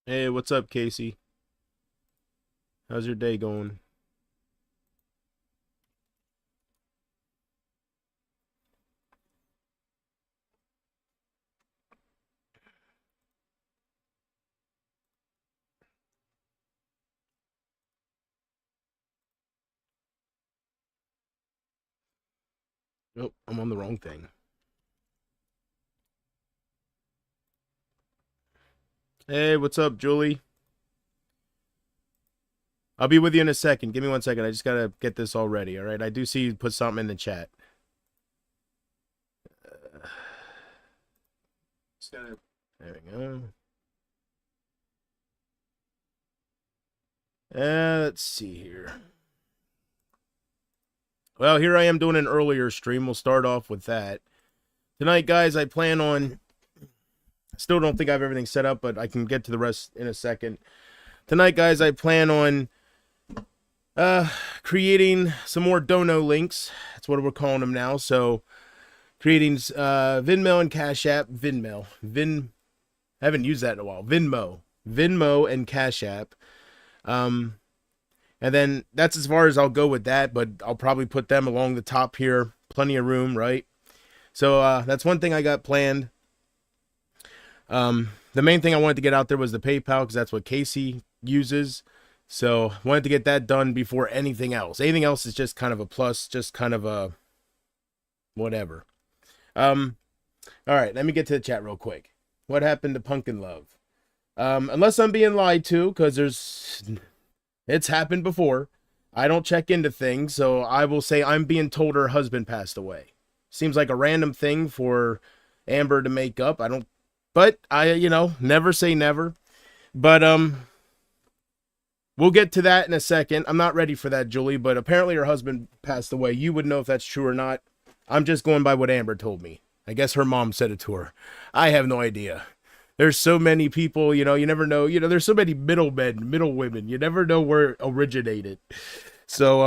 Hey, what's up, Casey? How's your day going? Oh, I'm on the wrong thing. Hey, what's up, Julie? I'll be with you in a second. Give me 1 second. I just gotta get this all ready, all right? I do see you put something in the chat. Just gotta... There we go. Let's see here. Well, here I am doing an earlier stream. We'll start off with that. Tonight, guys, I plan on... Still don't think I have everything set up, but I can get to the rest in a second. Tonight, guys, I plan on creating some more dono links. That's what we're calling them now. So creating Venmo and Cash App. I haven't used that in a while. Venmo and Cash App. And then that's as far as I'll go with that, but I'll probably put them along the top here. Plenty of room, right? So that's one thing I got planned. The main thing I wanted to get out there was the PayPal, because that's what Casey uses. So wanted to get that done before anything else. Anything else is just kind of a plus, just kind of a whatever. All right, let me get to the chat real quick. What happened to Punkin Love? Unless I'm being lied to, because it's happened before. I don't check into things, so I will say I'm being told her husband passed away. Seems like a random thing for Amber to make up. But I, never say never. But we'll get to that in a second. I'm not ready for that, Julie, but apparently her husband passed away. You would know if that's true or not. I'm just going by what Amber told me. I guess her mom said it to her. I have no idea. There's so many people, you never know. There's so many middlemen, middle women. You never know where it originated. So,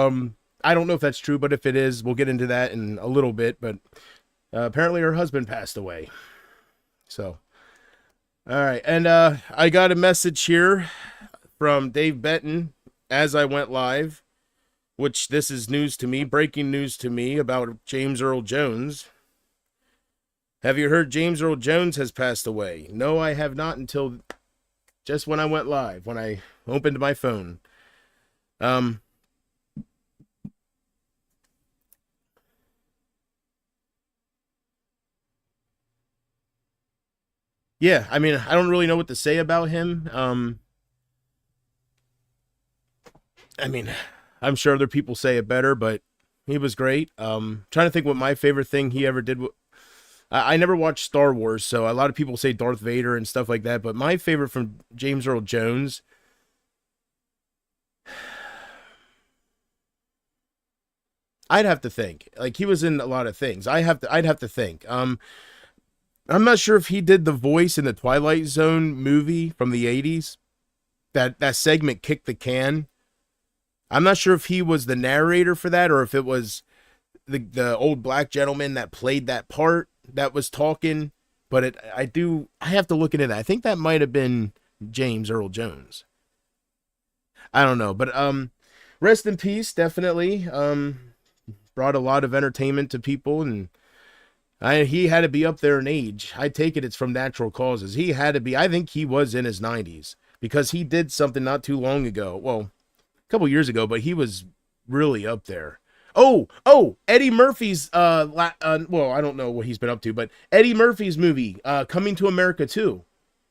I don't know if that's true, but if it is, we'll get into that in a little bit. But apparently her husband passed away. So, all right. And I got a message here from Dave Benton as I went live, which this is news to me, breaking news to me about James Earl Jones. Have you heard James Earl Jones has passed away? No, I have not until just when I went live, when I opened my phone. Yeah, I mean, I don't really know what to say about him. I mean, I'm sure other people say it better, but he was great. Trying to think what my favorite thing he ever did. I never watched Star Wars, so a lot of people say Darth Vader and stuff like that. But my favorite from James Earl Jones, I'd have to think. Like, he was in a lot of things. I'd have to think. I'm not sure if he did the voice in the Twilight Zone movie from the '80s. That segment, Kick the Can. I'm not sure if he was the narrator for that, or if it was the old black gentleman that played that part that was talking. But I have to look into that. I think that might have been James Earl Jones. I don't know, but rest in peace, definitely. Brought a lot of entertainment to people, and he had to be up there in age. I take it's from natural causes. He had to be. I think he was in his 90s, because he did something not too long ago. Well, a couple years ago, but he was really up there. Oh, Eddie Murphy's well, I don't know what he's been up to, but Eddie Murphy's movie, Coming to America 2.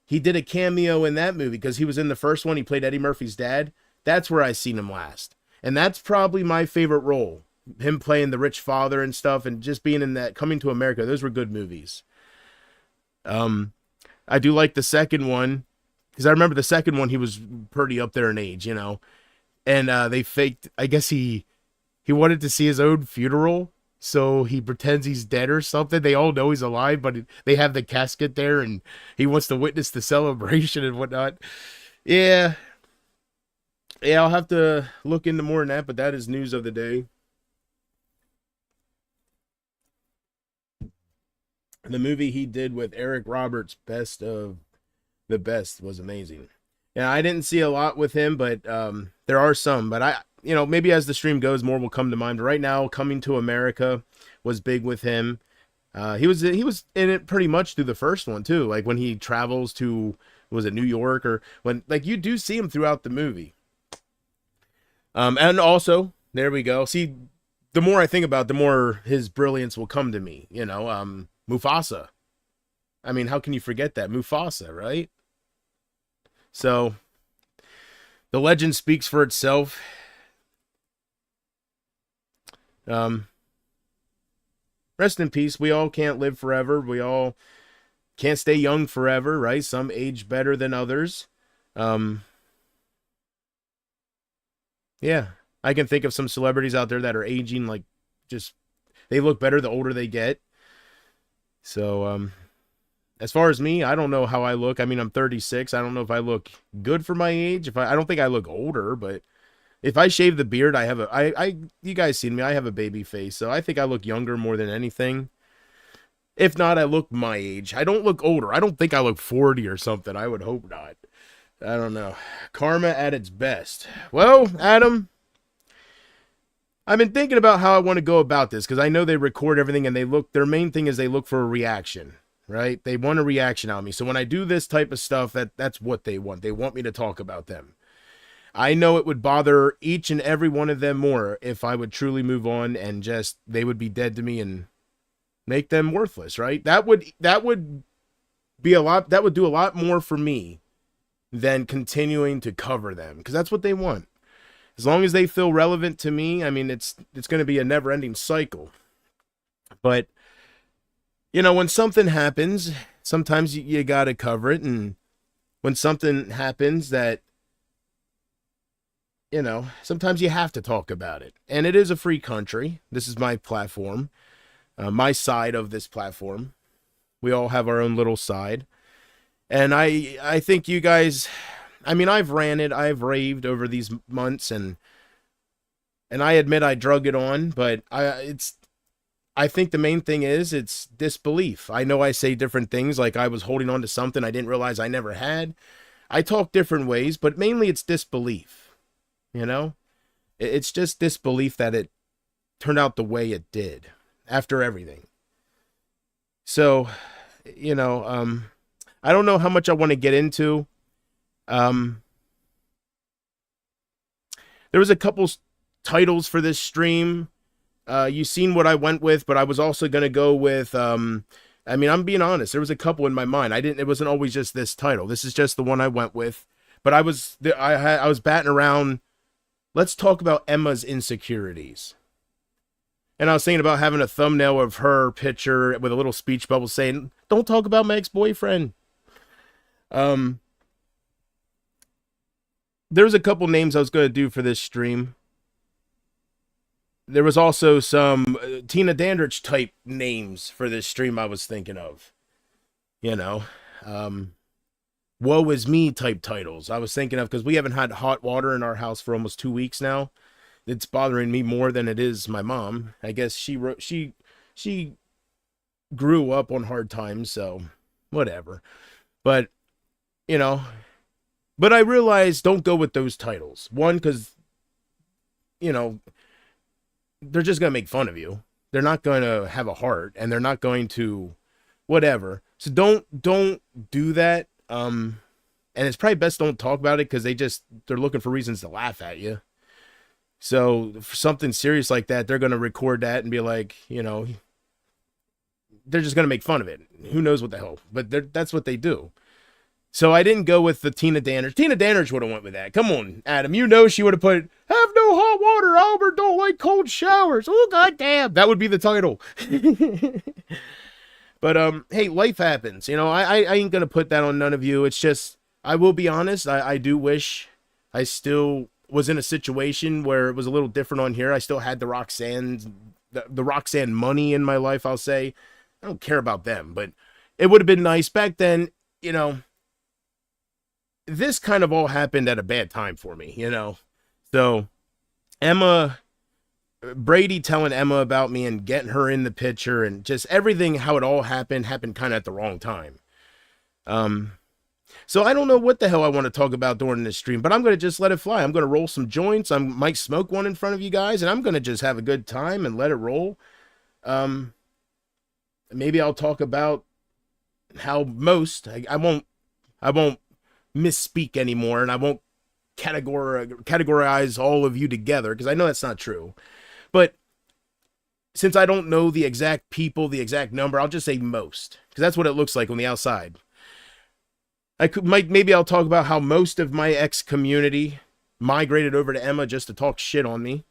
He did a cameo in that movie because he was in the first one. He played Eddie Murphy's dad. That's where I seen him last. And that's probably my favorite role. Him playing the rich father and stuff, and just being in that Coming to America. Those were good movies. I do like the second one, because I remember the second one, he was pretty up there in age. And they faked, I guess he wanted to see his own funeral, so he pretends he's dead or something. They all know he's alive, but they have the casket there, and he wants to witness the celebration and whatnot. Yeah, yeah, I'll have to look into more than that, but that is news of the day. The movie he did with Eric Roberts, Best of the Best, was amazing. Yeah, I didn't see a lot with him, but there are some. But maybe as the stream goes, more will come to mind. But right now, Coming to America was big with him. He was in it pretty much through the first one too. Like when he travels to, was it New York, or when, like, you do see him throughout the movie. And also, there we go. See, the more I think about it, the more his brilliance will come to me. Mufasa. I mean, how can you forget that? Mufasa, right? So the legend speaks for itself. Um, Rest in peace. We all can't live forever. We all can't stay young forever, right? Some age better than others. Um, yeah, I can think of some celebrities out there that are aging like, just, they look better the older they get. So, as far as me, I don't know how I look. I mean, I'm 36. I don't know if I look good for my age. I don't think I look older, but if I shave the beard, I have you guys seen me. I have a baby face, so I think I look younger more than anything. If not, I look my age. I don't look older. I don't think I look 40 or something. I would hope not. I don't know. Karma at its best. Well, Adam, I've been thinking about how I want to go about this because I know they record everything and their main thing is they look for a reaction, right? They want a reaction out of me. So when I do this type of stuff, that's what they want. They want me to talk about them. I know it would bother each and every one of them more if I would truly move on and just, they would be dead to me and make them worthless, right? That would be a lot, that would do a lot more for me than continuing to cover them, because that's what they want. As long as they feel relevant to me, I mean, it's going to be a never-ending cycle. But when something happens, sometimes you got to cover it, and when something happens that, sometimes you have to talk about it. And it is a free country. This is my platform, my side of this platform. We all have our own little side. And I think you guys, I mean, I've ranted, I've raved over these months, and I admit I drug it on, but I think the main thing is it's disbelief. I know I say different things, like I was holding on to something I didn't realize I never had. I talk different ways, but mainly it's disbelief. It's just disbelief that it turned out the way it did after everything. So, I don't know how much I want to get into. Um, there was a couple titles for this stream. You seen what I went with, but I was also going to go with, I mean, I'm being honest. There was a couple in my mind. It wasn't always just this title. This is just the one I went with, but I was batting around. Let's talk about Emma's insecurities. And I was thinking about having a thumbnail of her picture with a little speech bubble saying, "Don't talk about my ex-boyfriend." There was a couple names I was going to do for this stream. There was also some Tina Dandridge type names for this stream I was thinking of. Woe is me type titles I was thinking of, because we haven't had hot water in our house for almost 2 weeks now. It's bothering me more than it is my mom. I guess she grew up on hard times, so whatever. But, but I realized, don't go with those titles. One, because, they're just going to make fun of you. They're not going to have a heart, and they're not going to whatever. So don't do that. And it's probably best don't talk about it, because they're looking for reasons to laugh at you. So for something serious like that, they're going to record that and be like, they're just going to make fun of it. Who knows what the hell, but that's what they do. So I didn't go with the Tina Dandridge. Tina Dandridge would have went with that. Come on, Adam. She would have put, "Have no hot water. Albert don't like cold showers." Oh, goddamn. That would be the title. But, hey, life happens. I ain't going to put that on none of you. It's just, I will be honest. I do wish I still was in a situation where it was a little different on here. I still had the Roxanne money in my life, I'll say. I don't care about them, but it would have been nice back then. This kind of all happened at a bad time for me, So Brady telling Emma about me and getting her in the picture, and just everything, how it all happened kind of at the wrong time. So I don't know what the hell I want to talk about during this stream, but I'm going to just let it fly. I'm going to roll some joints. I might smoke one in front of you guys, and I'm going to just have a good time and let it roll. Maybe I'll talk about how I won't misspeak anymore, and I won't categorize all of you together, because I know that's not true. But since I don't know the exact people, the exact number, I'll just say most, because that's what it looks like on the outside. Maybe I'll talk about how most of my ex community migrated over to Emma just to talk shit on me.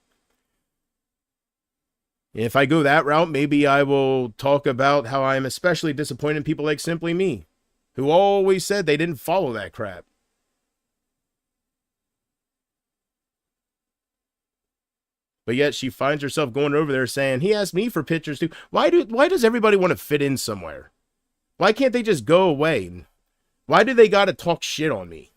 If I go that route, maybe I will talk about how I'm especially disappointed in people like Simply Me, who always said they didn't follow that crap. But yet she finds herself going over there saying, he asked me for pictures too. Why does everybody want to fit in somewhere? Why can't they just go away? Why do they got to talk shit on me?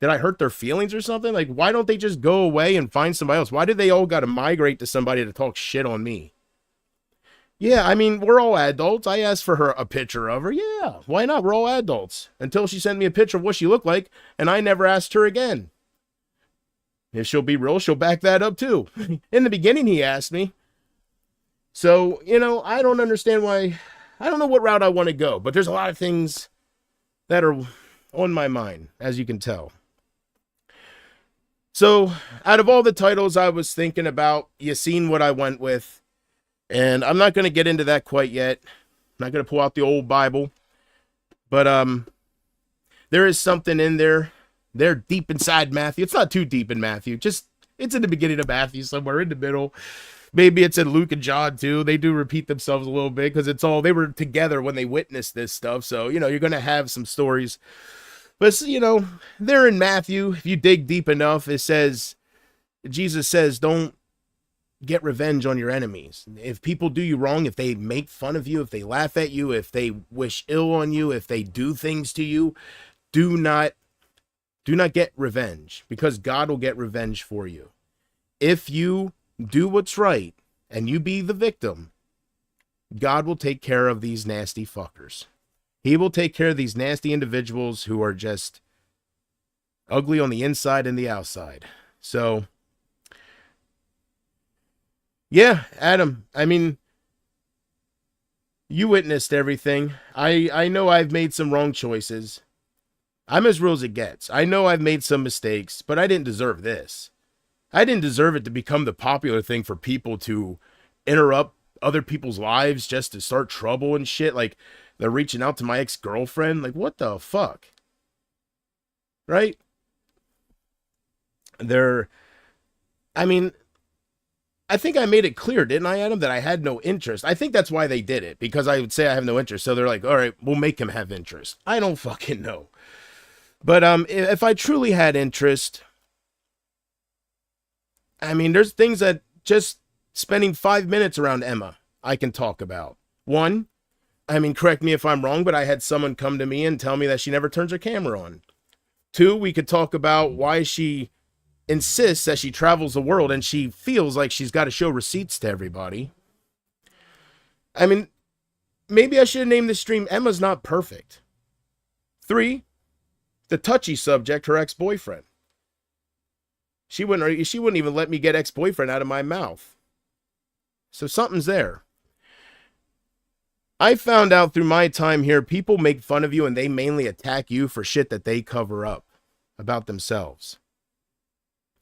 Did I hurt their feelings or something? Like, why don't they just go away and find somebody else? Why do they all got to migrate to somebody to talk shit on me? Yeah, I mean, we're all adults. I asked for a picture of her. Yeah, why not? We're all adults. Until she sent me a picture of what she looked like, and I never asked her again. If she'll be real, she'll back that up too. In the beginning, he asked me. So, I don't understand why. I don't know what route I want to go, but there's a lot of things that are on my mind, as you can tell. So, out of all the titles I was thinking about, you seen what I went with. And I'm not going to get into that quite yet. I'm not going to pull out the old Bible. But there is something in there. They're deep inside Matthew. It's not too deep in Matthew. It's in the beginning of Matthew, somewhere in the middle. Maybe it's in Luke and John too. They do repeat themselves a little bit because they were together when they witnessed this stuff. So, you're going to have some stories. But, they're in Matthew. If you dig deep enough, Jesus says, don't get revenge on your enemies. If people do you wrong, if they make fun of you, if they laugh at you, if they wish ill on you, if they do things to you, do not get revenge, because God will get revenge for you. If you do what's right and you be the victim, God will take care of these nasty fuckers. He will take care of these nasty individuals who are just ugly on the inside and the outside. So, yeah, Adam, I mean, you witnessed everything. I know I've made some wrong choices. I'm as real as it gets. I know I've made some mistakes, but I didn't deserve this. I didn't deserve it to become the popular thing for people to interrupt other people's lives just to start trouble and shit. Like, they're reaching out to my ex-girlfriend. Like, what the fuck? Right? I think I made it clear, didn't I, Adam, that I had no interest. I think that's why they did it, because I would say I have no interest. So they're like, all right, we'll make him have interest. I don't fucking know. But if I truly had interest, there's things that just spending 5 minutes around Emma I can talk about. One, correct me if I'm wrong, but I had someone come to me and tell me that she never turns her camera on. Two, we could talk about why she insists that she travels the world and she feels like she's got to show receipts to everybody. Maybe I should have named this stream Emma's Not Perfect. Three, the touchy subject, her ex-boyfriend. She wouldn't even let me get ex-boyfriend out of my mouth. So something's there. I found out through my time here, people make fun of you and they mainly attack you for shit that they cover up about themselves.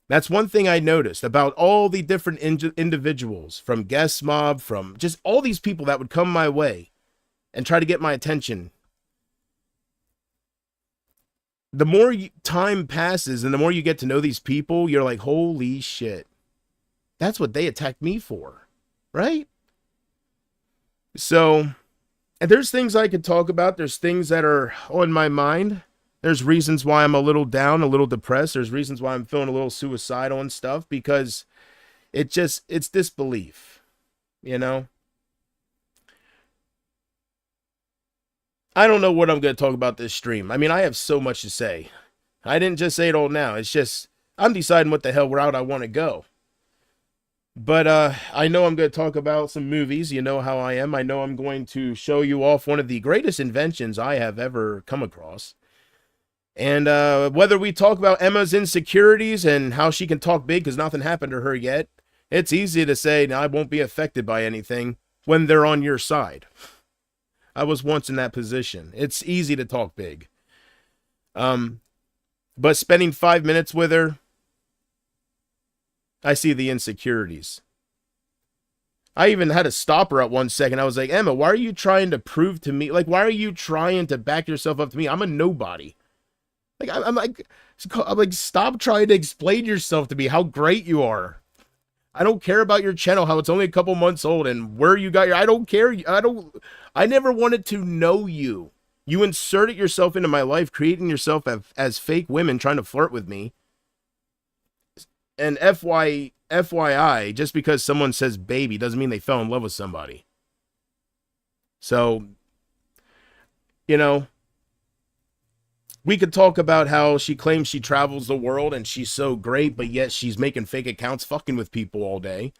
That's one thing I noticed about all the different individuals, from Guest Mob, from just all these people that would come my way and try to get my attention. The more time passes and the more you get to know these people, you're like, holy shit. That's what they attacked me for, right? So, and there's things I could talk about. There's things that are on my mind. There's reasons why I'm a little down, a little depressed. There's reasons why I'm feeling a little suicidal and stuff, because it's disbelief, I don't know what I'm going to talk about this stream. I have so much to say. I didn't just say it all now. It's just, I'm deciding what the hell route I want to go. But I know I'm going to talk about some movies. You know how I am. I know I'm going to show you off one of the greatest inventions I have ever come across. And whether we talk about Emma's insecurities and how she can talk big because nothing happened to her yet, it's easy to say, no, I won't be affected by anything when they're on your side. I was once in that position. It's easy to talk big. But spending 5 minutes with her, I see the insecurities. I even had to stop her at 1 second. I was like, Emma, why are you trying to prove to me? Like, why are you trying to back yourself up to me? I'm a nobody. Like, I'm like, stop trying to explain yourself to me, how great you are. I don't care about your channel, how it's only a couple months old, and where you got your, I don't care. I never wanted to know you. You inserted yourself into my life, creating yourself as fake women trying to flirt with me. And FYI, just because someone says baby doesn't mean they fell in love with somebody. So, you know, we could talk about how she claims she travels the world and she's so great, but yet she's making fake accounts fucking with people all day.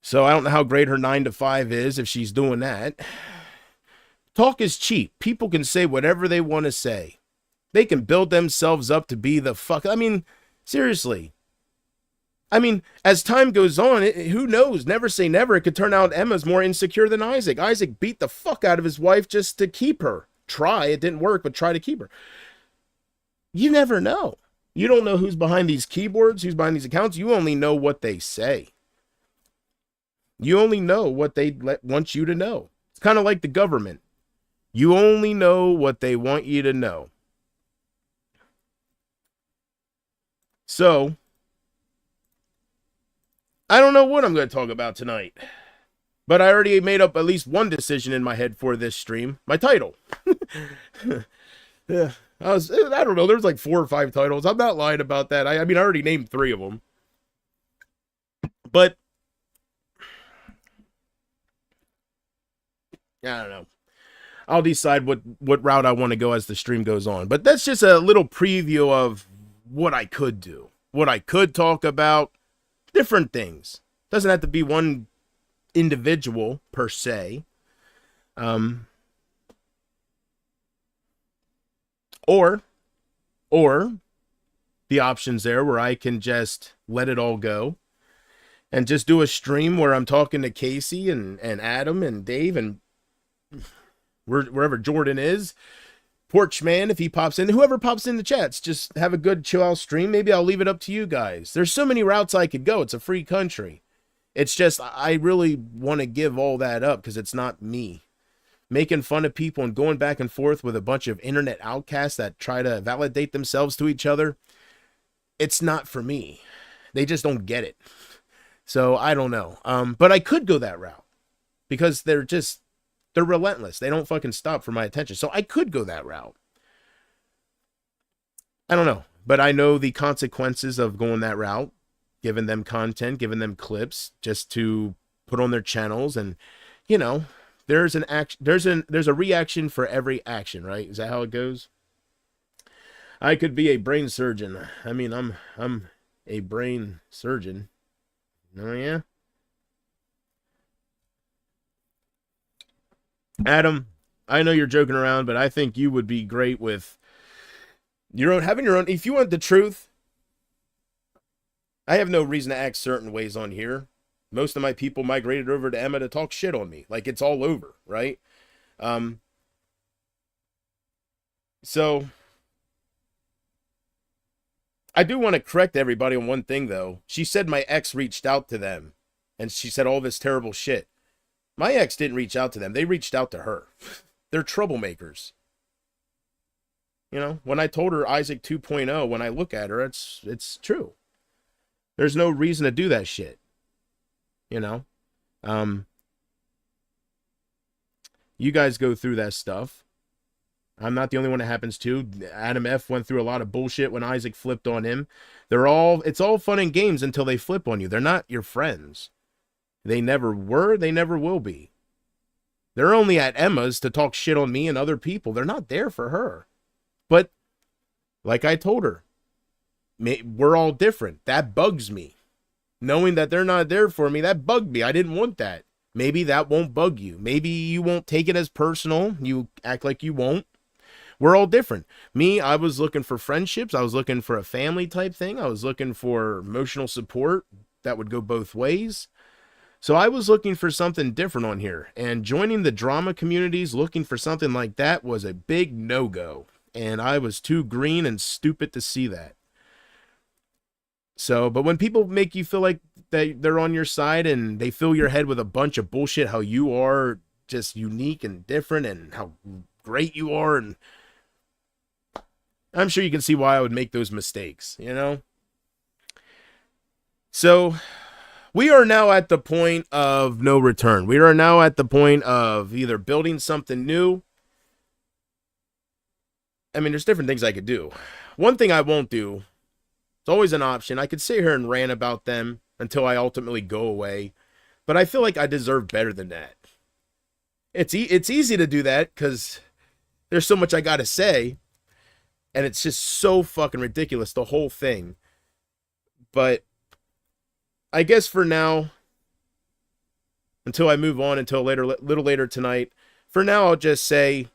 So I don't know how great her 9 to 5 is if she's doing that. Talk is cheap. People can say whatever they want to say. They can build themselves up to be the fuck. I mean, seriously. I mean, as time goes on, who knows? Never say never. It could turn out Emma's more insecure than Isaac. Isaac beat the fuck out of his wife just to keep her. Try. It didn't work, but try to keep her. You never know. You don't know who's behind these keyboards, who's behind these accounts. You only know what they say. You only know what they want you to know. It's kind of like the government. You only know what they want you to know. So, I don't know what I'm going to talk about tonight. But I already made up at least one decision in my head for this stream. My title. Yeah, I don't know. There's like 4 or 5 titles. I'm not lying about that. I mean, I already named 3 of them. But I don't know. I'll decide what route I want to go as the stream goes on. But that's just a little preview of what I could do. What I could talk about. Different things. Doesn't have to be one individual per se. Or the options there where I can just let it all go and just do a stream where I'm talking to Casey and Adam and Dave and wherever Jordan is, Porchman, if he pops in, whoever pops in the chats, just have a good chill out stream. Maybe I'll leave it up to you guys. There's so many routes I could go. It's a free country. It's just, I really want to give all that up because it's not me. Making fun of people and going back and forth with a bunch of internet outcasts that try to validate themselves to each other, it's not for me. They just don't get it. So I don't know. But I could go that route because they're relentless. They don't fucking stop for my attention. So I could go that route. I don't know. But I know the consequences of going that route, giving them content, giving them clips just to put on their channels. And, you know, there's a reaction for every action, right? Is that how it goes? I could be a brain surgeon. I mean, I'm a brain surgeon. Oh, yeah? Adam, I know you're joking around, but I think you would be great with having your own. If you want the truth, I have no reason to act certain ways on here. Most of my people migrated over to Emma to talk shit on me. Like, it's all over, right? So I do want to correct everybody on one thing, though. She said my ex reached out to them, and she said all this terrible shit. My ex didn't reach out to them. They reached out to her. They're troublemakers. You know, when I told her Isaac 2.0, when I look at her, it's true. There's no reason to do that shit. You know? You guys go through that stuff. I'm not the only one it happens to. Adam F. went through a lot of bullshit when Isaac flipped on him. It's all fun and games until they flip on you. They're not your friends. They never were. They never will be. They're only at Emma's to talk shit on me and other people. They're not there for her. But, like I told her, we're all different. That bugs me. Knowing that they're not there for me, that bugged me. I didn't want that. Maybe that won't bug you. Maybe you won't take it as personal. You act like you won't. We're all different. Me, I was looking for friendships. I was looking for a family type thing. I was looking for emotional support that would go both ways. So I was looking for something different on here. And joining the drama communities looking for something like that was a big no-go. And I was too green and stupid to see that. So, but when people make you feel like they're on your side and they fill your head with a bunch of bullshit, how you are just unique and different and how great you are, and I'm sure you can see why I would make those mistakes, you know? So, we are now at the point of no return. We are now at the point of either building something new. I mean, there's different things I could do. One thing I won't do, it's always an option. I could sit here and rant about them until I ultimately go away, but I feel like I deserve better than that. It's easy to do that because there's so much I got to say, and it's just so fucking ridiculous, the whole thing. But I guess for now, until I move on, until little later tonight, for now I'll just say,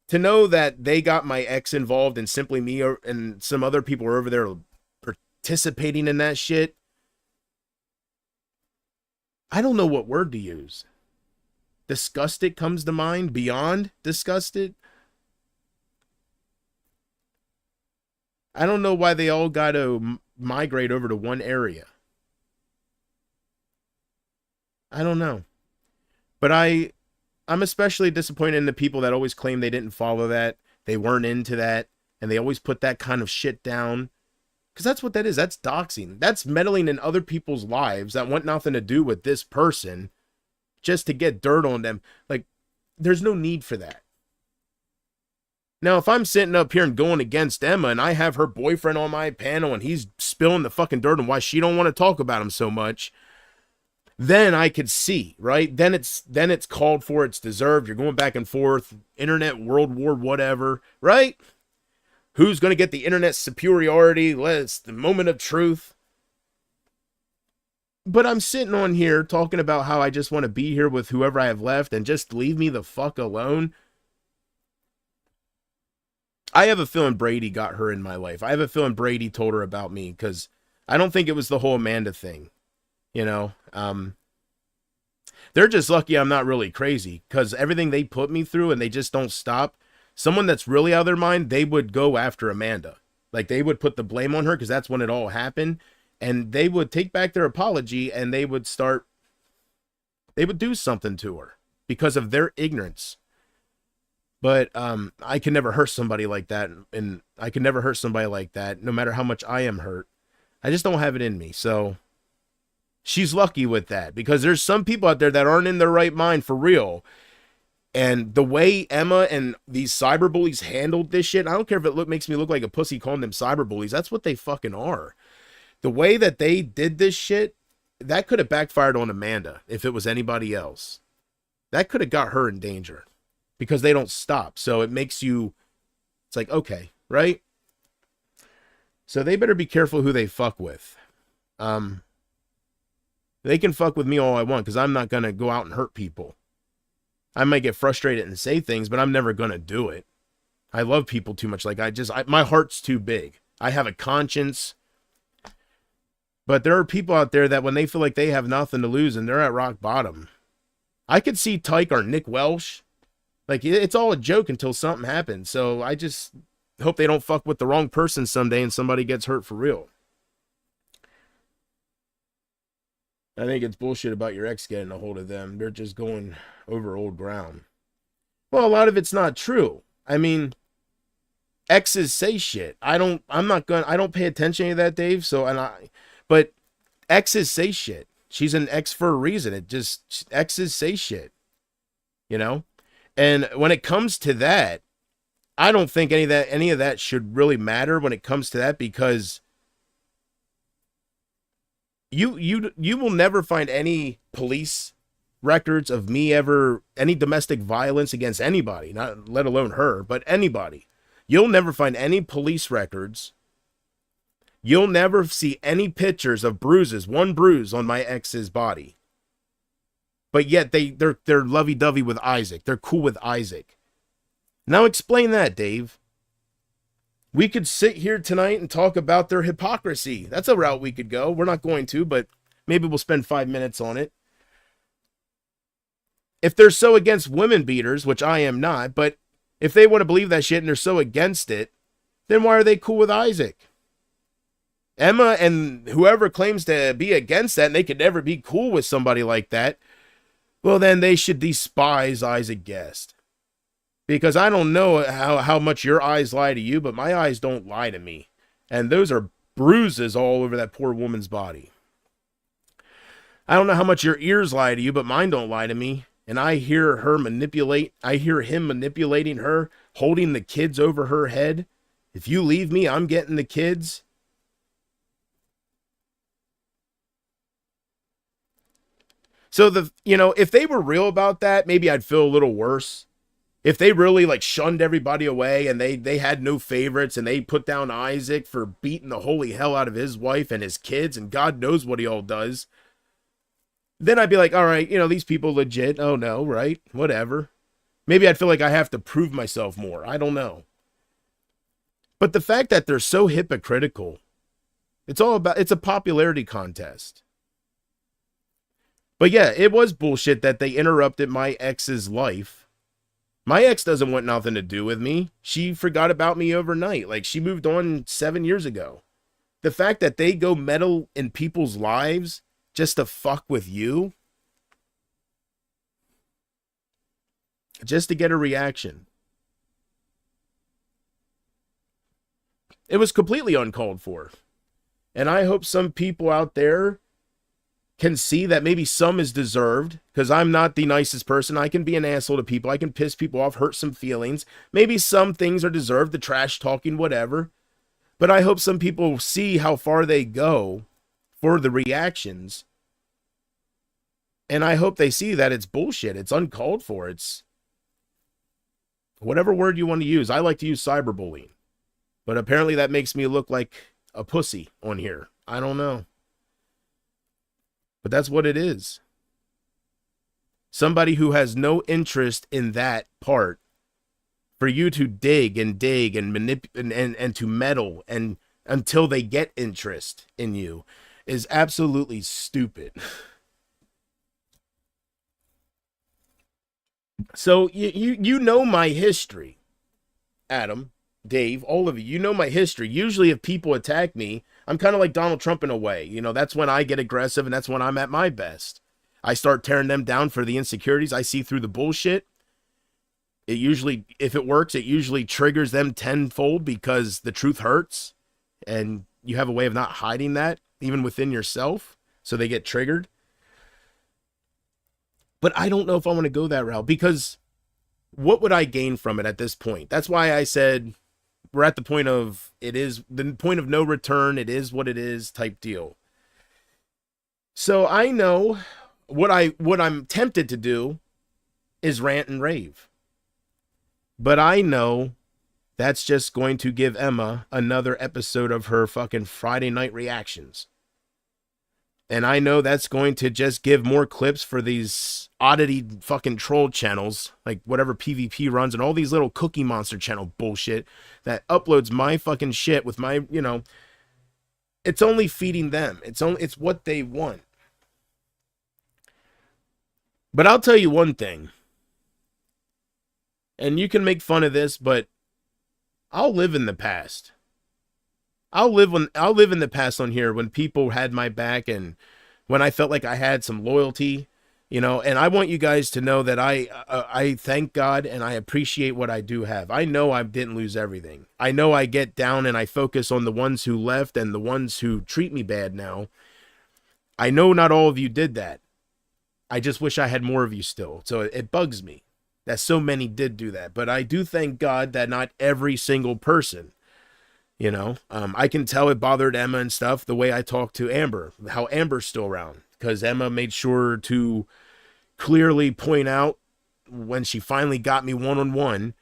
to know that they got my ex involved and simply me and some other people were over there participating in that shit, I don't know what word to use. Disgusted comes to mind. Beyond disgusted. I don't know why they all got to migrate over to one area. I don't know. But I'm especially disappointed in the people that always claim they didn't follow that, they weren't into that, and they always put that kind of shit down. Because that's what that is. That's doxing. That's meddling in other people's lives that want nothing to do with this person just to get dirt on them. Like, there's no need for that. Now, if I'm sitting up here and going against Emma and I have her boyfriend on my panel and he's spilling the fucking dirt on why she don't want to talk about him so much, then I could see, right? Then it's called for, it's deserved. You're going back and forth, internet, world war, whatever, right? Who's going to get the internet superiority? It's the moment of truth. But I'm sitting on here talking about how I just want to be here with whoever I have left and just leave me the fuck alone. I have a feeling Brady got her in my life. I have a feeling Brady told her about me because I don't think it was the whole Amanda thing. You know, they're just lucky I'm not really crazy because everything they put me through and they just don't stop. Someone that's really out of their mind, they would go after Amanda. Like, they would put the blame on her because that's when it all happened. And they would take back their apology and they would do something to her because of their ignorance. But I can never hurt somebody like that. And I can never hurt somebody like that, no matter how much I am hurt. I just don't have it in me. So she's lucky with that because there's some people out there that aren't in their right mind for real. And the way Emma and these cyberbullies handled this shit, I don't care if it makes me look like a pussy calling them cyberbullies. That's what they fucking are. The way that they did this shit, that could have backfired on Amanda if it was anybody else. That could have got her in danger because they don't stop. So it makes you, it's like, okay, right? So they better be careful who they fuck with. They can fuck with me all I want because I'm not going to go out and hurt people. I might get frustrated and say things, but I'm never going to do it. I love people too much. Like, my heart's too big. I have a conscience. But there are people out there that when they feel like they have nothing to lose and they're at rock bottom. I could see Tyke or Nick Welsh. Like, it's all a joke until something happens. So I just hope they don't fuck with the wrong person someday and somebody gets hurt for real. I think it's bullshit about your ex getting a hold of them. They're just going over old ground. Well, a lot of it's not true. I mean, exes say shit. I don't pay attention to that, Dave. But exes say shit. She's an ex for a reason. Exes say shit. You know? And when it comes to that, I don't think any of that should really matter when it comes to that because you will never find any police records of me any domestic violence against anybody, not let alone her, but anybody. You'll never find any police records. You'll never see any pictures of bruises, one bruise on my ex's body. But yet they're lovey-dovey with Isaac. They're cool with Isaac. Now explain that, Dave. We could sit here tonight and talk about their hypocrisy. That's a route we could go. We're not going to, but maybe we'll spend 5 minutes on it. If they're so against women beaters, which I am not, but if they want to believe that shit and they're so against it, then why are they cool with Isaac? Emma and whoever claims to be against that and they could never be cool with somebody like that, well, then they should despise Isaac Guest. Because I don't know how much your eyes lie to you, but my eyes don't lie to me. And those are bruises all over that poor woman's body. I don't know how much your ears lie to you, but mine don't lie to me. And I hear him manipulating her, holding the kids over her head. If you leave me, I'm getting the kids. So if they were real about that, maybe I'd feel a little worse. If they really like shunned everybody away and they had no favorites and they put down Isaac for beating the holy hell out of his wife and his kids and God knows what he all does, then I'd be like, all right, these people legit. Oh no, right? Whatever. Maybe I'd feel like I have to prove myself more. I don't know. But the fact that they're so hypocritical, it's a popularity contest. But yeah, it was bullshit that they interrupted my ex's life. My ex doesn't want nothing to do with me. She forgot about me overnight. Like, she moved on 7 years ago. The fact that they go meddle in people's lives just to fuck with you, just to get a reaction. It was completely uncalled for. And I hope some people out there can see that maybe some is deserved, because I'm not the nicest person. I can be an asshole to people. I can piss people off, hurt some feelings. Maybe some things are deserved, the trash talking, whatever. But I hope some people see how far they go for the reactions. And I hope they see that it's bullshit. It's uncalled for. It's whatever word you want to use. I like to use cyberbullying. But apparently that makes me look like a pussy on here. I don't know. But that's what it is. Somebody who has no interest in that part, for you to dig and manipulate and to meddle and until they get interest in you, is absolutely stupid. So you know my history, Adam, Dave, all of you. You know my history. Usually if people attack me, I'm kind of like Donald Trump in a way. That's when I get aggressive and that's when I'm at my best. I start tearing them down for the insecurities. I see through the bullshit. It usually, if it works, it usually triggers them tenfold because the truth hurts. And you have a way of not hiding that, even within yourself. So they get triggered. But I don't know if I want to go that route, because what would I gain from it at this point? That's why I said we're at the point of no return. It is what it is type deal. So I know what I'm tempted to do is rant and rave. But I know that's just going to give Emma another episode of her fucking Friday night reactions. And I know that's going to just give more clips for these oddity fucking troll channels, like whatever PvP runs and all these little Cookie Monster channel bullshit that uploads my fucking shit with my, it's only feeding them. It's what they want. But I'll tell you one thing. And you can make fun of this, but I'll live in the past. I'll live in the past on here when people had my back and when I felt like I had some loyalty, and I want you guys to know that I thank God and I appreciate what I do have. I know I didn't lose everything. I know I get down and I focus on the ones who left and the ones who treat me bad now. I know not all of you did that. I just wish I had more of you still. So it bugs me that so many did do that. But I do thank God that not every single person. I can tell it bothered Emma and stuff the way I talked to Amber, how Amber's still around, because Emma made sure to clearly point out when she finally got me one-on-one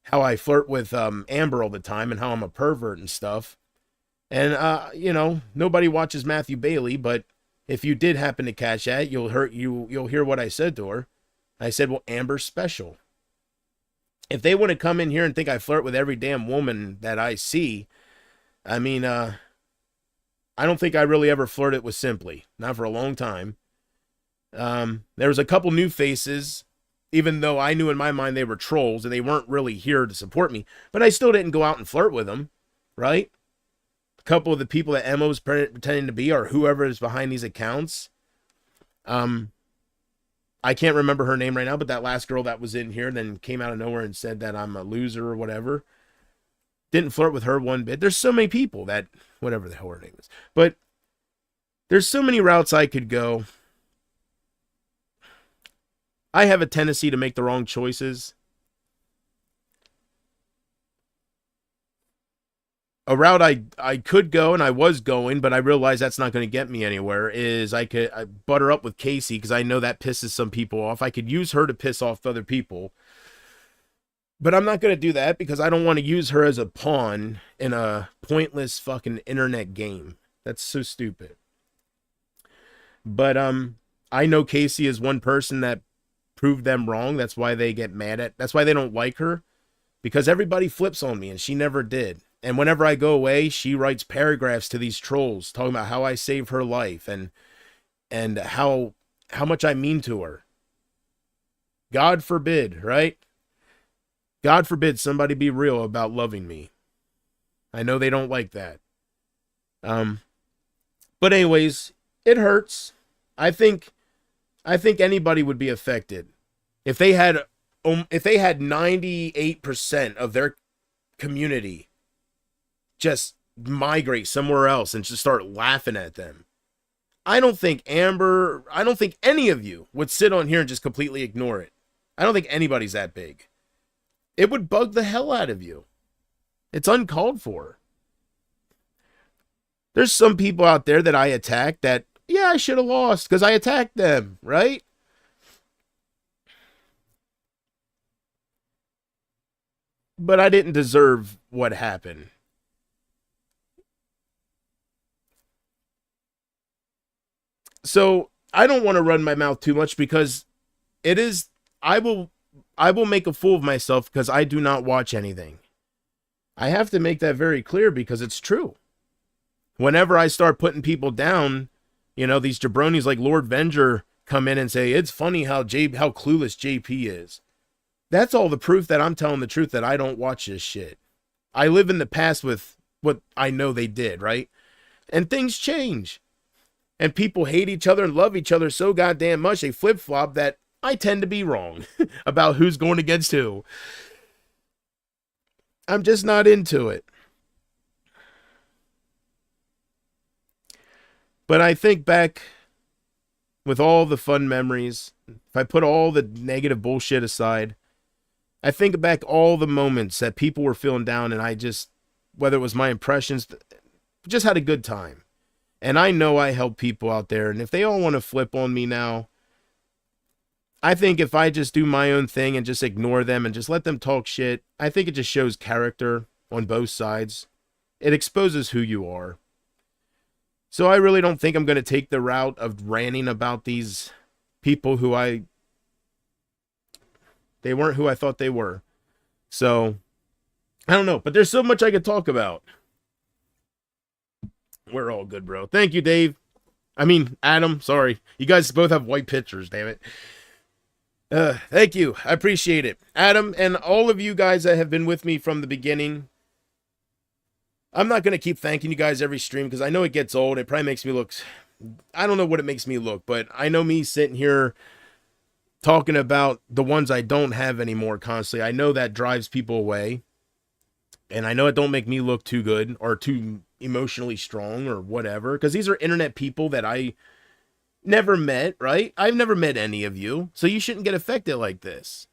how I flirt with Amber all the time and how I'm a pervert and stuff. And, nobody watches Matthew Bailey, but if you did happen to catch that, you'll hear what I said to her. I said, well, Amber's special. If they want to come in here and think I flirt with every damn woman that I see, I mean, I don't think I really ever flirted with Simply. Not for a long time. There was a couple new faces, even though I knew in my mind they were trolls and they weren't really here to support me. But I still didn't go out and flirt with them, right? A couple of the people that Emma's pretending to be or whoever is behind these accounts. I can't remember her name right now, but that last girl that was in here then came out of nowhere and said that I'm a loser or whatever. Didn't flirt with her one bit. There's so many people that, whatever the hell her name is. But there's so many routes I could go. I have a tendency to make the wrong choices. A route I could go, and I was going, but I realized that's not going to get me anywhere, is I butter up with Casey, because I know that pisses some people off. I could use her to piss off other people. But I'm not going to do that, because I don't want to use her as a pawn in a pointless fucking internet game. That's so stupid. But I know Casey is one person that proved them wrong. That's why they get mad at, that's why they don't like her, because everybody flips on me and she never did. And whenever I go away, she writes paragraphs to these trolls talking about how I saved her life and how much I mean to her. God forbid, right? God forbid somebody be real about loving me. I know they don't like that. But anyways, it hurts. I think anybody would be affected if they had 98% of their community just migrate somewhere else and just start laughing at them. I don't think any of you would sit on here and just completely ignore it. I don't think anybody's that big. It would bug the hell out of you. It's uncalled for. There's some people out there that I attacked that, yeah, I should have lost because I attacked them, right? But I didn't deserve what happened. So I don't want to run my mouth too much because it is, I will make a fool of myself because I do not watch anything. I have to make that very clear because it's true. Whenever I start putting people down, you know, these jabronis like Lord Venger come in and say, it's funny how clueless JP is. That's all the proof that I'm telling the truth, that I don't watch this shit. I live in the past with what I know they did, right? And things change. And people hate each other and love each other so goddamn much, they flip-flop, that I tend to be wrong about who's going against who. I'm just not into it. But I think back with all the fun memories, if I put all the negative bullshit aside, I think back all the moments that people were feeling down and I just, whether it was my impressions, just had a good time. And I know I help people out there. And if they all want to flip on me now, I think if I just do my own thing and just ignore them and just let them talk shit, I think it just shows character on both sides. It exposes who you are. So I really don't think I'm going to take the route of ranting about these people who they weren't who I thought they were. So I don't know, but there's so much I could talk about. We're all good, bro. Thank you, Dave. I mean, Adam, sorry. You guys both have white pictures, damn it. Thank you. I appreciate it. Adam, and all of you guys that have been with me from the beginning. I'm not going to keep thanking you guys every stream because I know it gets old. It probably makes me look, I don't know what it makes me look, but I know me sitting here talking about the ones I don't have anymore constantly. I know that drives people away. And I know it don't make me look too good or too emotionally strong or whatever, because these are internet people that I never met, right? I've never met any of you, so you shouldn't get affected like this.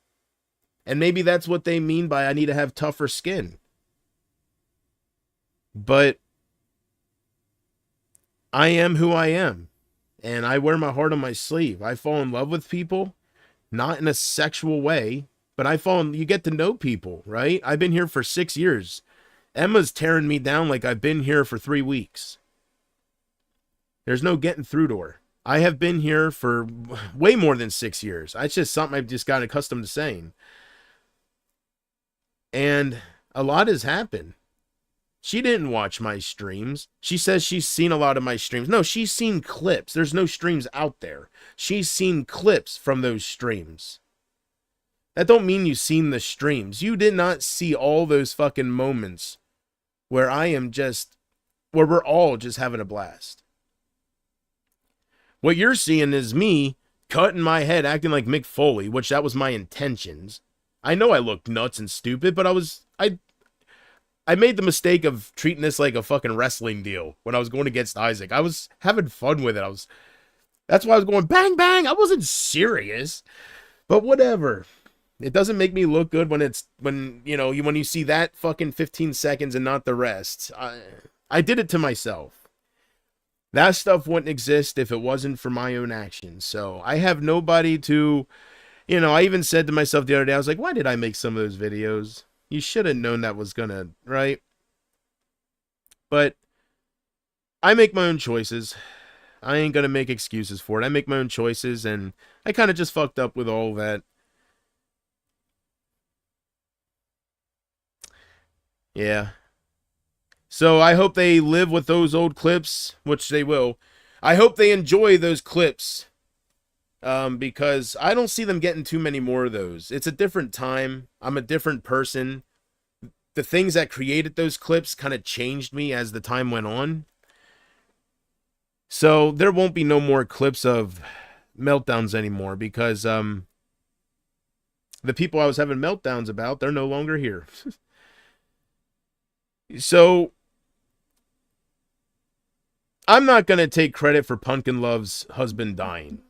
And maybe that's what they mean by I need to have tougher skin. But I am who I am, and I wear my heart on my sleeve. I fall in love with people, not in a sexual way, but you get to know people, right? I've been here for 6 years. Emma's tearing me down like I've been here for 3 weeks. There's no getting through to her. I have been here for way more than 6 years. It's just something I've just gotten accustomed to saying. And a lot has happened. She didn't watch my streams. She says she's seen a lot of my streams. No, she's seen clips. There's no streams out there. She's seen clips from those streams. That don't mean you've seen the streams. You did not see all those fucking moments where where we're all just having a blast. What you're seeing is me cutting my head, acting like Mick Foley, which that was my intentions. I know I looked nuts and stupid, but I made the mistake of treating this like a fucking wrestling deal when I was going against Isaac. I was having fun with it. That's why I was going bang bang. I wasn't serious. But whatever. It doesn't make me look good when you see that fucking 15 seconds and not the rest. I did it to myself. That stuff wouldn't exist if it wasn't for my own actions. So I have nobody to, I even said to myself the other day, I was like, why did I make some of those videos? You should have known that was gonna, right? But I make my own choices. I ain't gonna make excuses for it. I make my own choices, and I kind of just fucked up with all that. Yeah. So I hope they live with those old clips, which they will. I hope they enjoy those clips. Because I don't see them getting too many more of those. It's a different time. I'm a different person. The things that created those clips kind of changed me as the time went on. So there won't be no more clips of meltdowns anymore because the people I was having meltdowns about, they're no longer here. So I'm not going to take credit for Punkin Love's husband dying.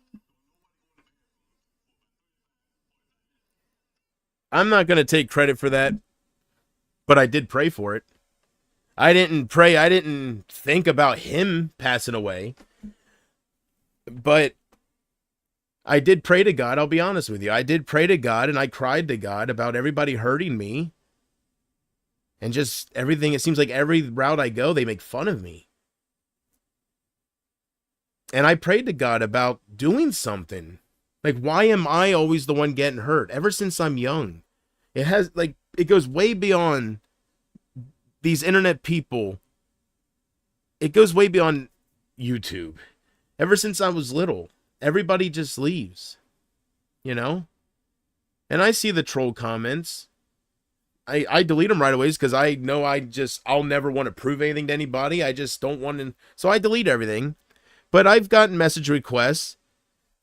I'm not going to take credit for that, but I did pray for it. I didn't think about him passing away, but I did pray to God. I'll be honest with you. I did pray to God, and I cried to God about everybody hurting me and just everything. It seems like every route I go, they make fun of me. And I prayed to God about doing something. Like, why am I always the one getting hurt? Ever since I'm young. It goes way beyond these internet people. It goes way beyond YouTube. Ever since I was little, everybody just leaves. And I see the troll comments. I delete them right away because I know I'll never want to prove anything to anybody. I just don't want to. So I delete everything. But I've gotten message requests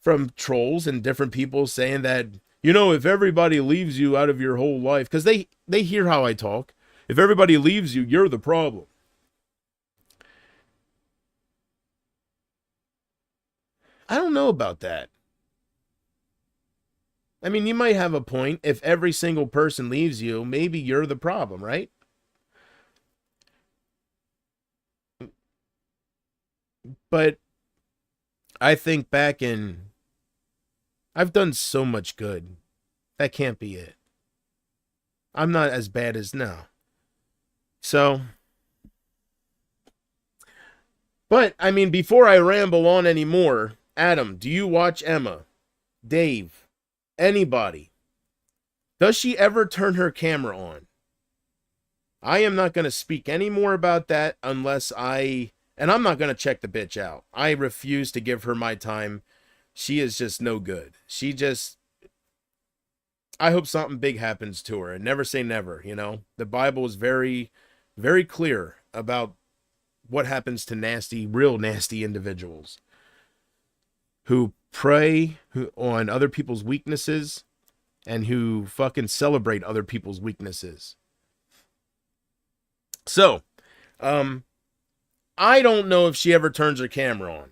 from trolls and different people saying that, if everybody leaves you out of your whole life, because they hear how I talk. If everybody leaves you, you're the problem. I don't know about that. I mean, you might have a point. If every single person leaves you, maybe you're the problem, right? But I think I've done so much good. That can't be it. I'm not as bad as now. So, but I mean, before I ramble on anymore, Adam, do you watch Emma? Dave? Anybody? Does she ever turn her camera on? I am not going to speak any more about that unless and I'm not going to check the bitch out. I refuse to give her my time. She is just no good. I hope something big happens to her, and never say never, The Bible is very, very clear about what happens to real nasty individuals who prey on other people's weaknesses and who fucking celebrate other people's weaknesses. So, I don't know if she ever turns her camera on.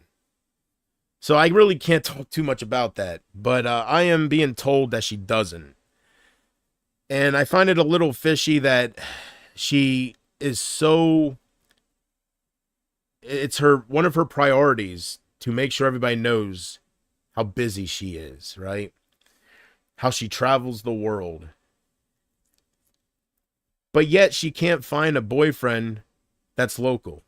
So I really can't talk too much about that. But I am being told that she doesn't. And I find it a little fishy that she is so... It's one of her priorities to make sure everybody knows how busy she is, right? How she travels the world. But yet she can't find a boyfriend that's local.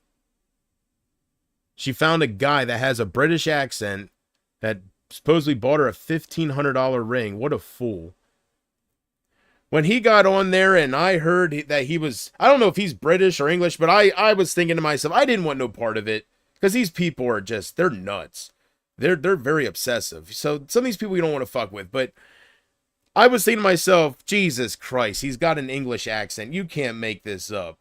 She found a guy that has a British accent that supposedly bought her a $1,500 ring. What a fool. when he got on there and I heard that he was, I don't know if he's British or English, but I was thinking to myself, I didn't want no part of it because these people are just, they're nuts. They're very obsessive. So some of these people you don't want to fuck with, but I was thinking to myself, Jesus Christ, he's got an English accent. You can't make this up.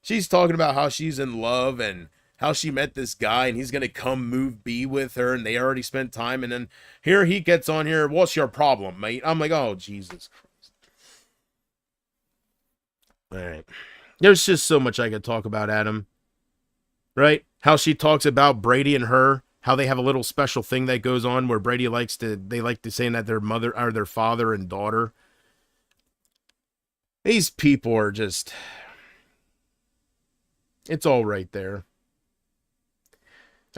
She's talking about how she's in love and how she met this guy and he's going to come be with her and they already spent time. And then here he gets on here. What's your problem, mate? I'm like, oh, Jesus Christ. All right. There's just so much I could talk about, Adam. Right? How she talks about Brady and her, how they have a little special thing that goes on where Brady they like to say that their mother or their father and daughter. These people are just, it's all right there.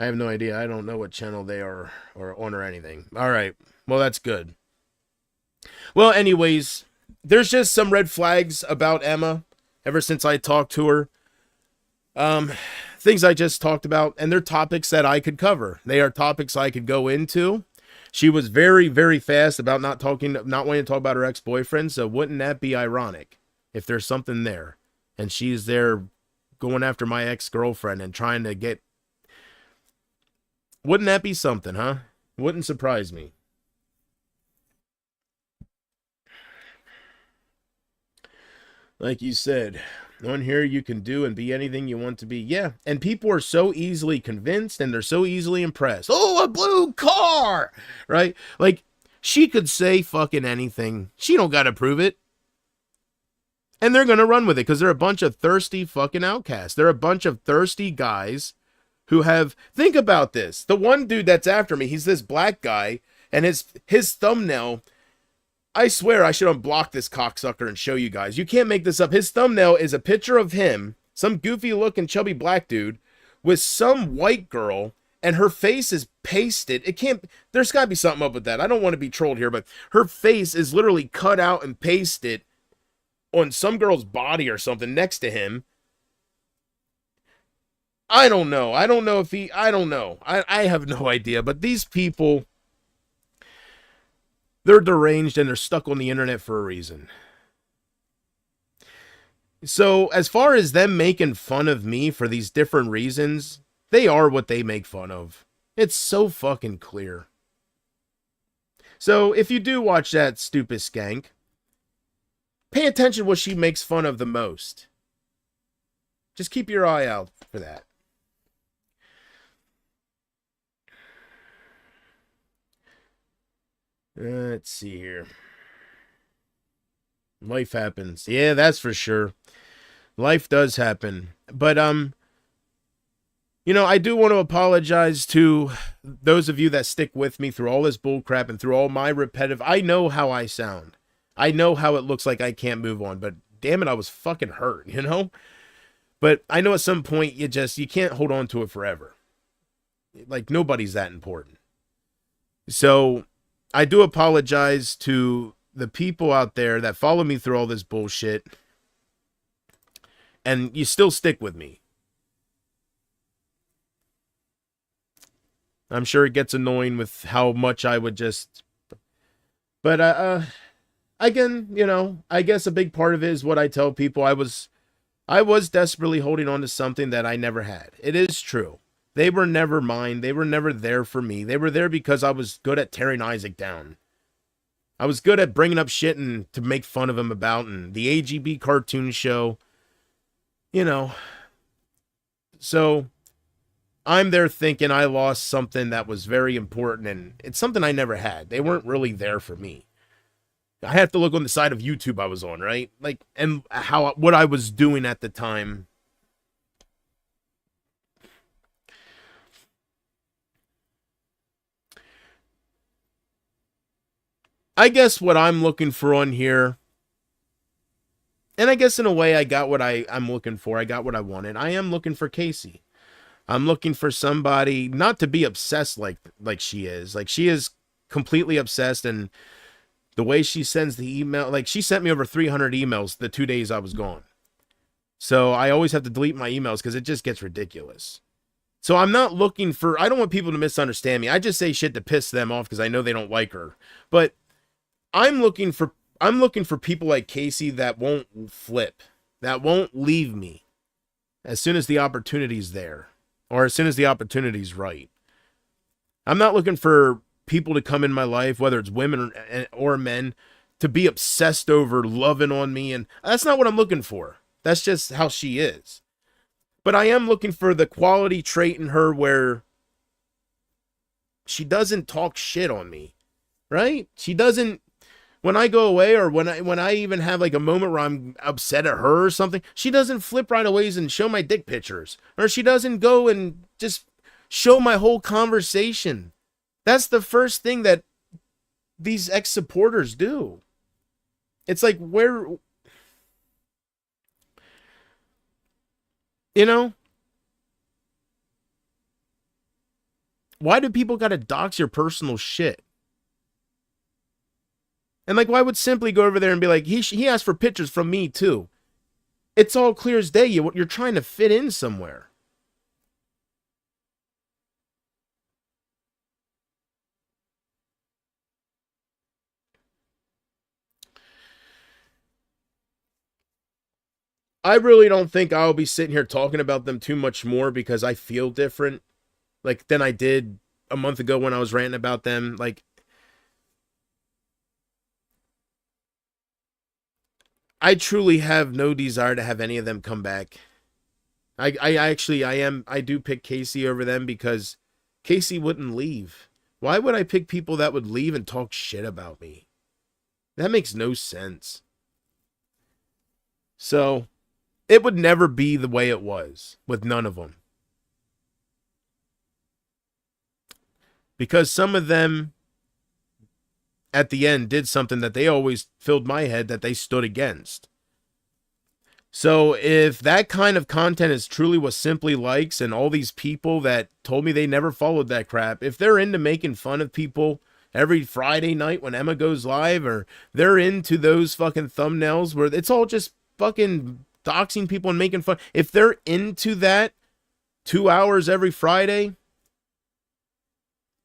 I have no idea. I don't know what channel they are or on or anything. All right. Well, that's good. Well, anyways, there's just some red flags about Emma ever since I talked to her. Things I just talked about, and they're topics that I could cover. They are topics I could go into. She was very, very fast about not wanting to talk about her ex-boyfriend, so wouldn't that be ironic if there's something there and she's there going after my ex-girlfriend and trying to get... Wouldn't that be something, huh? Wouldn't surprise me. Like you said, on here you can do and be anything you want to be. Yeah, and people are so easily convinced and they're so easily impressed. Oh, a blue car! Right? Like, she could say fucking anything. She don't gotta prove it. And they're gonna run with it because they're a bunch of thirsty fucking outcasts. They're a bunch of thirsty guys who have, think about this. The one dude that's after me, he's this black guy, and his thumbnail, I swear I should unblock this cocksucker and show you guys. You can't make this up. His thumbnail is a picture of him, some goofy looking chubby black dude, with some white girl, and her face is pasted. It can't, there's gotta be something up with that. I don't want to be trolled here, but her face is literally cut out and pasted on some girl's body or something next to him. I don't know. I don't know if he... I don't know. I have no idea. But these people, they're deranged and they're stuck on the internet for a reason. So, as far as them making fun of me for these different reasons, they are what they make fun of. It's so fucking clear. So, if you do watch that stupid skank, pay attention to what she makes fun of the most. Just keep your eye out for that. Let's see here. Life happens. Yeah, that's for sure. Life does happen. But, you know, I do want to apologize to those of you that stick with me through all this bullcrap and through all my repetitive... I know how I sound. I know how it looks like I can't move on, but damn it, I was fucking hurt, you know? But I know at some point you can't hold on to it forever. Like, nobody's that important. So, I do apologize to the people out there that follow me through all this bullshit, and you still stick with me. I'm sure it gets annoying with how much I would just... But, again, you know, I guess a big part of it is what I tell people. I was desperately holding on to something that I never had. It is true. They were never mine. They were never there for me. They were there because I was good at tearing Isaac down. I was good at bringing up shit and to make fun of him about, and the AGB cartoon show, you know. So, I'm there thinking I lost something that was very important, and it's something I never had. They weren't really there for me. I have to look on the side of YouTube I was on, right? Like, and what I was doing at the time. I guess what I'm looking for on here, and I guess in a way I got what I'm looking for. I got what I wanted. I am looking for Casey. I'm looking for somebody not to be obsessed like she is. Like, she is completely obsessed, and the way she sends the email, like, she sent me over 300 emails the 2 days I was gone. So I always have to delete my emails because it just gets ridiculous. So I'm not looking for, I don't want people to misunderstand me. I just say shit to piss them off because I know they don't like her. But I'm looking for I'm looking for people like Casey that won't flip, that won't leave me as soon as the opportunity's there, or as soon as the opportunity's right. I'm not looking for people to come in my life, whether it's women or men, to be obsessed over loving on me. And that's not what I'm looking for. That's just how she is. But I am looking for the quality trait in her where she doesn't talk shit on me, right? She doesn't, when I go away, or when I even have like a moment where I'm upset at her or something, she doesn't flip right away and show my dick pictures, or she doesn't go and just show my whole conversation. That's the first thing that these ex-supporters do. It's like, where, you know, why do people gotta dox your personal shit? And like, why would Simply go over there and be like, he asked for pictures from me too? It's all clear as day. You're trying to fit in somewhere. I really don't think I'll be sitting here talking about them too much more, because I feel different, like, than I did a month ago when I was ranting about them. Like, I truly have no desire to have any of them come back. I do pick Casey over them because Casey wouldn't leave. Why would I pick people that would leave and talk shit about me? That makes no sense. So, it would never be the way it was with none of them. Because some of them at the end did something that they always filled my head that they stood against. So if that kind of content is truly what Simply likes, and all these people that told me they never followed that crap, if they're into making fun of people every Friday night when Emma goes live, or they're into those fucking thumbnails where it's all just fucking doxing people and making fun, if they're into that 2 hours every Friday,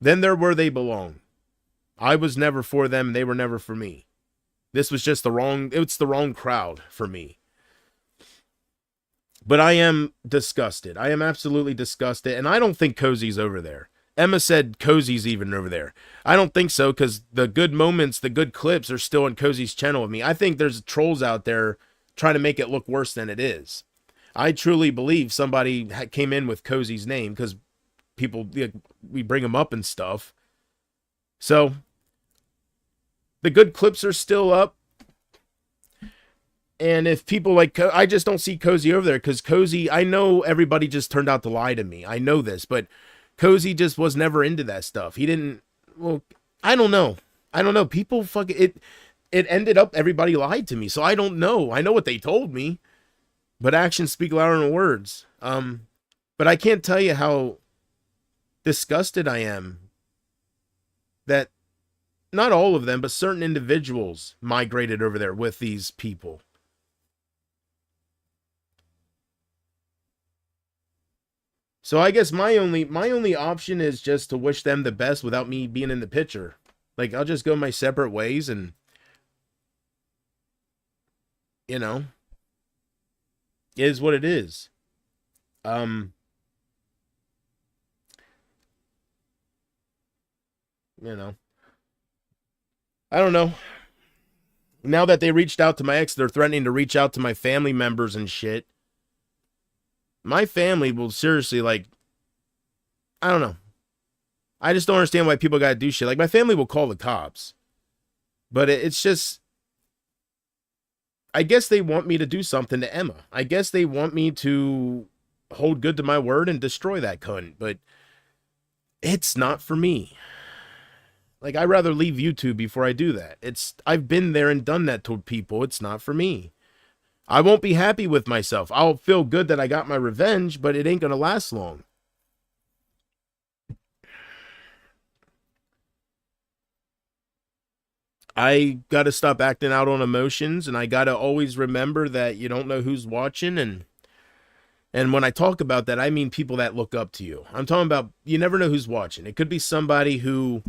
then they're where they belong. I was never for them. They were never for me. This was just it's the wrong crowd for me. But I am disgusted. I am absolutely disgusted. And I don't think Cozy's over there. Emma said Cozy's even over there. I don't think so, because the good moments, the good clips are still on Cozy's channel with me. I think there's trolls out there trying to make it look worse than it is. I truly believe somebody came in with Cozy's name, because people, we bring them up and stuff. So the good clips are still up. And if people like, I just don't see Cozy over there, because Cozy, I know everybody just turned out to lie to me. I know this, but Cozy just was never into that stuff. He didn't, well, I don't know. People fucking, it ended up, everybody lied to me. So I don't know. I know what they told me, but actions speak louder than words. But I can't tell you how disgusted I am that not all of them, but certain individuals migrated over there with these people. So I guess my only option is just to wish them the best without me being in the picture. Like, I'll just go my separate ways, and, you know, it is what it is. You know, I don't know. Now that they reached out to my ex, they're threatening to reach out to my family members and shit. My family will seriously, like, I don't know. I just don't understand why people gotta do shit. Like, my family will call the cops. But it's just, I guess they want me to do something to Emma. I guess they want me to hold good to my word and destroy that cunt. But it's not for me. Like, I'd rather leave YouTube before I do that. I've been there and done that to people. It's not for me. I won't be happy with myself. I'll feel good that I got my revenge, but it ain't gonna last long. I gotta stop acting out on emotions, and I gotta always remember that you don't know who's watching, and when I talk about that, I mean people that look up to you. I'm talking about, you never know who's watching. It could be somebody who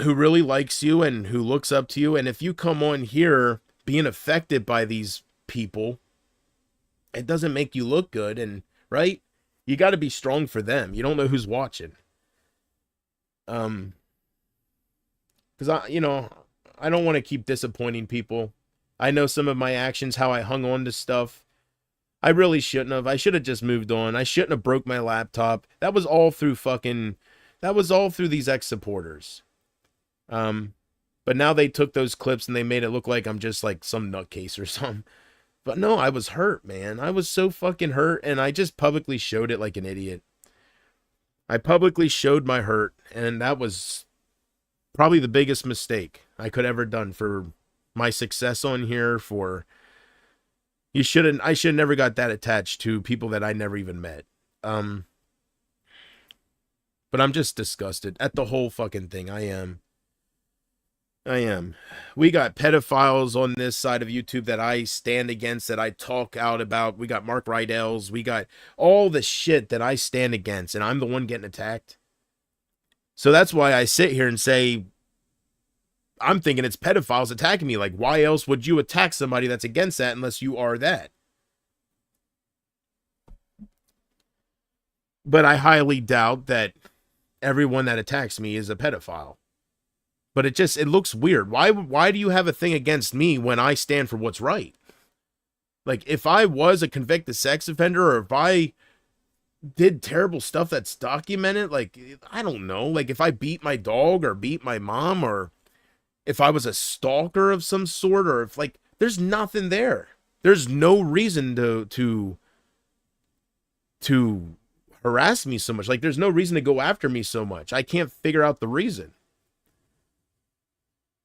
who really likes you and who looks up to you. And if you come on here being affected by these people, it doesn't make you look good. And right, you got to be strong for them. You don't know who's watching. Because I don't want to keep disappointing people. I know some of my actions, how I hung on to stuff. I really shouldn't have. I should have just moved on. I shouldn't have broke my laptop. That was all through these ex-supporters. But now they took those clips and they made it look like I'm just like some nutcase or something. But no, I was hurt, man. I was so fucking hurt, and I just publicly showed it like an idiot. I publicly showed my hurt, and that was probably the biggest mistake I could ever done for my success on here. I should have never got that attached to people that I never even met. But I'm just disgusted at the whole fucking thing. I am. We got pedophiles on this side of YouTube that I stand against, that I talk out about. We got Mark Rydell's. We got all the shit that I stand against, and I'm the one getting attacked. So that's why I sit here and say, I'm thinking it's pedophiles attacking me. Like, why else would you attack somebody that's against that unless you are that? But I highly doubt that everyone that attacks me is a pedophile. But it looks weird. Why do you have a thing against me when I stand for what's right? Like, if I was a convicted sex offender, or if I did terrible stuff that's documented, like, I don't know, like if I beat my dog or beat my mom, or if I was a stalker of some sort, or if, like, there's nothing there. There's no reason to harass me so much. Like, there's no reason to go after me so much. I can't figure out the reason.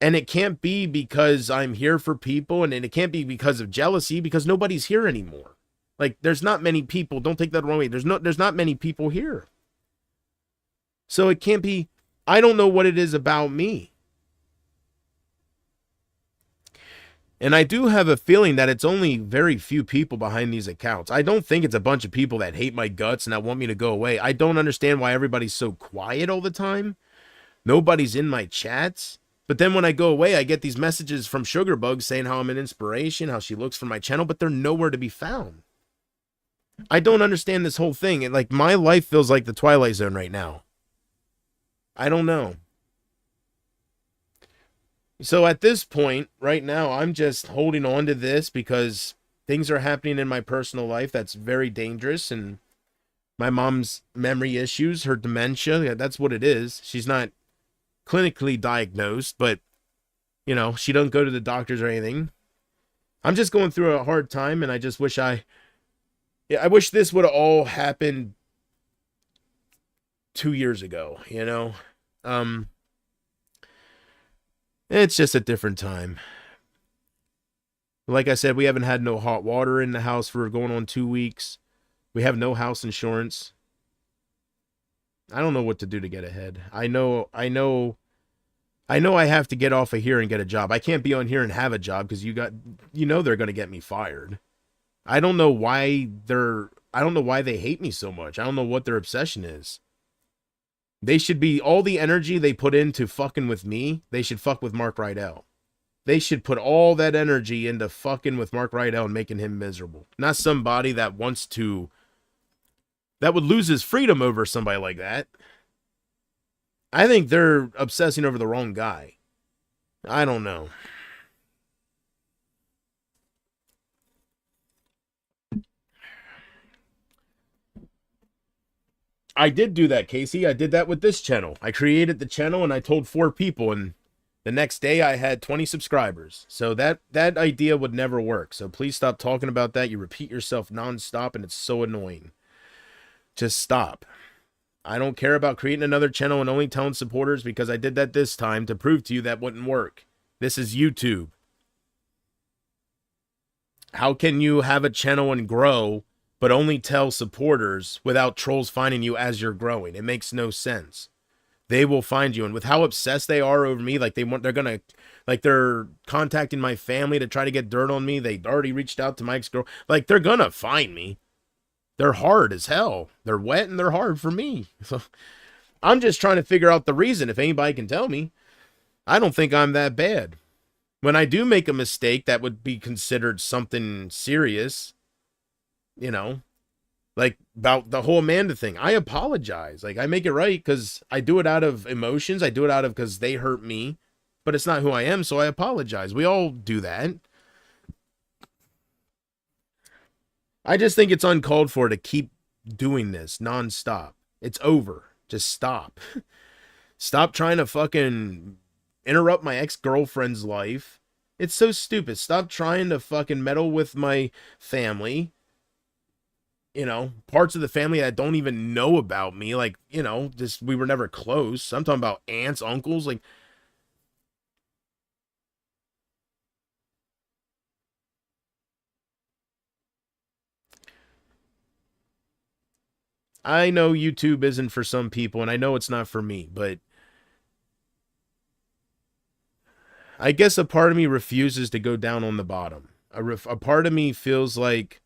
And it can't be because I'm here for people, and it can't be because of jealousy, because nobody's here anymore. Like, there's not many people. Don't take that the wrong way. There's not many people here. So it can't be. I don't know what it is about me. And I do have a feeling that it's only very few people behind these accounts. I don't think it's a bunch of people that hate my guts and that want me to go away. I don't understand why everybody's so quiet all the time. Nobody's in my chats. But then when I go away, I get these messages from Sugarbug saying how I'm an inspiration, how she looks for my channel, but they're nowhere to be found. I don't understand this whole thing. Like, my life feels like the Twilight Zone right now. I don't know. So at this point, right now, I'm just holding on to this because things are happening in my personal life that's very dangerous. And my mom's memory issues, her dementia, that's what it is. She's not clinically diagnosed, but, she doesn't go to the doctors or anything. I'm just going through a hard time, and I just wish I wish this would have all happened 2 years ago, It's just a different time. Like I said, we haven't had no hot water in the house for going on 2 weeks. We have no house insurance. I don't know what to do to get ahead. I know I have to get off of here and get a job. I can't be on here and have a job because they're going to get me fired. I don't know why they hate me so much. I don't know what their obsession is. They should be, all the energy they put into fucking with me, they should fuck with Mark Rydell. They should put all that energy into fucking with Mark Rydell and making him miserable. Not somebody that would lose his freedom over somebody like that. I think they're obsessing over the wrong guy. I don't know. I did do that, Casey. I did that with this channel. I created the channel and I told 4 people, and the next day I had 20 subscribers. So that idea would never work. So please stop talking about that. You repeat yourself nonstop and it's so annoying. Just stop. I don't care about creating another channel and only telling supporters, because I did that this time to prove to you that wouldn't work. This is YouTube. How can you have a channel and grow, but only tell supporters without trolls finding you as you're growing? It makes no sense. They will find you. And with how obsessed they are over me, they're contacting my family to try to get dirt on me. They already reached out to Mike's girl. Like, they're gonna find me. They're hard as hell. They're wet and they're hard for me. So I'm just trying to figure out the reason, if anybody can tell me. I don't think I'm that bad. When I do make a mistake that would be considered something serious, you know, like about the whole Amanda thing, I apologize. Like I make it right because I do it out of emotions. I do it out of because they hurt me, but it's not who I am, so I apologize. We all do that. I just think it's uncalled for to keep doing this nonstop. It's over. Just stop. Stop trying to fucking interrupt my ex-girlfriend's life. It's so stupid. Stop trying to fucking meddle with my family. You know, parts of the family that don't even know about me. Like, you know, just we were never close. I'm talking about aunts, uncles. Like, I know YouTube isn't for some people, and I know it's not for me, but I guess a part of me refuses to go down on the bottom. A part of me feels like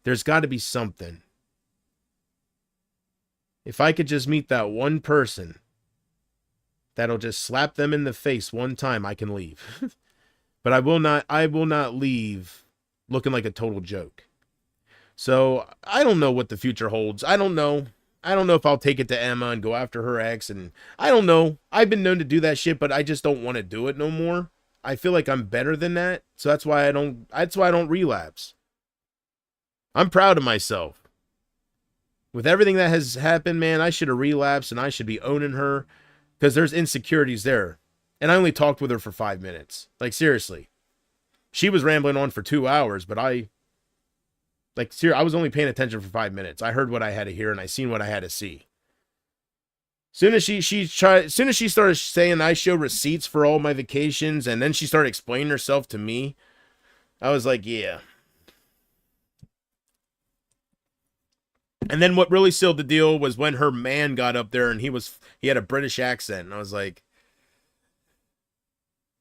there's got to be something. If I could just meet that one person that'll just slap them in the face one time, I can leave. But I will not leave looking like a total joke. So I don't know what the future holds. I don't know. I don't know if I'll take it to Emma and go after her ex, and I don't know. I've been known to do that shit, but I just don't want to do it no more. I feel like I'm better than that, so that's why I don't relapse. I'm proud of myself. With everything that has happened, man, I should have relapsed and I should be owning her because there's insecurities there. And I only talked with her for 5 minutes. Like seriously. She was rambling on for 2 hours, but I was only paying attention for 5 minutes. I heard what I had to hear and I seen what I had to see. Soon as she started saying I show receipts for all my vacations, and then she started explaining herself to me, I was like, yeah. And then what really sealed the deal was when her man got up there and he had a British accent, and I was like,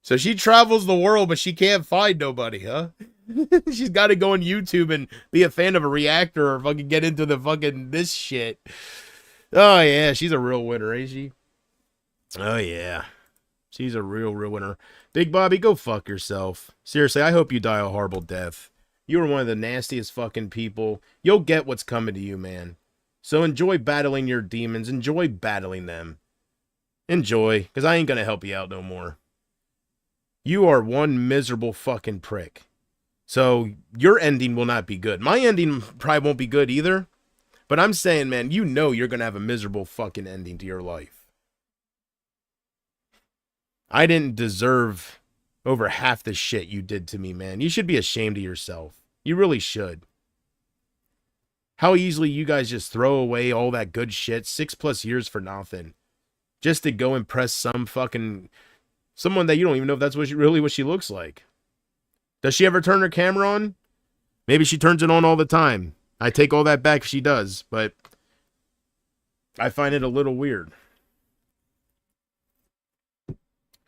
so she travels the world, but she can't find nobody, huh? She's got to go on YouTube and be a fan of a reactor or fucking get into the fucking this shit. Oh yeah, she's a real winner, ain't she? Oh yeah, she's a real winner. Big Bobby, go fuck yourself. Seriously, I hope you die a horrible death. You were one of the nastiest fucking people. You'll get what's coming to you, man. So enjoy battling your demons. Enjoy battling them. Enjoy, because I ain't gonna help you out no more. You are one miserable fucking prick. So your ending will not be good. My ending probably won't be good either. But I'm saying, man, you know you're going to have a miserable fucking ending to your life. I didn't deserve over half the shit you did to me, man. You should be ashamed of yourself. You really should. How easily you guys just throw away all that good shit, 6+ years for nothing. Just to go impress someone that you don't even know if that's really what she looks like. Does she ever turn her camera on? Maybe she turns it on all the time. I take all that back if she does, but I find it a little weird.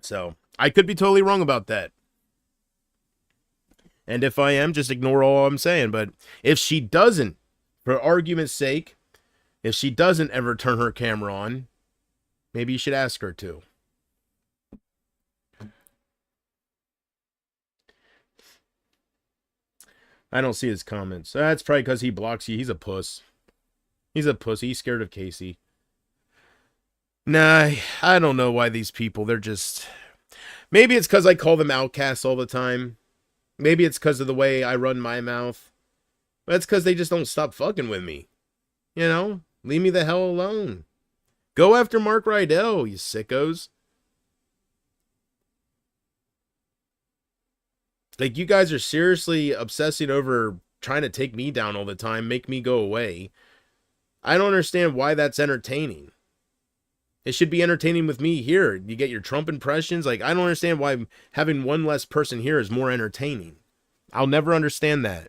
So, I could be totally wrong about that. And if I am, just ignore all I'm saying. But if she doesn't, for argument's sake, if she doesn't ever turn her camera on, maybe you should ask her to. I don't see his comments. That's probably because he blocks you. He's a puss. He's a pussy. He's scared of Casey. Nah, I don't know why these people, they're just... Maybe it's because I call them outcasts all the time. Maybe it's because of the way I run my mouth. But it's because they just don't stop fucking with me. You know? Leave me the hell alone. Go after Mark Rydell, you sickos. Like, you guys are seriously obsessing over trying to take me down all the time, make me go away. I don't understand why that's entertaining. It should be entertaining with me here. You get your Trump impressions. Like, I don't understand why having one less person here is more entertaining. I'll never understand that.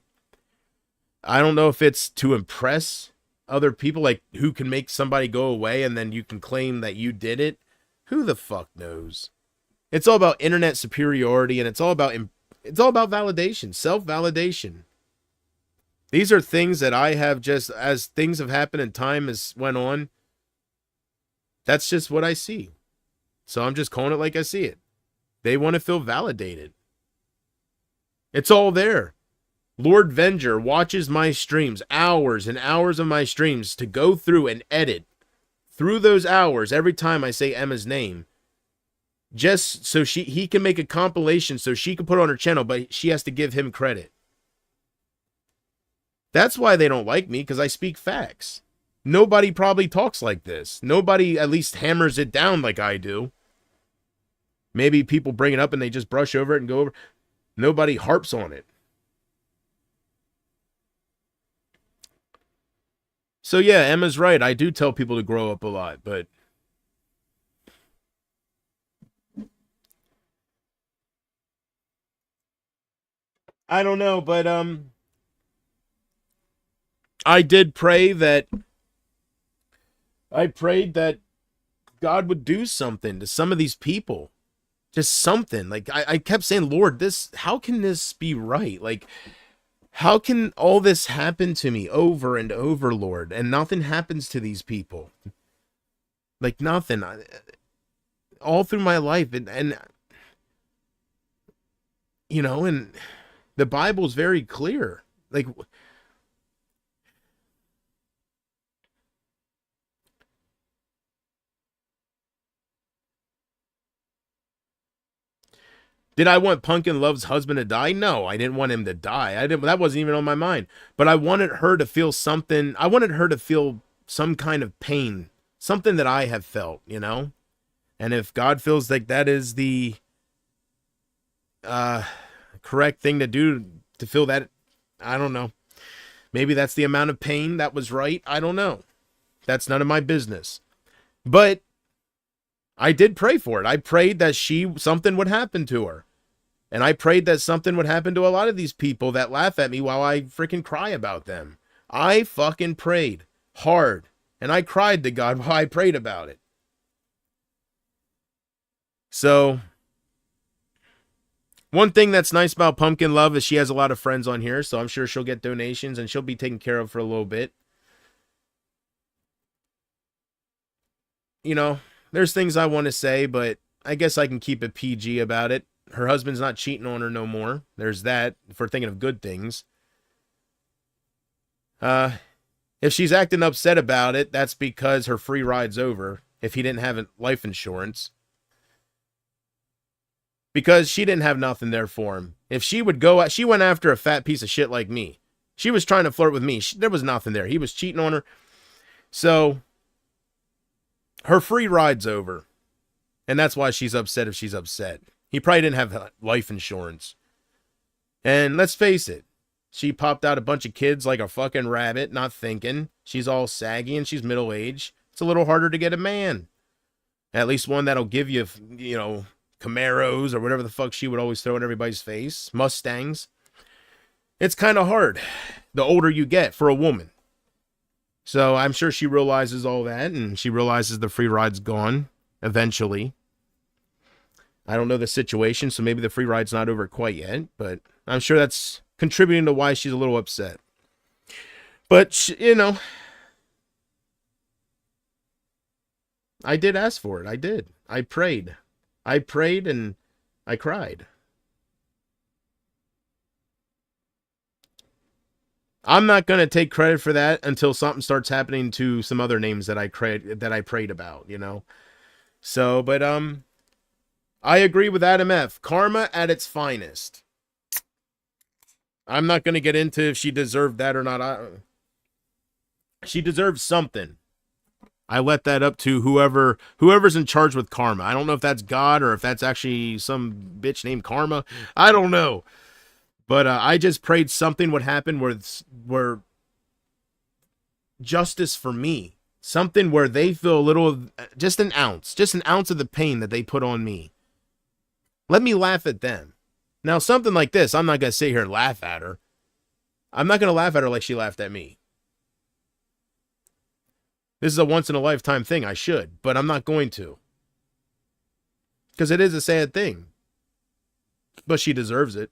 I don't know if it's to impress other people, like who can make somebody go away and then you can claim that you did it. Who the fuck knows? It's all about internet superiority, and it's all about validation, self-validation. These are things that I have just, as things have happened and time has went on, that's just what I see. So I'm just calling it like I see it. They want to feel validated. It's all there. Lord Venger watches my streams, hours and hours of my streams, to go through and edit through those hours every time I say Emma's name, just so he can make a compilation so she can put it on her channel, but she has to give him credit. That's why they don't like me, because I speak facts. Nobody probably talks like this. Nobody at least hammers it down like I do. Maybe people bring it up and they just brush over it and go over. Nobody harps on it. So yeah, Emma's right. I do tell people to grow up a lot, but I don't know, but I did pray that God would do something to some of these people. Just something. Like I kept saying, Lord, how can this be right? Like, how can all this happen to me over and over, Lord, and nothing happens to these people? Like nothing. All through my life, and you know, and the Bible's very clear. Like, did I want Punkin Love's husband to die? No, I didn't want him to die. That wasn't even on my mind. But I wanted her to feel something. I wanted her to feel some kind of pain, something that I have felt, you know? And if God feels like that is the correct thing to do, to feel that, I don't know. Maybe that's the amount of pain that was right. I don't know. That's none of my business. But I did pray for it. I prayed that something would happen to her. And I prayed that something would happen to a lot of these people that laugh at me while I freaking cry about them. I fucking prayed hard. And I cried to God while I prayed about it. So, one thing that's nice about Punkin Love is she has a lot of friends on here. So I'm sure she'll get donations and she'll be taken care of for a little bit. You know, there's things I want to say, but I guess I can keep it PG about it. Her husband's not cheating on her no more. There's that, for thinking of good things. If she's acting upset about it, that's because her free ride's over. If he didn't have life insurance. Because she didn't have nothing there for him. If she would go, she went after a fat piece of shit like me. She was trying to flirt with me. There was nothing there. He was cheating on her. So, her free ride's over. And that's why she's upset if she's upset. He probably didn't have life insurance. And let's face it, she popped out a bunch of kids like a fucking rabbit, not thinking. She's all saggy and she's middle-aged. It's a little harder to get a man. At least one that'll give you, you know, Camaros or whatever the fuck she would always throw in everybody's face. Mustangs. It's kind of hard the older you get for a woman. So I'm sure she realizes all that, and she realizes the free ride's gone eventually. I don't know the situation, so maybe the free ride's not over quite yet, but I'm sure that's contributing to why she's a little upset. But, you know, I did ask for it. I did. I prayed. I prayed and I cried. I'm not going to take credit for that until something starts happening to some other names that I prayed about, you know. So, but I agree with Adam F. Karma at its finest. I'm not going to get into if she deserved that or not. She deserves something. I let that up to whoever's in charge with karma. I don't know if that's God or if that's actually some bitch named Karma. I don't know. But I just prayed something would happen where justice for me. Something where they feel a little, just an ounce of the pain that they put on me. Let me laugh at them. Now, something like this, I'm not going to sit here and laugh at her. I'm not going to laugh at her like she laughed at me. This is a once-in-a-lifetime thing. I should, but I'm not going to. Because it is a sad thing. But she deserves it.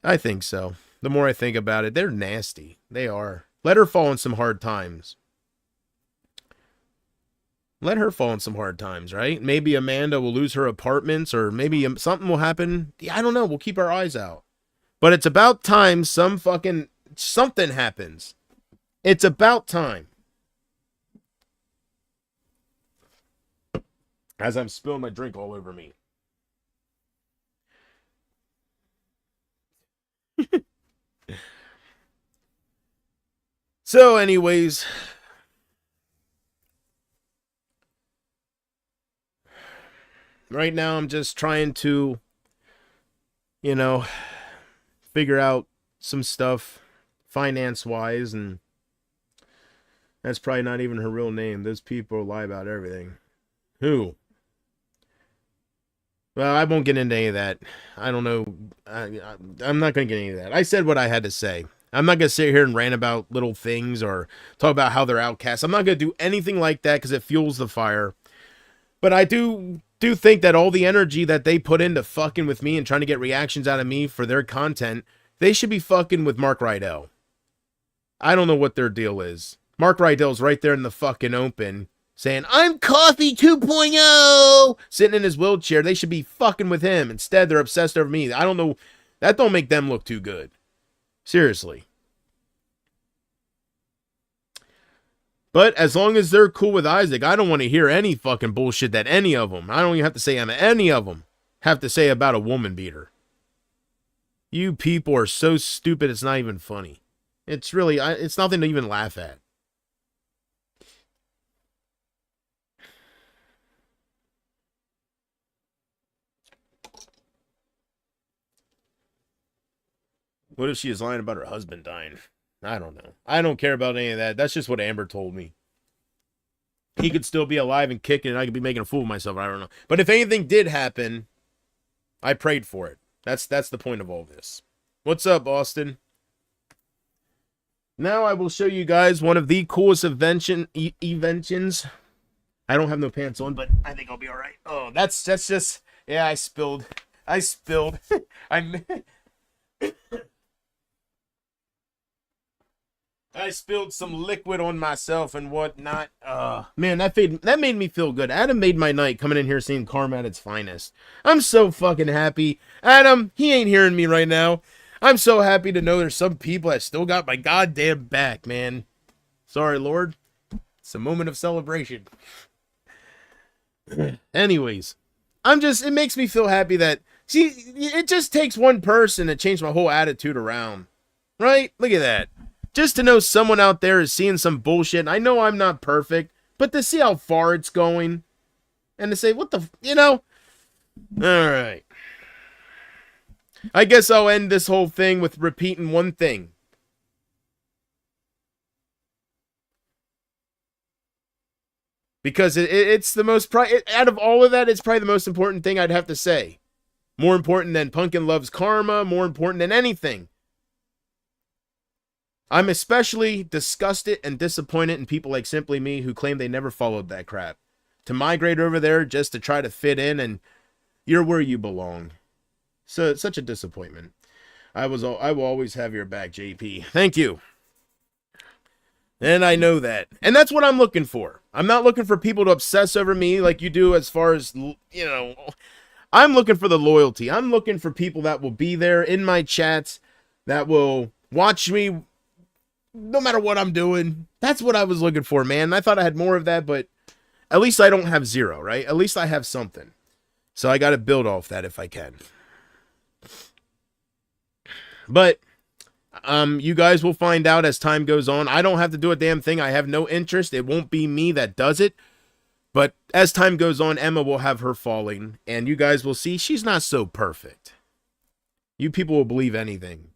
I think so. The more I think about it, they're nasty. They are. Let her fall in some hard times. Let her fall in some hard times, right? Maybe Amanda will lose her apartments, or maybe something will happen. Yeah, I don't know. We'll keep our eyes out. But it's about time something happens. It's about time. As I'm spilling my drink all over me. So, anyways, right now I'm just trying to, you know, figure out some stuff finance wise, and that's probably not even her real name. Those people lie about everything. Who? Well, I won't get into any of that. I don't know. I'm not going to get into that. I said what I had to say. I'm not going to sit here and rant about little things or talk about how they're outcasts. I'm not going to do anything like that because it fuels the fire. But I do think that all the energy that they put into fucking with me and trying to get reactions out of me for their content, they should be fucking with Mark Rydell. I don't know what their deal is. Mark Rydell's right there in the fucking open saying, I'm Coffee 2.0, sitting in his wheelchair. They should be fucking with him. Instead, they're obsessed over me. I don't know. That don't make them look too good. Seriously. But as long as they're cool with Isaac, I don't want to hear any fucking bullshit that any of them, I don't even have to say any of them, have to say about a woman beater. You people are so stupid, it's not even funny. It's really, it's nothing to even laugh at. What if she is lying about her husband dying? I don't know. I don't care about any of that. That's just what Amber told me. He could still be alive and kicking, and I could be making a fool of myself. I don't know. But if anything did happen, I prayed for it. That's the point of all this. What's up, Austin? Now I will show you guys one of the coolest inventions. I don't have no pants on, but I think I'll be all right. Oh, that's just, yeah, I spilled. I spilled some liquid on myself and whatnot. Man, that made me feel good. Adam made my night coming in here seeing Karma at its finest. I'm so fucking happy. Adam, he ain't hearing me right now. I'm so happy to know there's some people that still got my goddamn back, man. Sorry, Lord. It's a moment of celebration. Anyways, it makes me feel happy that, see, it just takes one person to change my whole attitude around. Right? Look at that. Just to know someone out there is seeing some bullshit, and I know I'm not perfect, but to see how far it's going, and to say, what the, Alright. I guess I'll end this whole thing with repeating one thing. Because it's the most, out of all of that, it's probably the most important thing I'd have to say. More important than Punkin loves Karma, more important than anything. I'm especially disgusted and disappointed in people like Simply Me who claim they never followed that crap. To migrate over there just to try to fit in, and you're where you belong. So it's such a disappointment. I will always have your back, JP. Thank you. And I know that. And that's what I'm looking for. I'm not looking for people to obsess over me like you do as far as, I'm looking for the loyalty. I'm looking for people that will be there in my chats, that will watch me no matter what I'm doing. That's what I was looking for, man. I thought I had more of that, but at least I don't have zero, right? At least I have something. So I got to build off that if I can. But you guys will find out as time goes on. I don't have to do a damn thing. I have no interest. It won't be me that does it. But as time goes on, Emma will have her falling, and you guys will see she's not so perfect. You people will believe anything.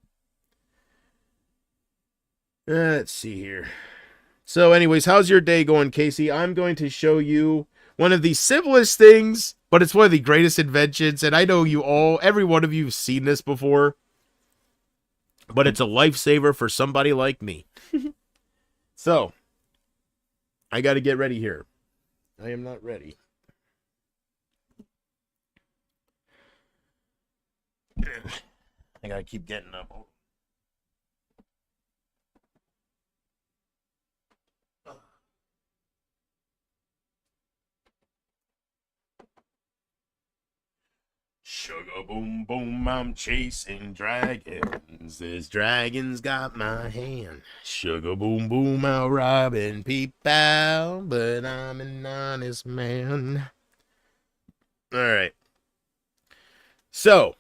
Let's see here. So anyways, how's your day going, Casey? I'm going to show you one of the simplest things, but it's one of the greatest inventions, and I know every one of you have seen this before, but it's a lifesaver for somebody like me. So, I got to get ready here. I am not ready. I got to keep getting up. Sugar boom boom, I'm chasing dragons. This dragon's got my hand. Sugar boom boom, I'll rob and peep out, but I'm an honest man. All right. So,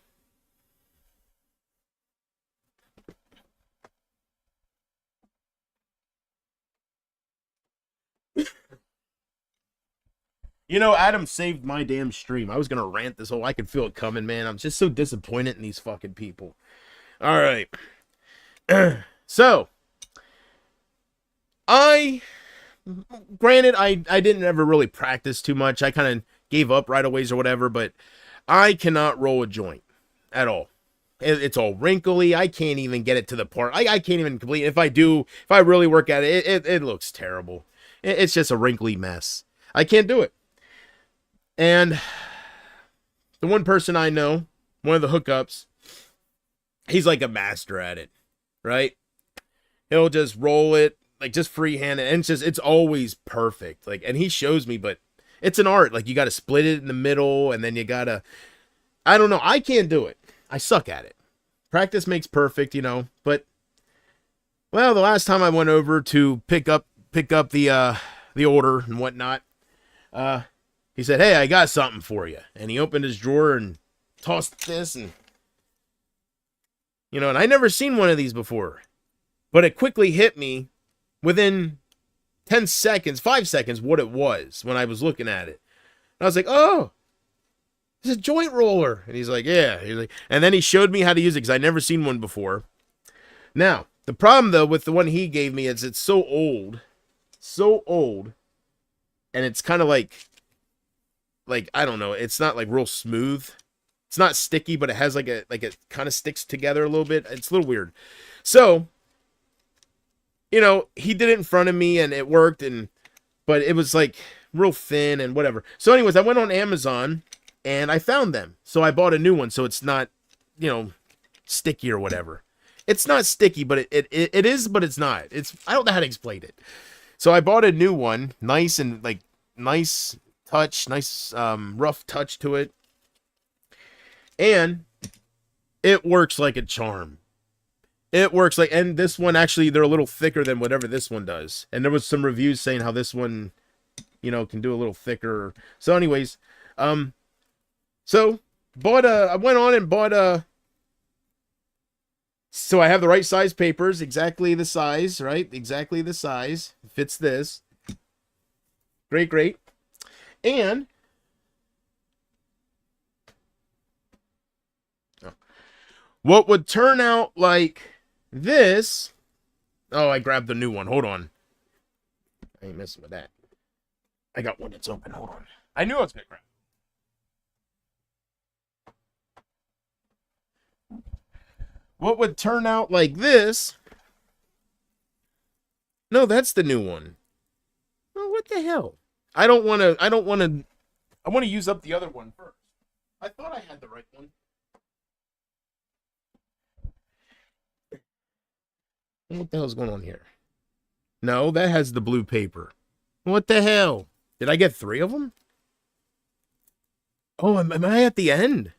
Adam saved my damn stream. I was gonna rant this whole. I could feel it coming, man. I'm just so disappointed in these fucking people. All right. So, granted, I didn't ever really practice too much. I kind of gave up right away or whatever, but I cannot roll a joint at all. It's all wrinkly. I can't even get it to the part. I can't even complete. If I really work at it, it looks terrible. It's just a wrinkly mess. I can't do it. And the one person I know, one of the hookups, he's like a master at it, right? He'll just roll it, like just freehand it, and it's always perfect. Like, and he shows me, but it's an art. Like, you got to split it in the middle, and then you gotta, I don't know. I can't do it. I suck at it. Practice makes perfect, But, well, the last time I went over to pick up the order and whatnot, he said, "Hey, I got something for you." And he opened his drawer and tossed this, and and I never seen one of these before. But it quickly hit me within 10 seconds, 5 seconds, what it was when I was looking at it. And I was like, "Oh, it's a joint roller." And he's like, "Yeah." And then he showed me how to use it because I'd never seen one before. Now, the problem, though, with the one he gave me is it's so old, and it's kind of like, I don't know, it's not like real smooth. It's not sticky, but it has like it kind of sticks together a little bit. It's a little weird. So, he did it in front of me and it worked, but it was like real thin and whatever. So anyways, I went on Amazon and I found them. So I bought a new one so it's not, sticky or whatever. It's not sticky, but it is, but it's not. I don't know how to explain it. So I bought a new one, nice and nice touch, nice rough touch to it. And it works like a charm. It works and this one, actually, they're a little thicker than whatever this one does. And there was some reviews saying how this one, can do a little thicker. So anyways, so I went on and bought so I have the right size papers, exactly the size, right? Exactly the size. Fits this. Great. And what would turn out like this. Oh, I grabbed the new one. Hold on. I ain't messing with that. I got one that's open. Hold on. I knew I was going to grab it. What would turn out like this? No, that's the new one. Oh, what the hell? I want to use up the other one first. I thought I had the right one. What the hell's going on here? No, that has the blue paper. What the hell? Did I get 3 of them? Oh, am I at the end?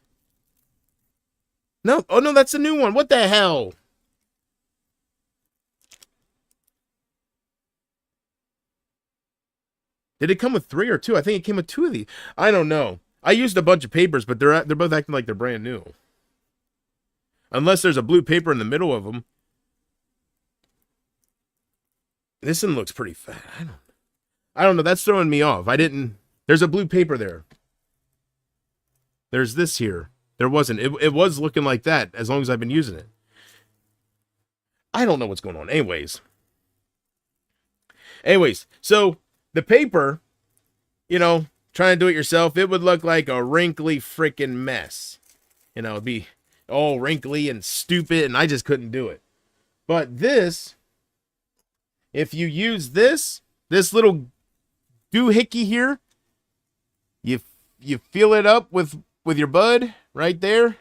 No. Oh, no, that's a new one. What the hell? Did it come with 3 or 2? I think it came with 2 of these. I don't know. I used a bunch of papers, but they're both acting like they're brand new. Unless there's a blue paper in the middle of them. This one looks pretty fat. I don't know. That's throwing me off. There's a blue paper there. There's this here. There wasn't. It was looking like that as long as I've been using it. I don't know what's going on. Anyways, so the paper, trying to do it yourself, it would look like a wrinkly freaking mess. It'd be all wrinkly and stupid, and I just couldn't do it. But this, if you use this little doohickey here, you fill it up with your bud right there.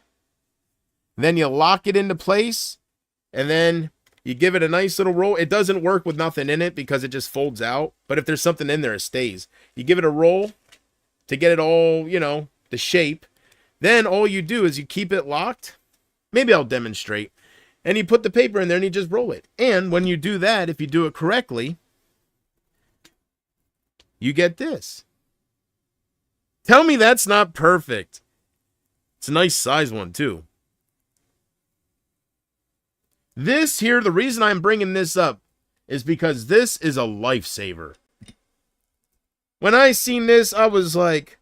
Then you lock it into place, and then you give it a nice little roll. It doesn't work with nothing in it because it just folds out. But if there's something in there, it stays. You give it a roll to get it all, the shape. Then all you do is you keep it locked. Maybe I'll demonstrate. And you put the paper in there and you just roll it. And when you do that, if you do it correctly, you get this. Tell me that's not perfect. It's a nice size one, too. This here, the reason I'm bringing this up is because this is a lifesaver. When I seen this, I was like,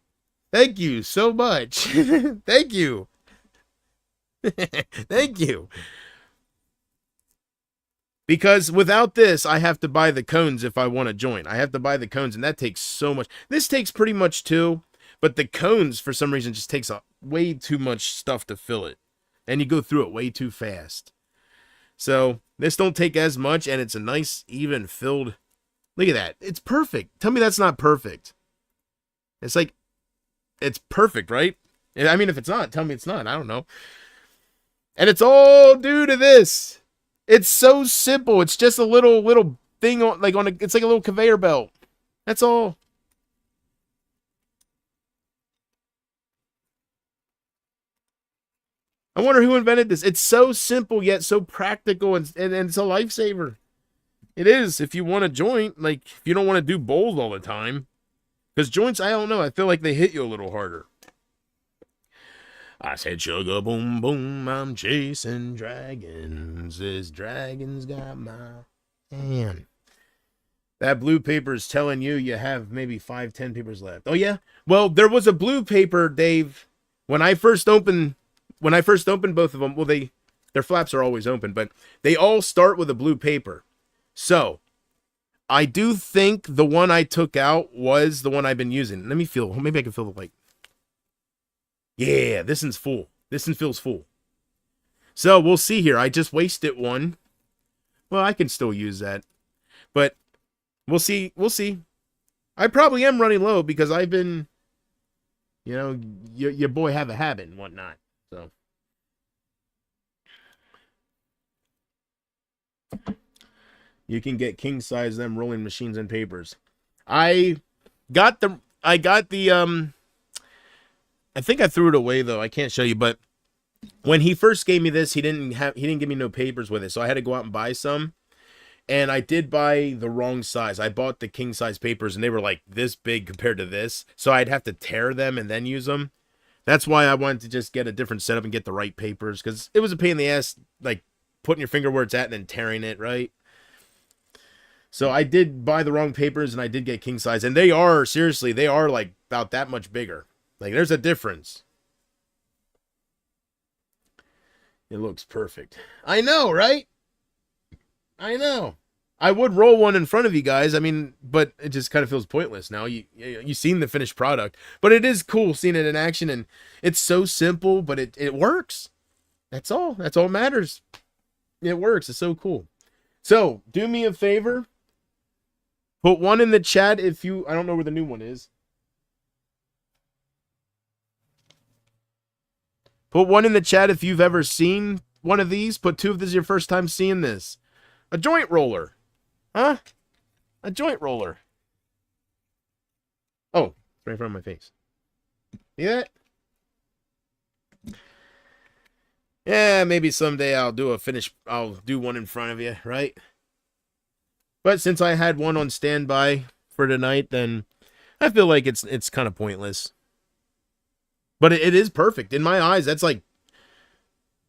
thank you so much. Thank you. Thank you. Because without this, I have to buy the cones if I want to join. I have to buy the cones, and that takes so much. This takes pretty much too, but the cones, for some reason, just takes way too much stuff to fill it. And you go through it way too fast. So, this don't take as much, and it's a nice, even filled... Look at that. It's perfect. Tell me that's not perfect. It's like... It's perfect, right? I mean, if it's not, tell me it's not. I don't know. And it's all due to this. It's so simple. It's just a little thing on it's like a little conveyor belt. That's all. I wonder who invented this. It's so simple yet so practical, and it's a lifesaver. It is if you want to joint, like if you don't want to do bowls all the time. Because joints, I don't know, I feel like they hit you a little harder. I said, sugar boom boom, I'm chasing dragons. This dragon's got my hand. That blue paper is telling you have maybe 5-10 papers left. Oh yeah? Well, there was a blue paper, Dave. When I first opened both of them, well, their flaps are always open, but they all start with a blue paper. So, I do think the one I took out was the one I've been using. Let me feel, maybe I can feel the light. Yeah, this one's full. This one feels full. So, we'll see here. I just wasted one. Well, I can still use that. But, we'll see. We'll see. I probably am running low because I've been, you know, your boy have a habit and whatnot. So. You can get king size them rolling machines and papers. I got the I think I threw it away though. I can't show you, but when he first gave me this, he didn't give me no papers with it, so I had to go out and buy some. And I did buy the wrong size. I bought the king size papers, and they were like this big compared to this, so I'd have to tear them and then use them. That's why I wanted to just get a different setup and get the right papers, because it was a pain in the ass, like putting your finger where it's at and then tearing it, right? So I did buy the wrong papers, and I did get king size, and they are, seriously, they are like about that much bigger. Like, there's a difference. It looks perfect. I know, right? I know. I would roll one in front of you guys. I mean, but it just kind of feels pointless now. You've seen the finished product. But it is cool seeing it in action, and it's so simple, but it works. That's all. That's all matters. It works. It's so cool. So, do me a favor. Put one in the chat if you... I don't know where the new one is. Put one in the chat if you've ever seen one of these. Put two if this is your first time seeing this. A joint roller. Huh? A joint roller. Oh, it's right in front of my face. See that? Yeah, maybe someday I'll do one in front of you, right? But since I had one on standby for tonight, then I feel like it's kind of pointless. But it is perfect. In my eyes, that's like...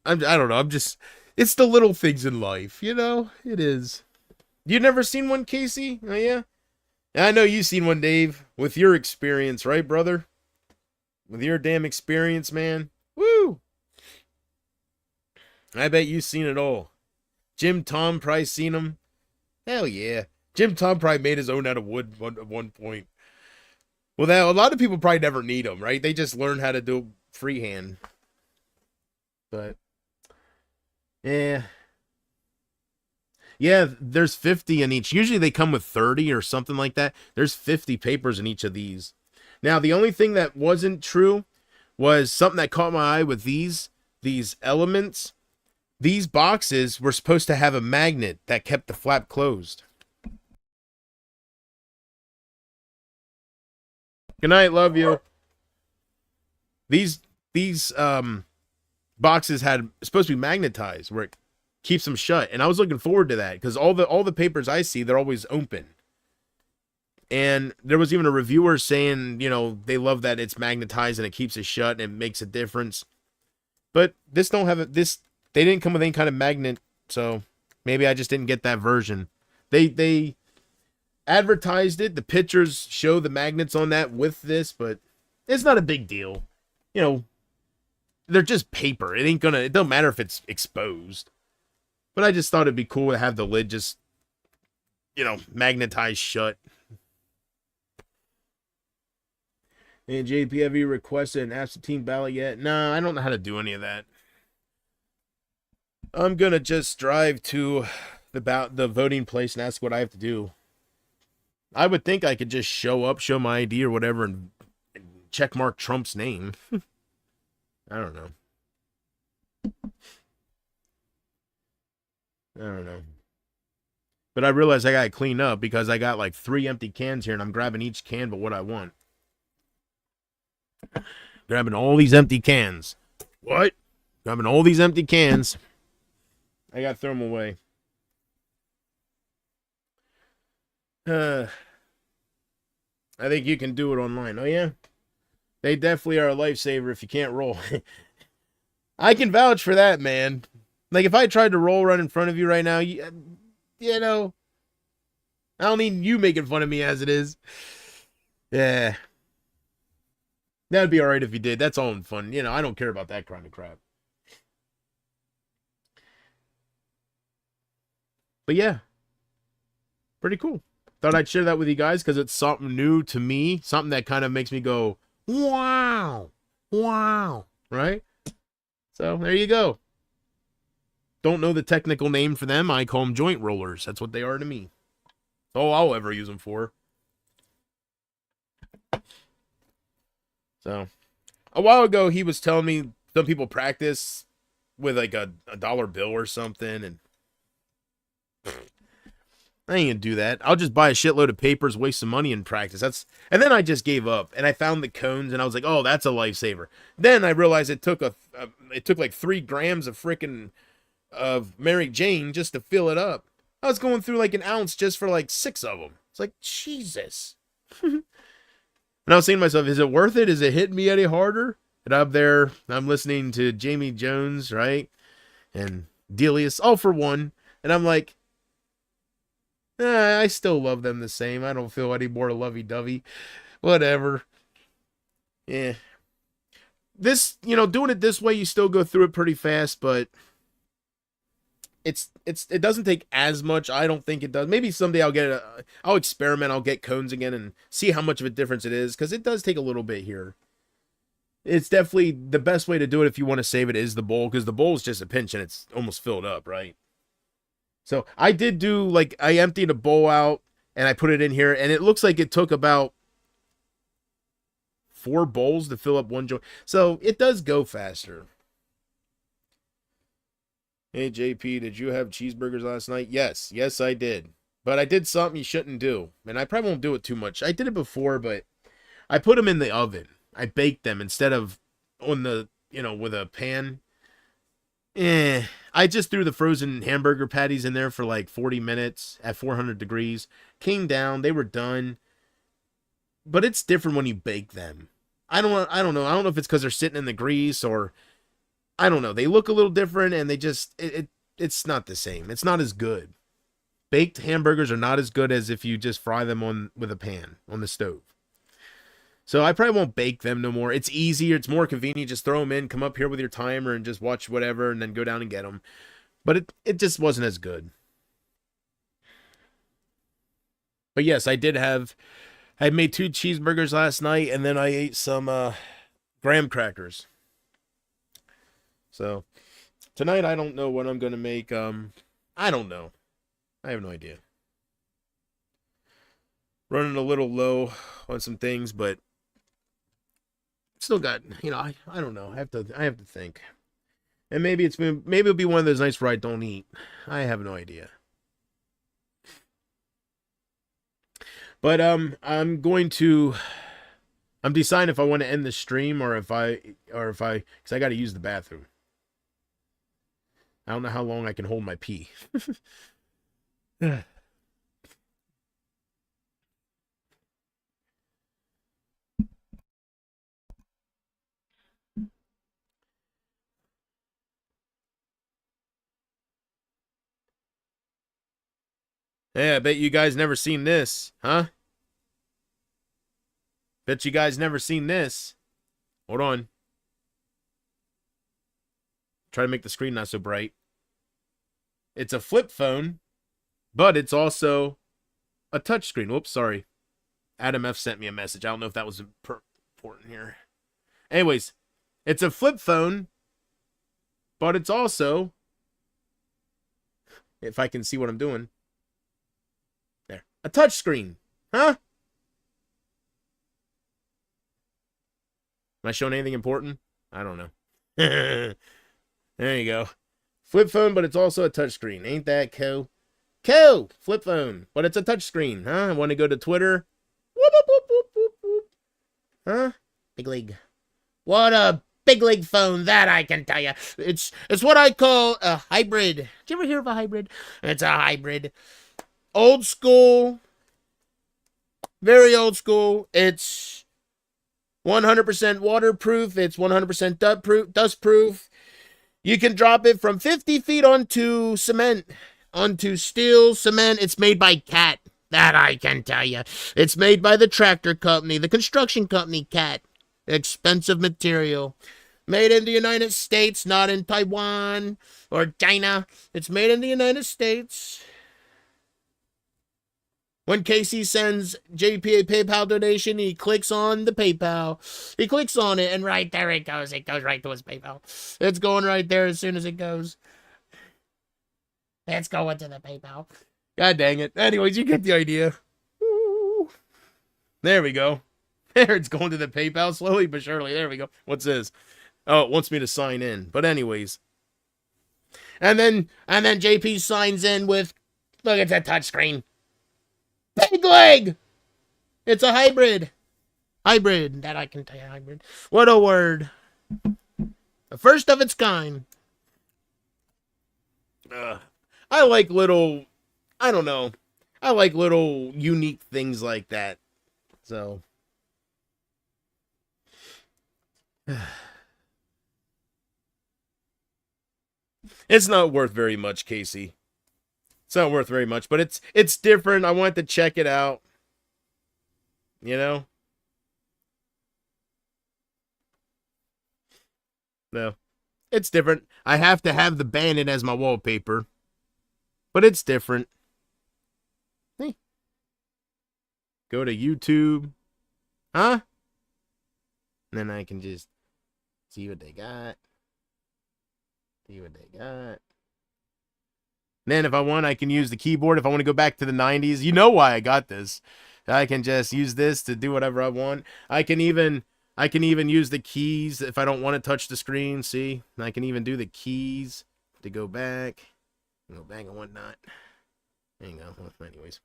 I don't know, it's the little things in life, you know? It is. You never seen one, Casey? Oh, yeah? I know you've seen one, Dave. With your experience, right, brother? With your damn experience, man. Woo! I bet you've seen it all. Jim Tom probably seen them. Hell yeah. Jim Tom probably made his own out of wood at one point. Well, a lot of people probably never need them, right? They just learn how to do freehand. But, yeah. Yeah, there's 50 in each. Usually they come with 30 or something like that. There's 50 papers in each of these. Now, the only thing that wasn't true was something that caught my eye with these elements. These boxes were supposed to have a magnet that kept the flap closed. Good night, love you. These these boxes had supposed to be magnetized where it keeps them shut, and I was looking forward to that because all the papers I see, they're always open. And there was even a reviewer saying, they love that it's magnetized and it keeps it shut and it makes a difference. But this don't have it. This they didn't come with any kind of magnet, so maybe I just didn't get that version. They advertised it. The pictures show the magnets on that with this, but it's not a big deal. You know, they're just paper. It don't matter if it's exposed. But I just thought it'd be cool to have the lid just, magnetized shut. And JP, have you requested an absentee ballot yet? Nah, I don't know how to do any of that. I'm gonna just drive to the voting place and ask what I have to do. I would think I could just show up, show my ID or whatever, and check mark Trump's name. I don't know. But I realize I gotta clean up because I got like 3 empty cans here and I'm grabbing each can but what I want. Grabbing all these empty cans. What? Grabbing all these empty cans. I gotta throw them away. I think you can do it online. Oh, yeah? They definitely are a lifesaver if you can't roll. I can vouch for that, man. Like, if I tried to roll right in front of you right now, I don't need you making fun of me as it is. Yeah. That'd be alright if you did. That's all in fun. I don't care about that kind of crap. But yeah. Pretty cool. Thought I'd share that with you guys because it's something new to me. Something that kind of makes me go, wow. Wow. Right? So, there you go. Don't know the technical name for them. I call them joint rollers. That's what they are to me. That's all I'll ever use them for. So, a while ago, he was telling me some people practice with like a dollar bill or something, and I ain't gonna do that. I'll just buy a shitload of papers, waste some money, and practice. And then I just gave up, and I found the cones, and I was like, oh, that's a lifesaver. Then I realized it took like 3 grams of Mary Jane just to fill it up. I was going through like an ounce just for like 6 of them. It's like, Jesus. And I was saying to myself, is it worth it? Is it hitting me any harder? And I'm listening to Jamie Jones, right? And Delius, all for one. And I'm like, I still love them the same. I don't feel any more lovey-dovey. Whatever. Yeah. This, doing it this way, you still go through it pretty fast, but it doesn't take as much. I don't think it does. Maybe someday I'll experiment. I'll get cones again and see how much of a difference it is, because it does take a little bit here. It's definitely the best way to do it if you want to save it is the bowl, because the bowl is just a pinch and it's almost filled up, right? So I did do, I emptied a bowl out and I put it in here, and it looks like it took about 4 bowls to fill up one joint. So it does go faster. Hey, JP, did you have cheeseburgers last night? Yes, I did. But I did something you shouldn't do. And I probably won't do it too much. I did it before, but I put them in the oven. I baked them instead of on the, with a pan. I just threw the frozen hamburger patties in there for like 40 minutes at 400 degrees. Came down. They were done. But it's different when you bake them. I don't know. I don't know if it's because they're sitting in the grease or... I don't know. They look a little different, and they just it's not the same. It's not as good. Baked hamburgers are not as good as if you just fry them with a pan on the stove. So I probably won't bake them no more. It's easier. It's more convenient. Just throw them in, come up here with your timer, and just watch whatever, and then go down and get them. But it just wasn't as good. But yes, I made 2 cheeseburgers last night, and then I ate some graham crackers. So, tonight I don't know what I'm going to make. I don't know. I have no idea. Running a little low on some things, but still got, I don't know. I have to think. And maybe it'll be one of those nights where I don't eat. I have no idea. But I'm going to I'm deciding if I want to end the stream because I got to use the bathroom. I don't know how long I can hold my pee. Hey, I bet you guys never seen this, huh? Bet you guys never seen this. Hold on. Try to make the screen not so bright. It's a flip phone, but it's also a touchscreen. Whoops, sorry. Adam F sent me a message. I don't know if that was important here. Anyways, it's a flip phone, but it's also, if I can see what I'm doing, there, a touchscreen. Huh? Am I showing anything important? I don't know. There you go. Flip phone, but it's also a touchscreen. Ain't that cool? Cool! Flip phone, but it's a touchscreen, huh? I want to go to Twitter. Whoop, whoop, whoop, whoop, whoop, whoop. Huh? Big league. What a big league phone, that I can tell you. It's what I call a hybrid. Did you ever hear of a hybrid? It's a hybrid. Old school. Very old school. It's 100% waterproof. It's 100% dust proof. You can drop it from 50 feet onto cement, onto steel, cement. It's made by Cat. That I can tell you. It's made by the tractor company, the construction company, Cat. Expensive material. Made in the United States, not in Taiwan or China. It's made in the United States. When Casey sends JP a PayPal donation, he clicks on the PayPal. He clicks on it, and right there it goes. It goes right to his PayPal. It's going right there as soon as it goes. It's going to the PayPal. God dang it. Anyways, you get the idea. Ooh. There we go. There, it's going to the PayPal slowly but surely. There we go. What's this? Oh, it wants me to sign in. But anyways. And then JP signs in with, look at that touchscreen. Big leg! It's a hybrid. Hybrid. That I can tell you, hybrid. What a word. The first of its kind. I like little, I don't know. I like little unique things like that. So. It's not worth very much, Casey. It's not worth very much, but it's different. I wanted to check it out. You know? No. It's different. I have to have the bandit as my wallpaper. But it's different. Hey. Go to YouTube. Huh? And then I can just see what they got. See what they got. Then if I want, I can use the keyboard. If I want to go back to the 90s, you know why I got this. I can just use this to do whatever I want. I can even use the keys if I don't want to touch the screen. See? I can even do the keys to go back and whatnot. There you go. Well, anyways.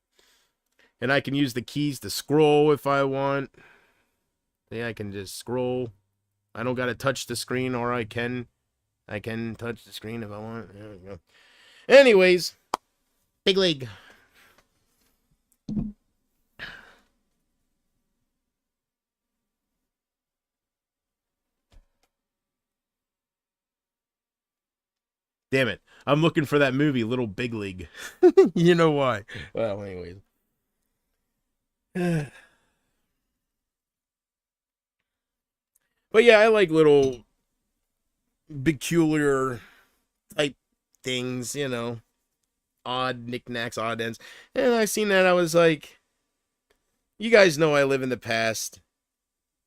And I can use the keys to scroll if I want. See, I can just scroll. I don't got to touch the screen, or I can touch the screen if I want. There we go. Anyways, big league. Damn it. I'm looking for that movie, Little Big League. You know why. Well, anyways. But yeah, I like little peculiar type things, you know, odd knickknacks, odd ends. And I seen that, I was like, you guys know I live in the past,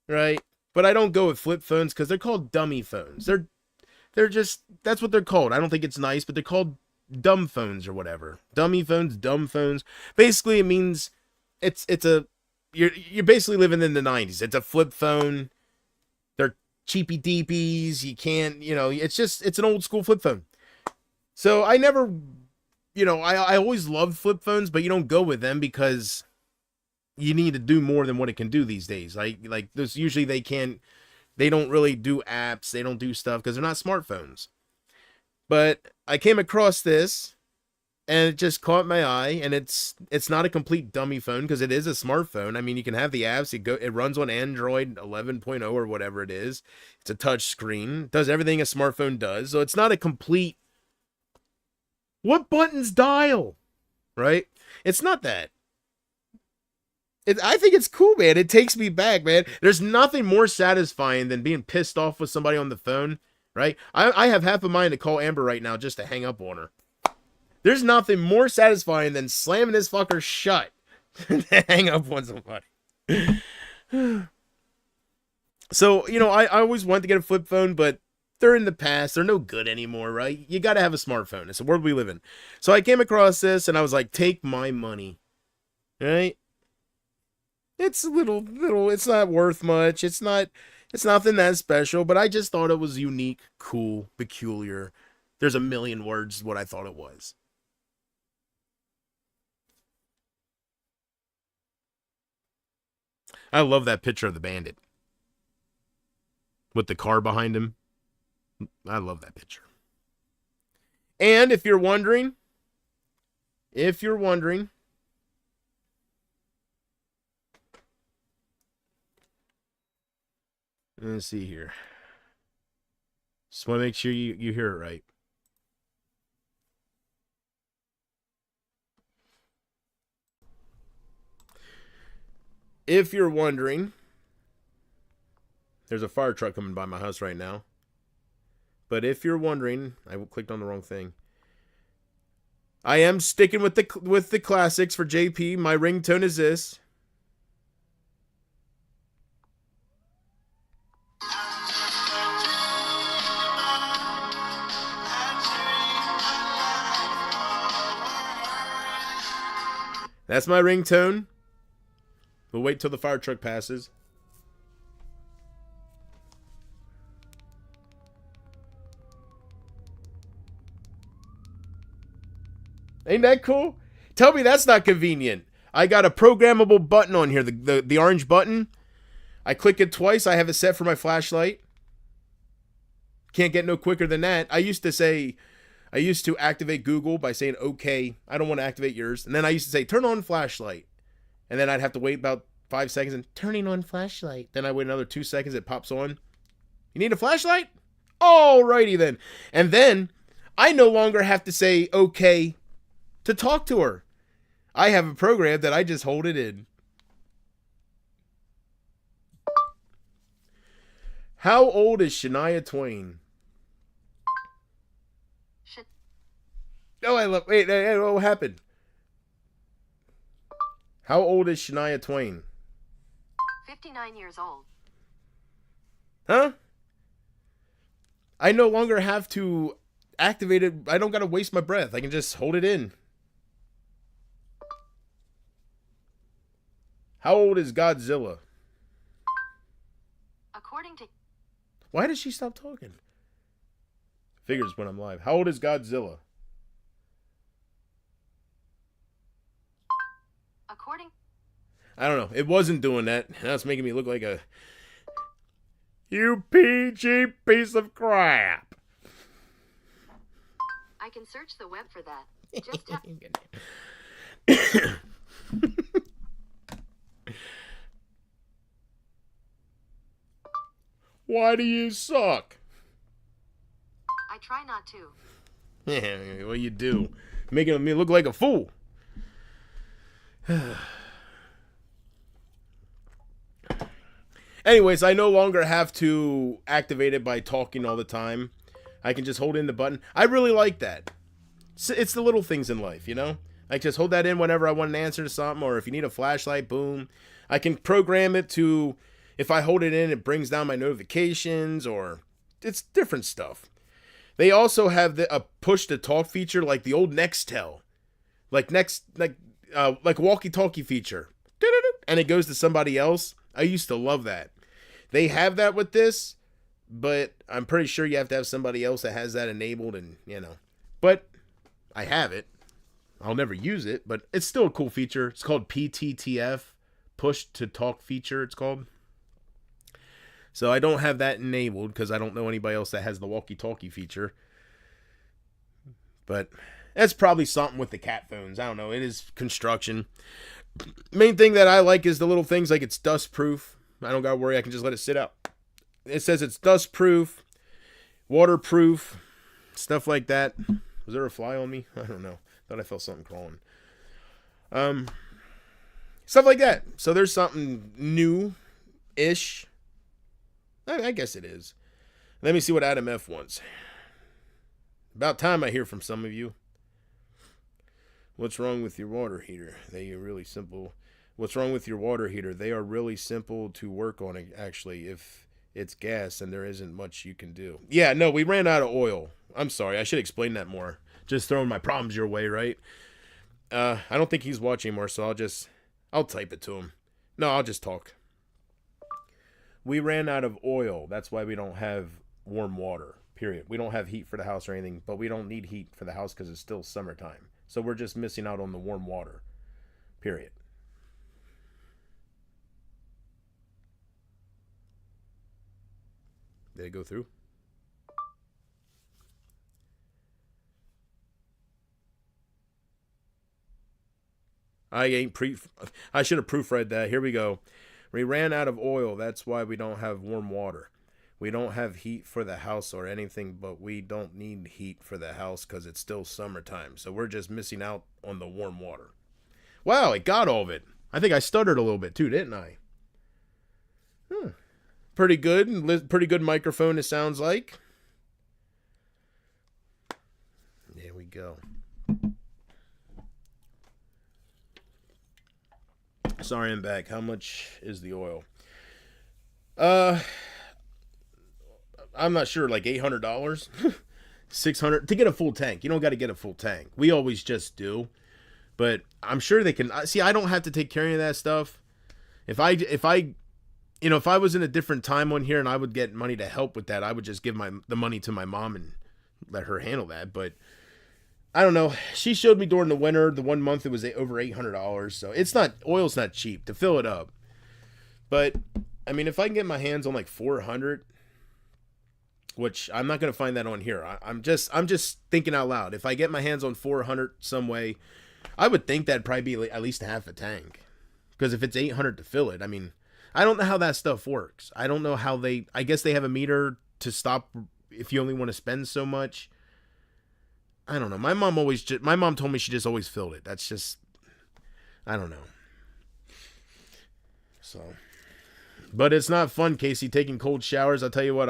right? But I don't go with flip phones because they're called dummy phones. They're just, that's what they're called. I don't think it's nice, but they're called dumb phones or whatever. Dummy phones, dumb phones. Basically, it means you're basically living in the 90s. It's a flip phone. They're cheapy deepies. You can't, it's an old school flip phone. So I never, I always loved flip phones, but you don't go with them because you need to do more than what it can do these days. Like there's usually they don't really do apps, they don't do stuff because they're not smartphones. But I came across this and it just caught my eye, and it's not a complete dummy phone because it is a smartphone. I mean, you can have the apps. It runs on Android 11.0 or whatever it is. It's a touch screen. It does everything a smartphone does. So it's not a complete what buttons dial, right? It's not that. I think it's cool, man. It takes me back, man. There's nothing more satisfying than being pissed off with somebody on the phone, right? I have half a mind to call Amber right now just to hang up on her. There's nothing more satisfying than slamming this fucker shut to hang up on somebody. So, you know, I always wanted to get a flip phone, but they're in the past. They're no good anymore, right? You got to have a smartphone. It's the world we live in. So I came across this, and I was like, take my money, right? It's it's not worth much. It's nothing that special, but I just thought it was unique, cool, peculiar. There's a million words what I thought it was. I love that picture of the bandit with the car behind him. I love that picture. And if you're wondering, let's see here. Just want to make sure you hear it right. If you're wondering, there's a fire truck coming by my house right now. But if you're wondering, I clicked on the wrong thing. I am sticking with the classics for JP. My ringtone is this. That's my ringtone. We'll wait till the fire truck passes. Ain't that cool? Tell me that's not convenient. I got a programmable button on here, the orange button. I click it twice. I have it set for my flashlight. Can't get no quicker than that. I used to activate Google by saying, okay, I don't want to activate yours. And then I used to say, turn on flashlight. And then I'd have to wait about 5 seconds and turning on flashlight. Then I wait another 2 seconds. It pops on. You need a flashlight? Alrighty then. And then I no longer have to say, okay, to talk to her. I have a program that I just hold it in. How old is Shania Twain? Oh, wait, what happened? How old is Shania Twain? 59 years old. Huh? I no longer have to activate it. I don't gotta waste my breath. I can just hold it in. How old is Godzilla? According to... Why does she stop talking? Figures when I'm live. How old is Godzilla? According... I don't know. It wasn't doing that. Now it's making me look like a... You PG piece of crap. I can search the web for that. Just Why do you suck? I try not to. Yeah, well, you do. Making me look like a fool. Anyways, I no longer have to activate it by talking all the time. I can just hold in the button. I really like that. It's the little things in life, you know? I just hold that in whenever I want an answer to something, or if you need a flashlight, boom. I can program it to, if I hold it in, it brings down my notifications, or it's different stuff. They also have a push to talk feature like the old Nextel. Like walkie-talkie feature. And it goes to somebody else. I used to love that. They have that with this, but I'm pretty sure you have to have somebody else that has that enabled, and, you know. But I have it. I'll never use it, but it's still a cool feature. It's called PTTF. push to talk feature, it's called. So I don't have that enabled because I don't know anybody else that has the walkie-talkie feature. But that's probably something with the cat phones. I don't know. It is construction. Main thing that I like is the little things like it's dust proof. I don't gotta worry. I can just let it sit out. It says it's dust proof, waterproof, stuff like that. Was there a fly on me? I don't know. Thought I felt something crawling. Stuff like that. So there's something new-ish. I guess it is. Let me see what Adam F wants. About time I hear from some of you. What's wrong with your water heater? They are really simple. What's wrong with your water heater? They are really simple to work on, actually. If it's gas, and there isn't much you can do. Yeah, no, we ran out of oil. I'm sorry. I should explain that more. Just throwing my problems your way, right? I don't think he's watching more, so I'll type it to him. No, I'll just talk. We ran out of oil. That's why we don't have warm water, period. We don't have heat for the house or anything, but we don't need heat for the house because it's still summertime. So we're just missing out on the warm water, period. Did it go through? I should have proofread that. Here we go. We ran out of oil. That's why we don't have warm water. We don't have heat for the house or anything, but we don't need heat for the house because it's still summertime. So we're just missing out on the warm water. Wow, it got all of it. I think I stuttered a little bit too, didn't I? Pretty good. Pretty good microphone, it sounds like. There we go. Sorry, I'm back. How much is the oil? I'm not sure, like $800, $600 to get a full tank. You don't got to get a full tank. We always just do, but I'm sure they can. See, I don't have to take care of that stuff. If I was in a different time on here and I would get money to help with that, I would just give the money to my mom and let her handle that. But I don't know. She showed me during the winter, the 1 month it was over $800. So oil's not cheap to fill it up. But I mean, if I can get my hands on like 400, which I'm not going to find that on here. I'm just thinking out loud. If I get my hands on 400 some way, I would think that'd probably be at least half a tank. Because if it's 800 to fill it, I mean, I don't know how that stuff works. I don't know how I guess they have a meter to stop if you only want to spend so much. I don't know. My mom told me she just always filled it. That's just, I don't know. So, but it's not fun, Casey, taking cold showers. I'll tell you what,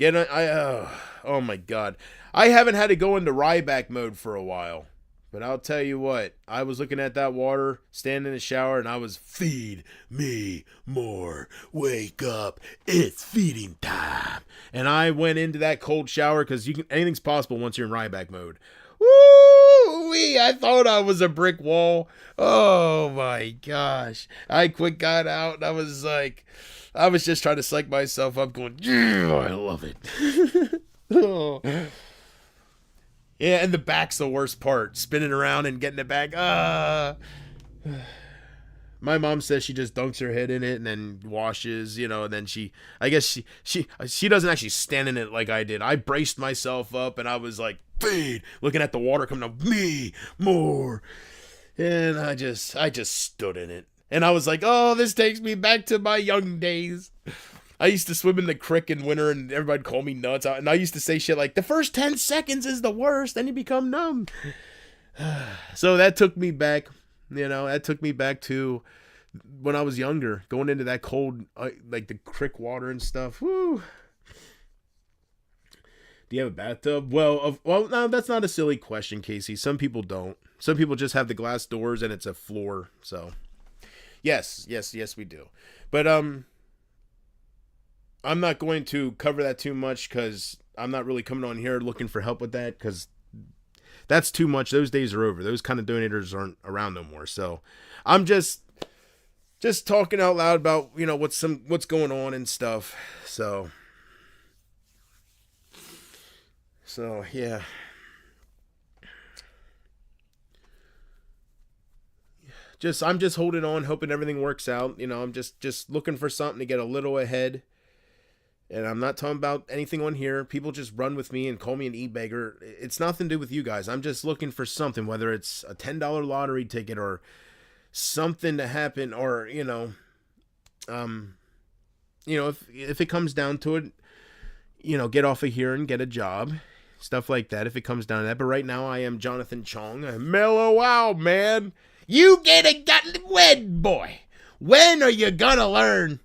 oh my God. I haven't had to go into Ryback mode for a while. But I'll tell you what, I was looking at that water, standing in the shower, and I was, feed me more. Wake up. It's feeding time. And I went into that cold shower because anything's possible once you're in Ryback mode. Woo-wee, I thought I was a brick wall. Oh my gosh. I got out and I was just trying to psych myself up going, yeah, I love it. Oh. Yeah, and the back's the worst part. Spinning around and getting it back. My mom says she just dunks her head in it and then washes, and then she doesn't actually stand in it like I did. I braced myself up and I was like, feed, looking at the water coming up, me, more. And I just stood in it. And I was like, oh, this takes me back to my young days. I used to swim in the creek in winter and everybody'd call me nuts. And I used to say shit like, the first 10 seconds is the worst, then you become numb. So that took me back, to when I was younger, going into that cold, like the creek water and stuff. Woo. Do you have a bathtub? Well, no, that's not a silly question, Casey. Some people don't. Some people just have the glass doors and it's a floor. So, yes, we do. But, I'm not going to cover that too much because I'm not really coming on here looking for help with that because that's too much. Those days are over. Those kind of donators aren't around no more. So I'm just talking out loud about, what's going on and stuff. So yeah. I'm just holding on, hoping everything works out. I'm just looking for something to get a little ahead. And I'm not talking about anything on here. People just run with me and call me an e-beggar. It's nothing to do with you guys. I'm just looking for something, whether it's a $10 lottery ticket or something to happen, or if it comes down to it, get off of here and get a job, stuff like that. If it comes down to that, but right now I am Jonathan Chong. Mellow out, man. You get a when, boy. When are you gonna learn?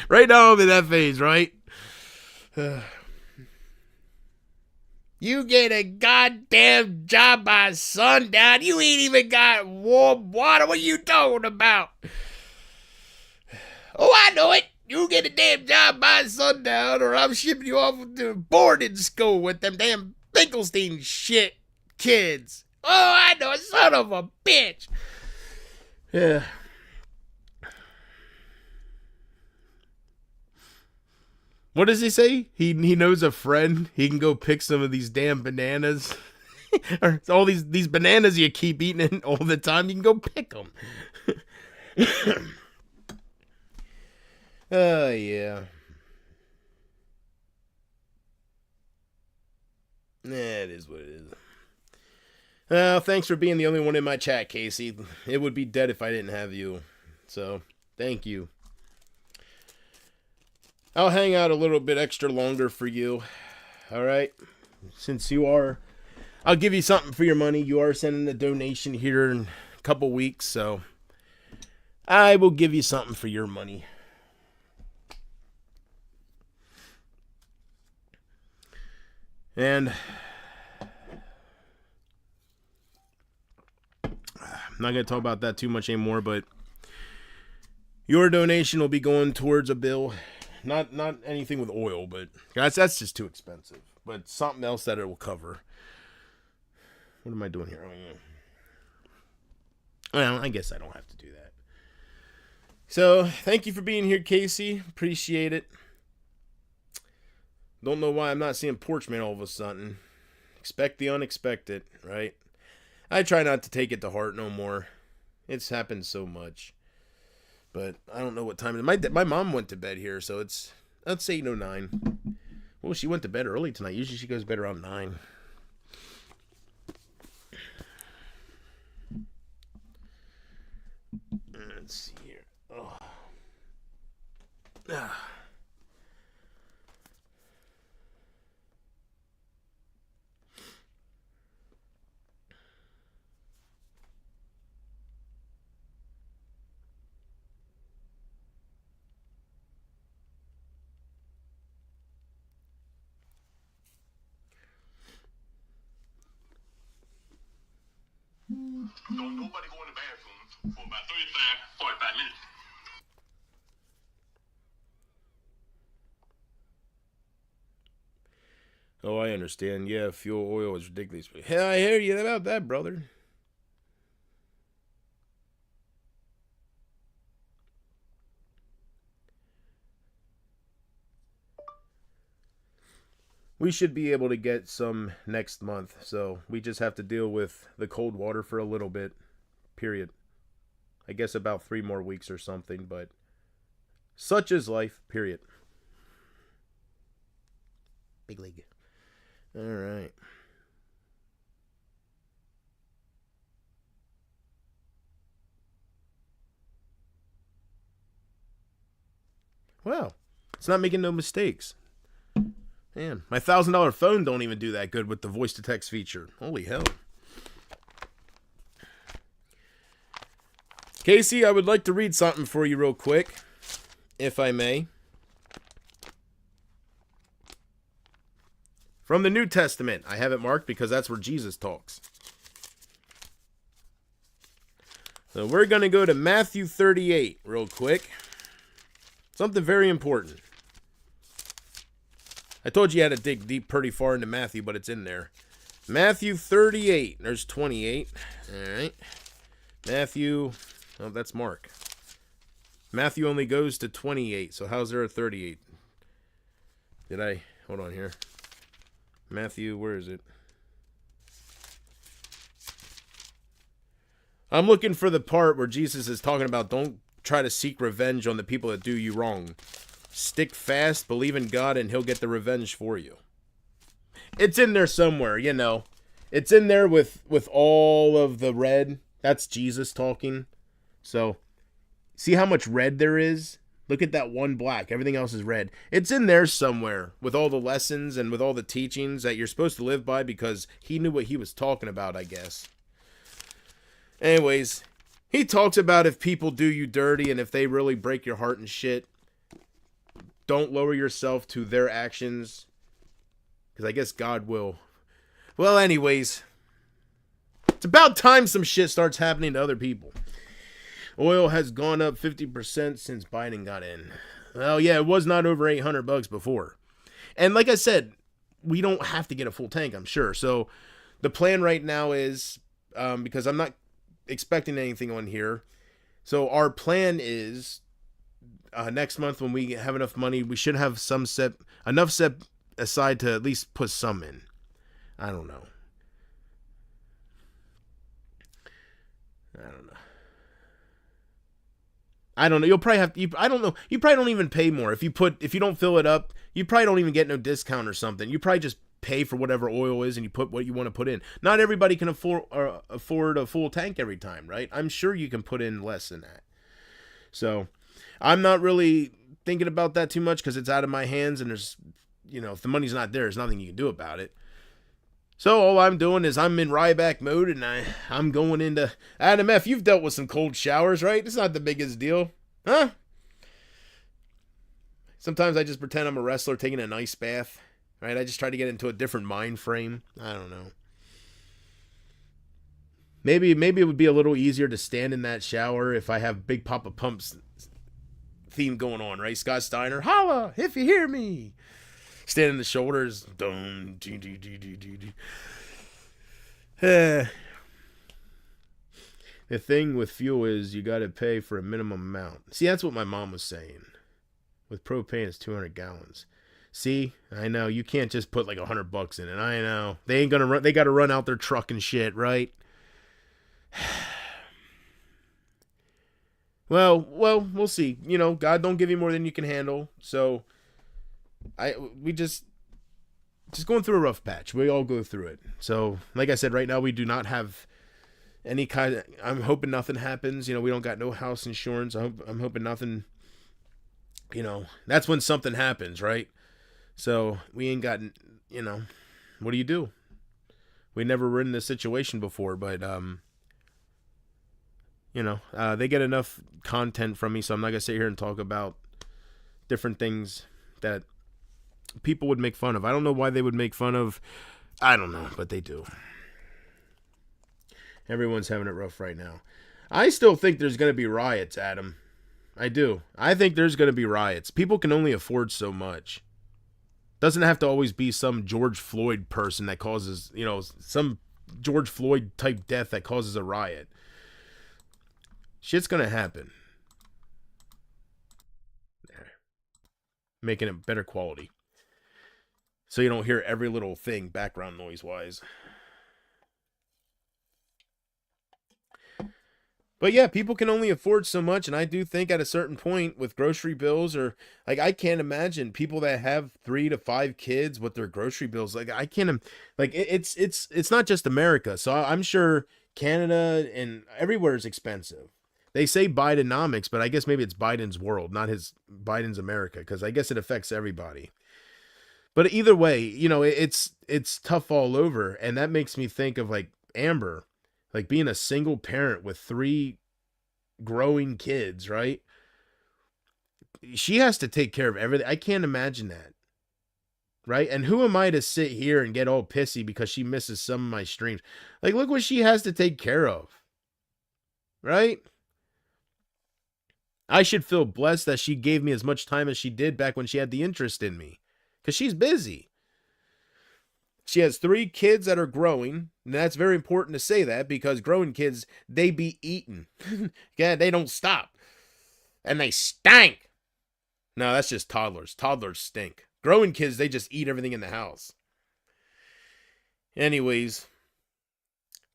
Right now I'm in that phase, right? You get a goddamn job by sundown. You ain't even got warm water. What are you talking about? Oh, I know it. You get a damn job by sundown, or I'm shipping you off to boarding school with them damn Finkelstein shit kids. Oh, I know it, son of a bitch. Yeah. What does he say? He knows a friend. He can go pick some of these damn bananas. Or all these bananas you keep eating all the time. You can go pick them. Yeah. It is what it is. Well, thanks for being the only one in my chat, Casey. It would be dead if I didn't have you. So, thank you. I'll hang out a little bit extra longer for you. Alright? Since I'll give you something for your money. You are sending a donation here in a couple weeks, so I will give you something for your money. And I'm not going to talk about that too much anymore, but your donation will be going towards a bill. Not anything with oil, but that's just too expensive. But something else that it will cover. What am I doing here? Well, I guess I don't have to do that. So, thank you for being here, Casey. Appreciate it. Don't know why I'm not seeing Porchman all of a sudden. Expect the unexpected, right? I try not to take it to heart no more. It's happened so much. But I don't know what time it is. My mom went to bed here, so it's 8:09. Well, she went to bed early tonight. Usually she goes to bed around 9. Let's see here. Oh. Don't nobody go in the bathroom for about 45 minutes. Oh, I understand. Yeah, fuel oil is ridiculous. Hell, I hear you about that, brother. We should be able to get some next month, so we just have to deal with the cold water for a little bit. Period. I guess about 3 more weeks or something, but such is life. Period. Big league. All right. Well, it's not making no mistakes. Man, my $1,000 phone don't even do that good with the voice to text feature. Holy hell. Casey, I would like to read something for you real quick, if I may. From the New Testament. I have it marked because that's where Jesus talks. So we're going to go to Matthew 38 real quick. Something very important. I told you had to dig deep pretty far into Matthew, but it's in there. Matthew 38. There's 28. All right. Matthew. Oh, that's Mark. Matthew only goes to 28. So how's there a 38? Hold on here. Matthew, where is it? I'm looking for the part where Jesus is talking about don't try to seek revenge on the people that do you wrong. Stick fast, believe in God, and he'll get the revenge for you. It's in there somewhere, you know. It's in there with all of the red. That's Jesus talking. So, see how much red there is? Look at that one black. Everything else is red. It's in there somewhere with all the lessons and with all the teachings that you're supposed to live by because he knew what he was talking about, I guess. Anyways, he talks about if people do you dirty and if they really break your heart and shit, don't lower yourself to their actions because I guess God will. Well, anyways, it's about time some shit starts happening to other people. Oil has gone up 50% since Biden got in. Well, yeah, it was not over $800 before. And like I said, we don't have to get a full tank, I'm sure. So the plan right now is, because I'm not expecting anything on here. So our plan is next month when we have enough money, we should have enough set aside to at least put some in. I don't know. You'll probably have to, I don't know. You probably don't even pay more if you don't fill it up. You probably don't even get no discount or something. You probably just pay for whatever oil is and you put what you want to put in. Not everybody can afford a full tank every time, right? I'm sure you can put in less than that. So I'm not really thinking about that too much because it's out of my hands and there's, if the money's not there, there's nothing you can do about it. So all I'm doing is I'm in Ryback mode and I'm going into Adam F. You've dealt with some cold showers, right? It's not the biggest deal, huh? Sometimes I just pretend I'm a wrestler taking an ice bath, right? I just try to get into a different mind frame. I don't know. Maybe it would be a little easier to stand in that shower if I have Big Papa Pump's theme going on, right? Scott Steiner, holla if you hear me. Standing the shoulders. The thing with fuel is you got to pay for a minimum amount. See, that's what my mom was saying. With propane, it's 200 gallons. See, I know you can't just put like $100 in it. I know they ain't gonna run. They got to run out their truck and shit, right? Well, we'll see. God don't give you more than you can handle. So we just going through a rough patch. We all go through it. So, like I said, right now we do not have any kind of, I'm hoping nothing happens. We don't got no house insurance. I'm hoping nothing, that's when something happens, right? So we ain't got, what do you do? We never were in this situation before, but, they get enough content from me. So I'm not going to sit here and talk about different things that people would make fun of. I don't know why they would make fun of. I don't know, but they do. Everyone's having it rough right now. I still think there's going to be riots, Adam. I do. I think there's going to be riots. People can only afford so much. Doesn't have to always be some George Floyd person that causes, some George Floyd type death that causes a riot. Shit's going to happen. Making it better quality. So you don't hear every little thing background noise wise. But yeah, people can only afford so much. And I do think at a certain point with grocery bills or like, I can't imagine people that have 3 to 5 kids with their grocery bills. Like I can't, like it's not just America. So I'm sure Canada and everywhere is expensive. They say Bidenomics, but I guess maybe it's Biden's world, not Biden's America. Cause I guess it affects everybody. But either way, it's tough all over. And that makes me think of like Amber, like being a single parent with 3 growing kids, right? She has to take care of everything. I can't imagine that. Right? And who am I to sit here and get all pissy because she misses some of my streams? Like, look what she has to take care of. Right? I should feel blessed that she gave me as much time as she did back when she had the interest in me. Because she's busy. She has 3 kids that are growing. And that's very important to say that because growing kids, they be eating. Yeah, they don't stop. And they stink. No, that's just toddlers. Toddlers stink. Growing kids, they just eat everything in the house. Anyways,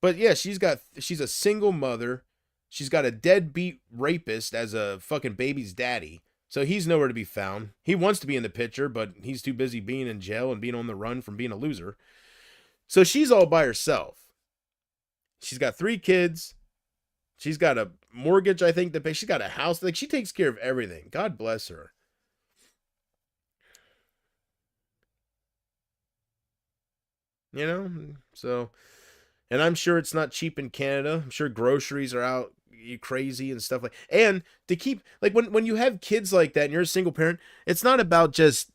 But yeah, she's a single mother. She's got a deadbeat rapist as a fucking baby's daddy. So he's nowhere to be found. He wants to be in the picture, but he's too busy being in jail and being on the run from being a loser. So she's all by herself. She's got 3 kids. She's got a mortgage, I think, to pay. She's got a house. Like, she takes care of everything. God bless her. You know? So, and I'm sure it's not cheap in Canada. I'm sure groceries are out you crazy and stuff like. And to keep like when you have kids like that and you're a single parent, it's not about just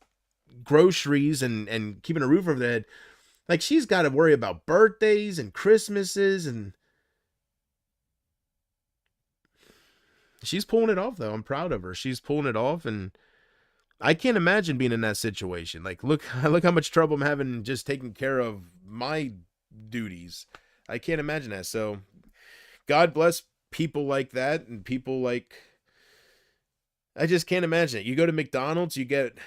groceries and keeping a roof over their head. Like, she's got to worry about birthdays and Christmases, and she's pulling it off though. I'm proud of her. She's pulling it off, and I can't imagine being in that situation. Like, look how much trouble I'm having just taking care of my duties. I can't imagine that. So, God bless people like that and people like I just can't imagine it. You go to McDonald's, you get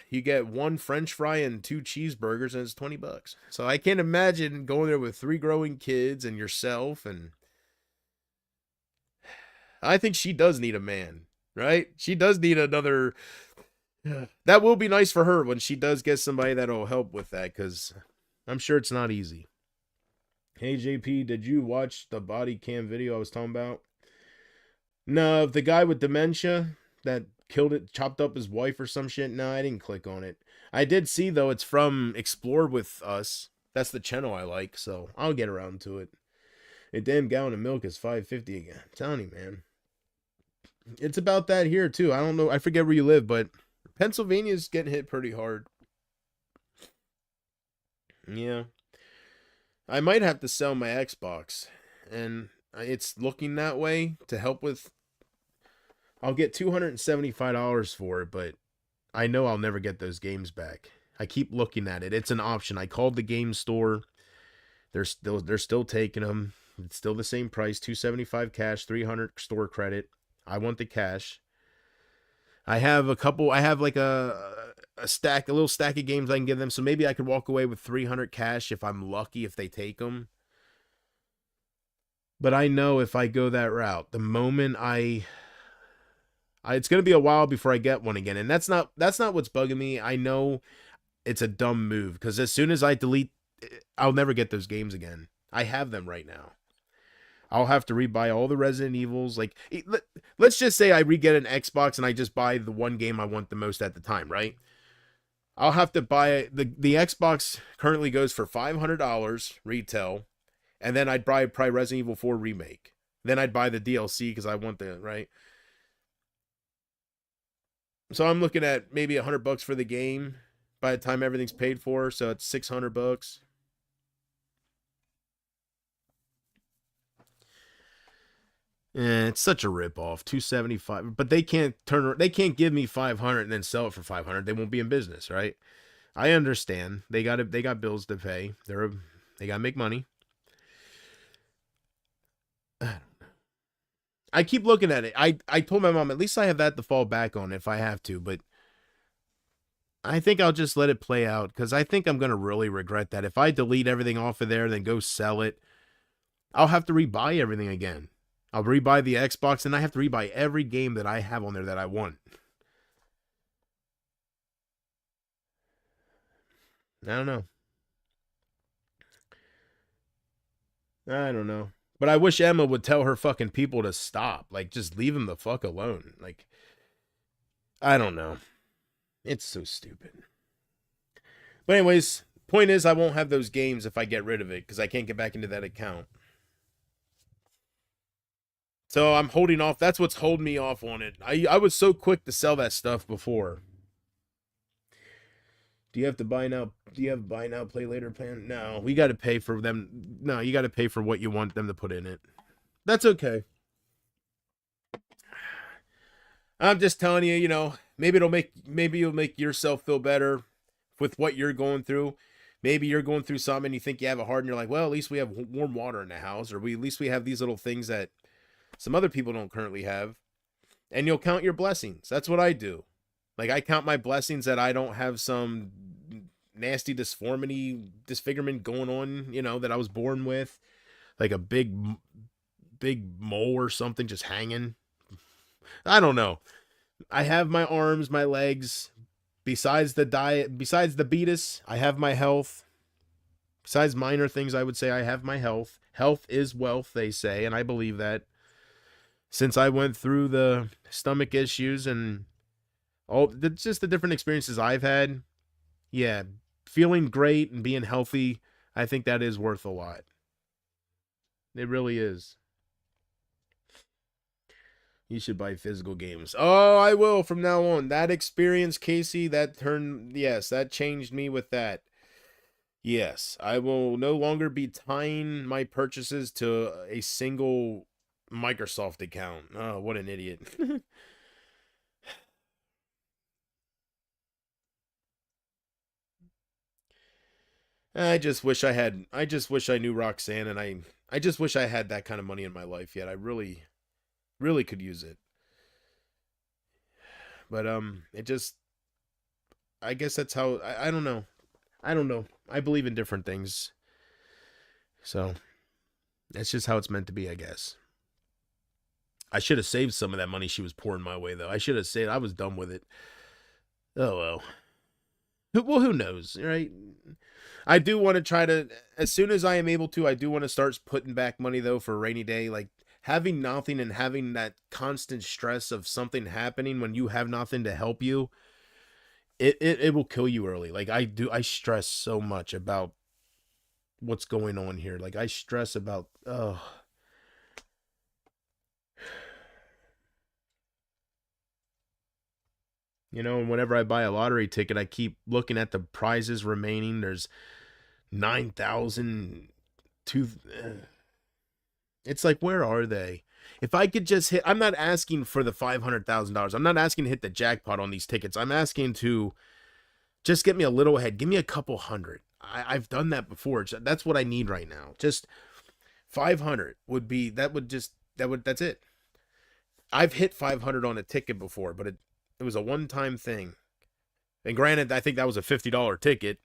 1 French fry and 2 cheeseburgers, and it's $20. So I can't imagine going there with 3 growing kids and yourself. And I think she does need a man, right? She does need another. That will be nice for her when she does get somebody that'll help with that, because I'm sure it's not easy. Hey JP, did you watch the body cam video I was talking about? No, the guy with dementia that killed it, chopped up his wife or some shit. No, I didn't click on it. I did see though, it's from Explore With Us. That's the channel I like, so I'll get around to it. A damn gallon of milk is $5.50 again. I'm telling you, man. It's about that here too. I don't know. I forget where you live, but Pennsylvania's getting hit pretty hard. Yeah. I might have to sell my Xbox, and it's looking that way to help with. I'll get $275 for it, but I know I'll never get those games back. I keep looking at it. It's an option. I called the game store. They're still taking them. It's still the same price, $275 cash, $300 store credit. I want the cash. I have like a little stack of games I can give them, so maybe I could walk away with $300 cash if I'm lucky, if they take them. But I know if I go that route, the moment it's going to be a while before I get one again. And that's not what's bugging me. I know it's a dumb move, because as soon as I delete, I'll never get those games again. I have them right now. I'll have to rebuy all the Resident Evils. Like, let's just say I re-get an Xbox and I just buy the one game I want the most at the time, right? I'll have to buy the Xbox currently goes for $500 retail, and then I'd buy probably Resident Evil 4 remake. Then I'd buy the DLC because I want the right. So I'm looking at maybe $100 for the game by the time everything's paid for. So it's $600. It's such a ripoff. $275, but they can't give me $500 and then sell it for $500. They won't be in business, right? I understand. They got bills to pay. They got to make money. I keep looking at it. I told my mom, at least I have that to fall back on if I have to, but I think I'll just let it play out, because I think I'm going to really regret that. If I delete everything off of there and then go sell it, I'll have to rebuy everything again. I'll rebuy the Xbox, and I have to rebuy every game that I have on there that I want. I don't know. I don't know. But I wish Emma would tell her fucking people to stop. Like, just leave them the fuck alone. Like, I don't know. It's so stupid. But anyways, point is, I won't have those games if I get rid of it, because I can't get back into that account. So I'm holding off. That's what's holding me off on it. I was so quick to sell that stuff before. Do you have to buy now? Do you have buy now, play later plan? No, we got to pay for them. No, you got to pay for what you want them to put in it. That's okay. I'm just telling you, maybe you'll make yourself feel better with what you're going through. Maybe you're going through something and you think you have it hard, and you're like, well, at least we have warm water in the house, or at least we have these little things that some other people don't currently have. And you'll count your blessings. That's what I do. Like, I count my blessings that I don't have some nasty disfigurement going on, that I was born with. like a big mole or something just hanging. I don't know. I have my arms, my legs. Besides the diet, besides the beatus, I have my health. Besides minor things, I would say I have my health. Health is wealth, they say, and I believe that. Since I went through the stomach issues and just the different experiences I've had, yeah, feeling great and being healthy, I think that is worth a lot. It really is. You should buy physical games. Oh, I will from now on. That experience, Casey, yes, that changed me with that. Yes, I will no longer be tying my purchases to a single Microsoft account. Oh, what an idiot. I just wish I knew Roxanne, and I just wish I had that kind of money in my life yet. I really could use it. But it just I guess that's how I don't know. I don't know. I believe in different things. So, that's just how it's meant to be, I guess. I should have saved some of that money she was pouring my way though. I should have saved. I was done with it. Oh well. Well, who knows, right? I do want to try to, as soon as I am able to, I do want to start putting back money though for a rainy day. Like having nothing and having that constant stress of something happening when you have nothing to help you, it will kill you early. Like I stress so much about what's going on here. Like I stress about, oh, and whenever I buy a lottery ticket, I keep looking at the prizes remaining. There's 9,000 two. It's like, where are they? If I could just hit, I'm not asking for the $500,000. I'm not asking to hit the jackpot on these tickets. I'm asking to just get me a little ahead. Give me a couple hundred. I've done that before. That's what I need right now. Just 500 would be, that's it. I've hit 500 on a ticket before, but it was a one-time thing. And granted, I think that was a $50 ticket.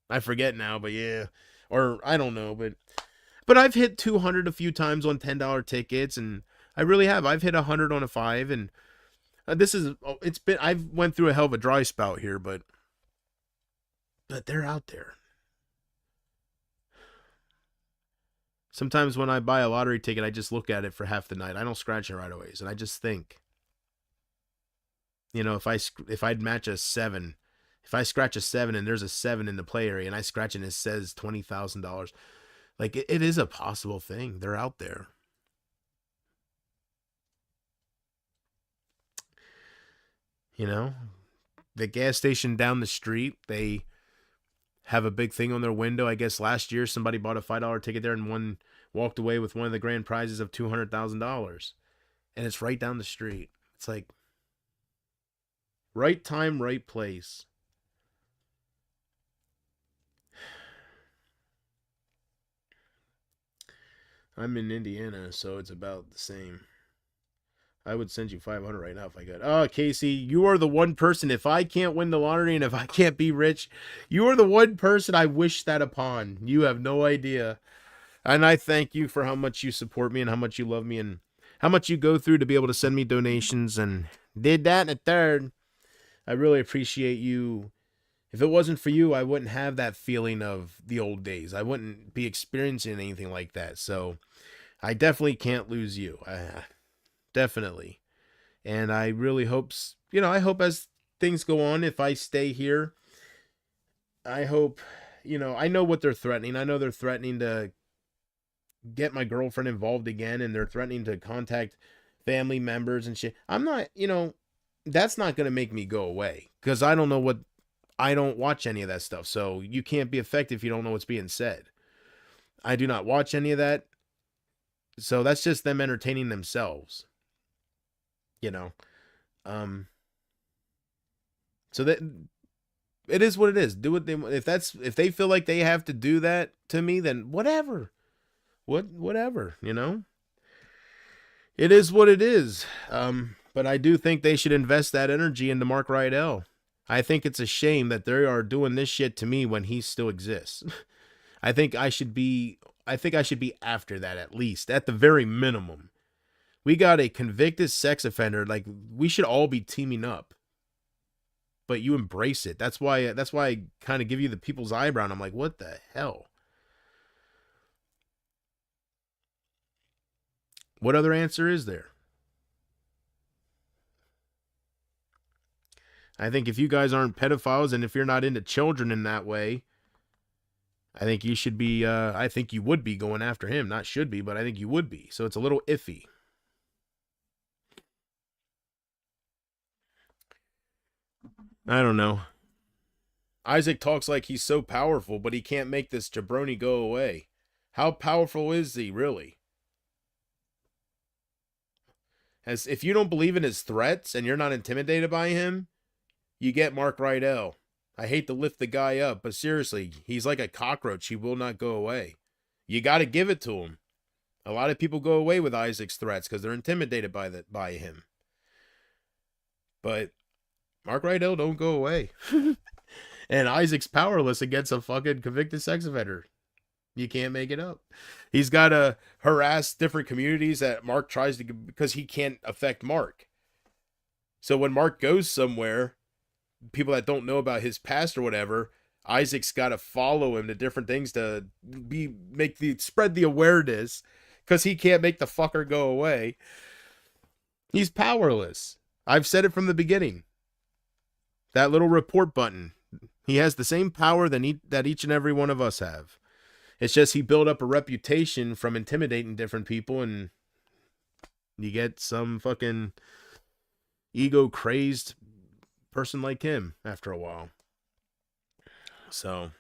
I forget now, but yeah. Or I don't know, but I've hit 200 a few times on $10 tickets, and I really have. I've hit 100 on a 5, and I've went through a hell of a dry spout here, but they're out there. Sometimes when I buy a lottery ticket, I just look at it for half the night. I don't scratch it right away, and I just think, if I'd match a 7, if I scratch a 7 and there's a 7 in the play area and I scratch it and it says $20,000, like it is a possible thing. They're out there. The gas station down the street, they have a big thing on their window. I guess last year somebody bought a $5 ticket there and walked away with one of the grand prizes of $200,000. And it's right down the street. It's like right time, right place. I'm in Indiana, so it's about the same. I would send you 500 right now if I could. Oh, Casey, you are the one person. If I can't win the lottery and if I can't be rich, you are the one person I wish that upon. You have no idea. And I thank you for how much you support me and how much you love me and how much you go through to be able to send me donations and did that in a third. I really appreciate you. If it wasn't for you, I wouldn't have that feeling of the old days. I wouldn't be experiencing anything like that. So I definitely can't lose you. Definitely. And I really hope, I hope as things go on, if I stay here, I hope, I know what they're threatening. I know they're threatening to get my girlfriend involved again, and they're threatening to contact family members and shit. I'm not, that's not going to make me go away because I don't watch any of that stuff. So you can't be effective if you don't know what's being said. I do not watch any of that. So that's just them entertaining themselves. So that it is what it is. Do what if they feel like they have to do that to me, then whatever. Whatever. It is what it is. But I do think they should invest that energy into Mark Rydell. I think it's a shame that they are doing this shit to me when he still exists. I think I should be I think I should be after that at least, at the very minimum. We got a convicted sex offender. Like, we should all be teaming up. But you embrace it. That's why I kind of give you the people's eyebrow. And I'm like, what the hell? What other answer is there? I think if you guys aren't pedophiles and if you're not into children in that way, I think you should be, I think you would be going after him. Not should be, but I think you would be. So it's a little iffy. I don't know. Isaac talks like he's so powerful, but he can't make this jabroni go away. How powerful is he, really? As if you don't believe in his threats and you're not intimidated by him, you get Mark Rydell. I hate to lift the guy up, but seriously, he's like a cockroach. He will not go away. You got to give it to him. A lot of people go away with Isaac's threats because they're intimidated by him. But Mark Rydell don't go away. And Isaac's powerless against a fucking convicted sex offender. You can't make it up. He's got to harass different communities that Mark tries to, because he can't affect Mark. So when Mark goes somewhere, people that don't know about his past or whatever, Isaac's got to follow him to different things to spread the awareness, because he can't make the fucker go away. He's powerless. I've said it from the beginning. That little report button. He has the same power that each and every one of us have. It's just he built up a reputation from intimidating different people, and you get some fucking ego-crazed person like him after a while. So,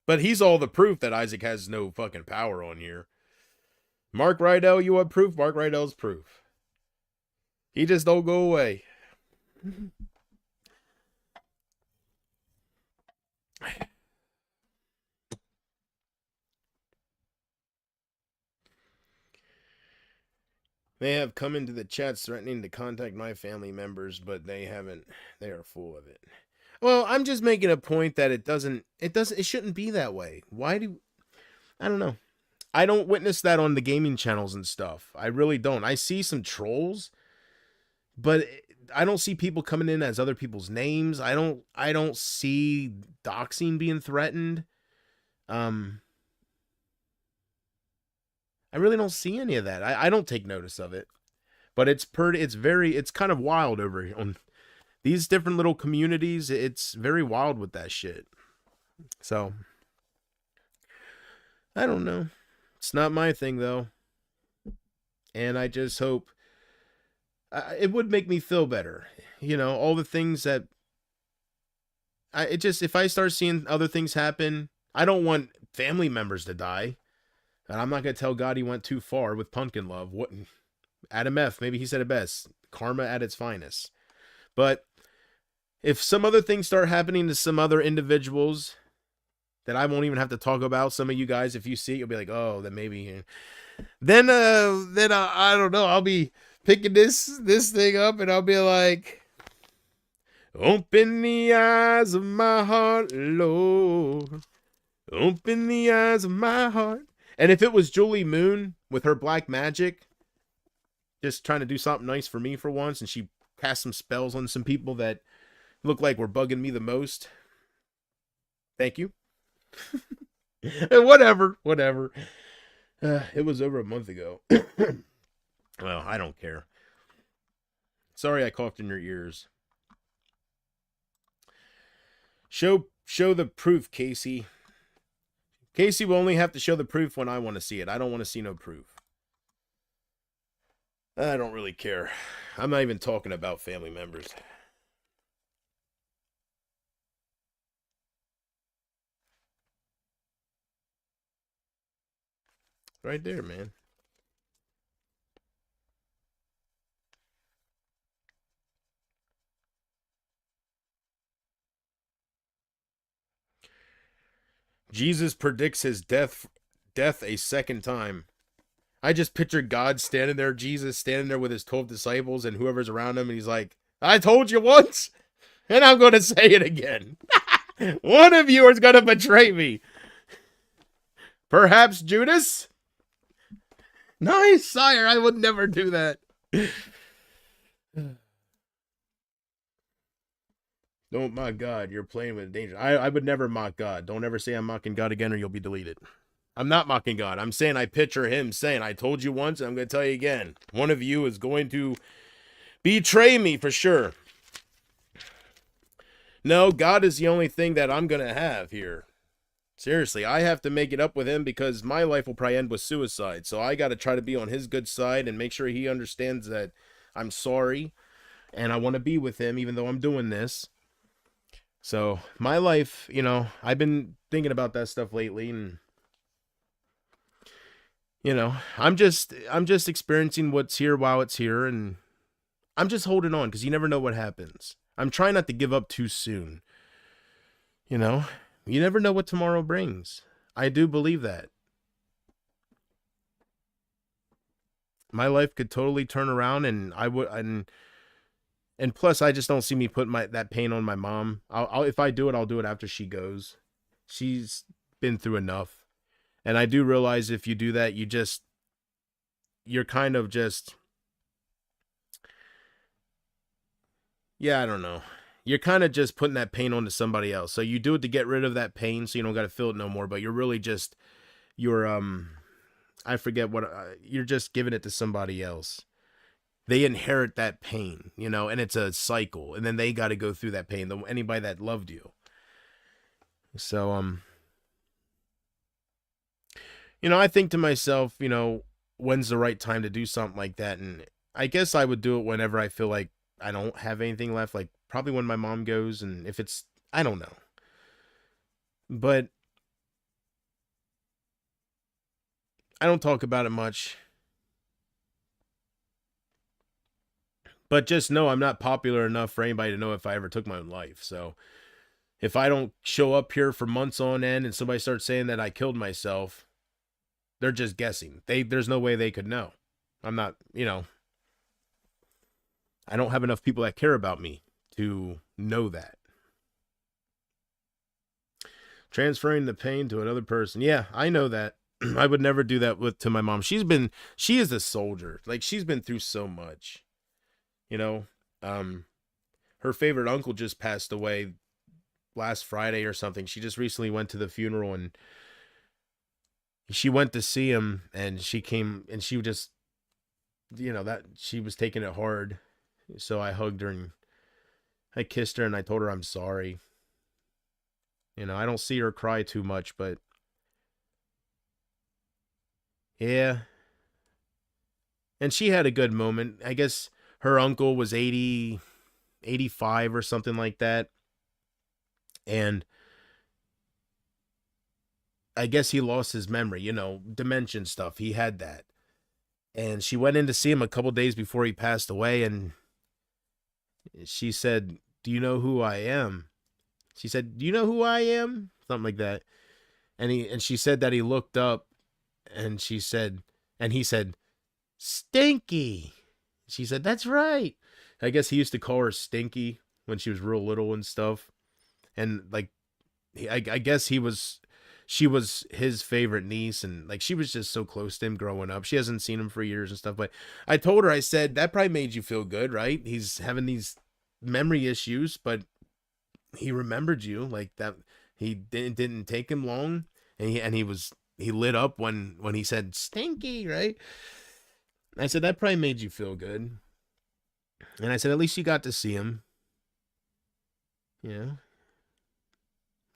but he's all the proof that Isaac has no fucking power on here. Mark Rydell, you want proof? Mark Rydell's proof. He just don't go away. They have come into the chats threatening to contact my family members, but they haven't. They are full of it. Well, I'm just making a point that it shouldn't be that way. I don't know. I don't witness that on the gaming channels and stuff. I really don't. I see some trolls, but I don't see people coming in as other people's names. I don't see doxing being threatened. I really don't see any of that. I don't take notice of it, but it's kind of wild over on these different little communities. It's very wild with that shit. So I don't know. It's not my thing though. And I just hope it would make me feel better. You know, all the things that if I start seeing other things happen, I don't want family members to die. And I'm not going to tell God he went too far with Punkin Love. What Adam F, maybe he said it best. Karma at its finest. But if some other things start happening to some other individuals that I won't even have to talk about, some of you guys, if you see it, you'll be like, oh, then maybe. Then I don't know. I'll be picking this thing up and I'll be like, open the eyes of my heart, Lord. Open the eyes of my heart. And if it was Julie Moon with her black magic, just trying to do something nice for me for once, and she cast some spells on some people that look like were bugging me the most, thank you. Whatever. It was over a month ago. Well, I don't care. Sorry I coughed in your ears. Show the proof, Casey. Casey will only have to show the proof when I want to see it. I don't want to see no proof. I don't really care. I'm not even talking about family members. Right there, man. Jesus predicts his death a second time. I just picture God standing there, Jesus standing there with his 12 disciples and whoever's around him, and he's like, I told you once, and I'm going to say it again. One of you is going to betray me. Perhaps Judas? Nice, sire. I would never do that. Don't mock God. You're playing with danger. I would never mock God. Don't ever say I'm mocking God again or you'll be deleted. I'm not mocking God. I'm saying I picture him saying, I told you once, and I'm going to tell you again. One of you is going to betray me for sure. No, God is the only thing that I'm going to have here. Seriously, I have to make it up with him because my life will probably end with suicide. So I got to try to be on his good side and make sure he understands that I'm sorry and I want to be with him even though I'm doing this. So my life, you know, I've been thinking about that stuff lately, and you know, I'm just experiencing what's here while it's here, and I'm just holding on because you never know what happens. I'm trying not to give up too soon. You know, you never know what tomorrow brings. I do believe that. My life could totally turn around, and I would, and plus, I just don't see me putting that pain on my mom. I'll if I do it, I'll do it after she goes. She's been through enough, and I do realize if you do that, you're kind of just, yeah, I don't know. You're kind of just putting that pain onto somebody else. So you do it to get rid of that pain, so you don't got to feel it no more. But you're really just, you're I forget what you're just giving it to somebody else. They inherit that pain, you know, and it's a cycle, and then they got to go through that pain. Anybody that loved you. So you know, I think to myself, you know, when's the right time to do something like that? And I guess I would do it whenever I feel like I don't have anything left, like probably when my mom goes, and if it's, I don't know. But I don't talk about it much. But just know I'm not popular enough for anybody to know if I ever took my own life. So if I don't show up here for months on end and somebody starts saying that I killed myself, they're just guessing. There's no way they could know. I'm not, you know, I don't have enough people that care about me to know that. Transferring the pain to another person. Yeah, I know that. I would never do that to my mom. She is a soldier. Like, she's been through so much. You know, her favorite uncle just passed away last Friday or something. She just recently went to the funeral, and she went to see him, and she came, and she just, you know, that she was taking it hard. So I hugged her and I kissed her and I told her I'm sorry. You know, I don't see her cry too much, but yeah. And she had a good moment. I guess her uncle was 80, 85 or something like that. And I guess he lost his memory, you know, dementia stuff. He had that. And she went in to see him a couple days before he passed away, and she said, "Do you know who I am?" She said, "Do you know who I am?" Something like that. And she said that he looked up, and he said, "Stinky." She said, "That's right." I guess he used to call her Stinky when she was real little and stuff. And like, I guess she was his favorite niece, and like, she was just so close to him growing up. She hasn't seen him for years and stuff. But I told her, I said, that probably made you feel good, right? He's having these memory issues, but he remembered you like that. He didn't take him long, and he lit up when he said Stinky, right? I said that probably made you feel good, and I said at least you got to see him, yeah.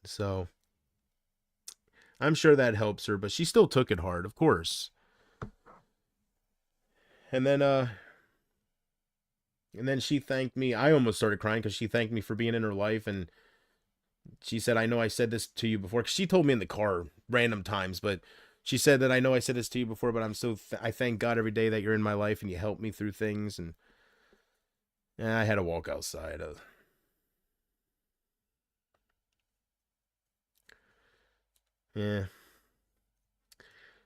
So I'm sure that helps her, but she still took it hard, of course. And then she thanked me. I almost started crying because she thanked me for being in her life, and she said, "I know I said this to you before." 'Cause she told me in the car random times, but she said that, "I know I said this to you before, but I thank God every day that you're in my life and you help me through things." And I had to walk outside. Yeah.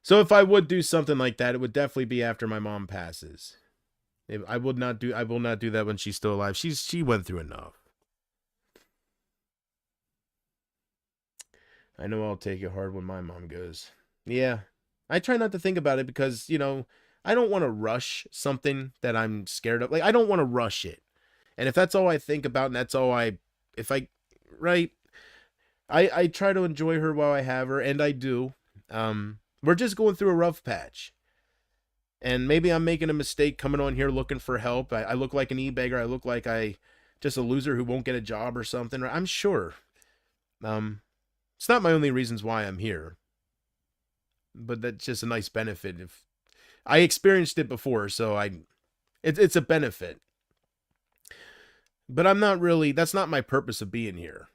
So if I would do something like that, it would definitely be after my mom passes. I will not do that when she's still alive. She went through enough. I know I'll take it hard when my mom goes. Yeah. I try not to think about it because, I don't want to rush something that I'm scared of. Like, I don't want to rush it. And if that's all I think about and that's all if I, right, I try to enjoy her while I have her, and I do. We're just going through a rough patch. And maybe I'm making a mistake coming on here looking for help. I look like an e-beggar. I look like I just a loser who won't get a job or something. I'm sure. Um, it's not my only reasons why I'm here, but that's just a nice benefit. If I experienced it before, so it's a benefit. But I'm not really. That's not my purpose of being here.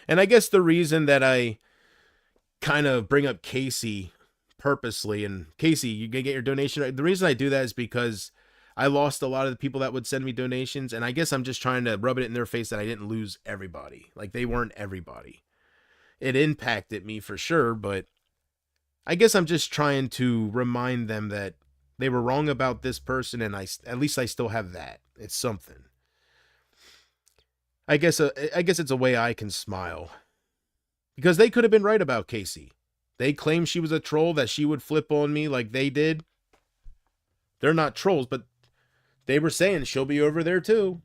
And I guess the reason that I kind of bring up Casey purposely, and Casey, you can get your donation. The reason I do that is because I lost a lot of the people that would send me donations, and I guess I'm just trying to rub it in their face that I didn't lose everybody. Like, they weren't everybody. It impacted me for sure, but I guess I'm just trying to remind them that they were wrong about this person, and at least I still have that. It's something. I guess it's a way I can smile, because they could have been right about Casey. They claim she was a troll, that she would flip on me like they did. They're not trolls, but they were saying she'll be over there too.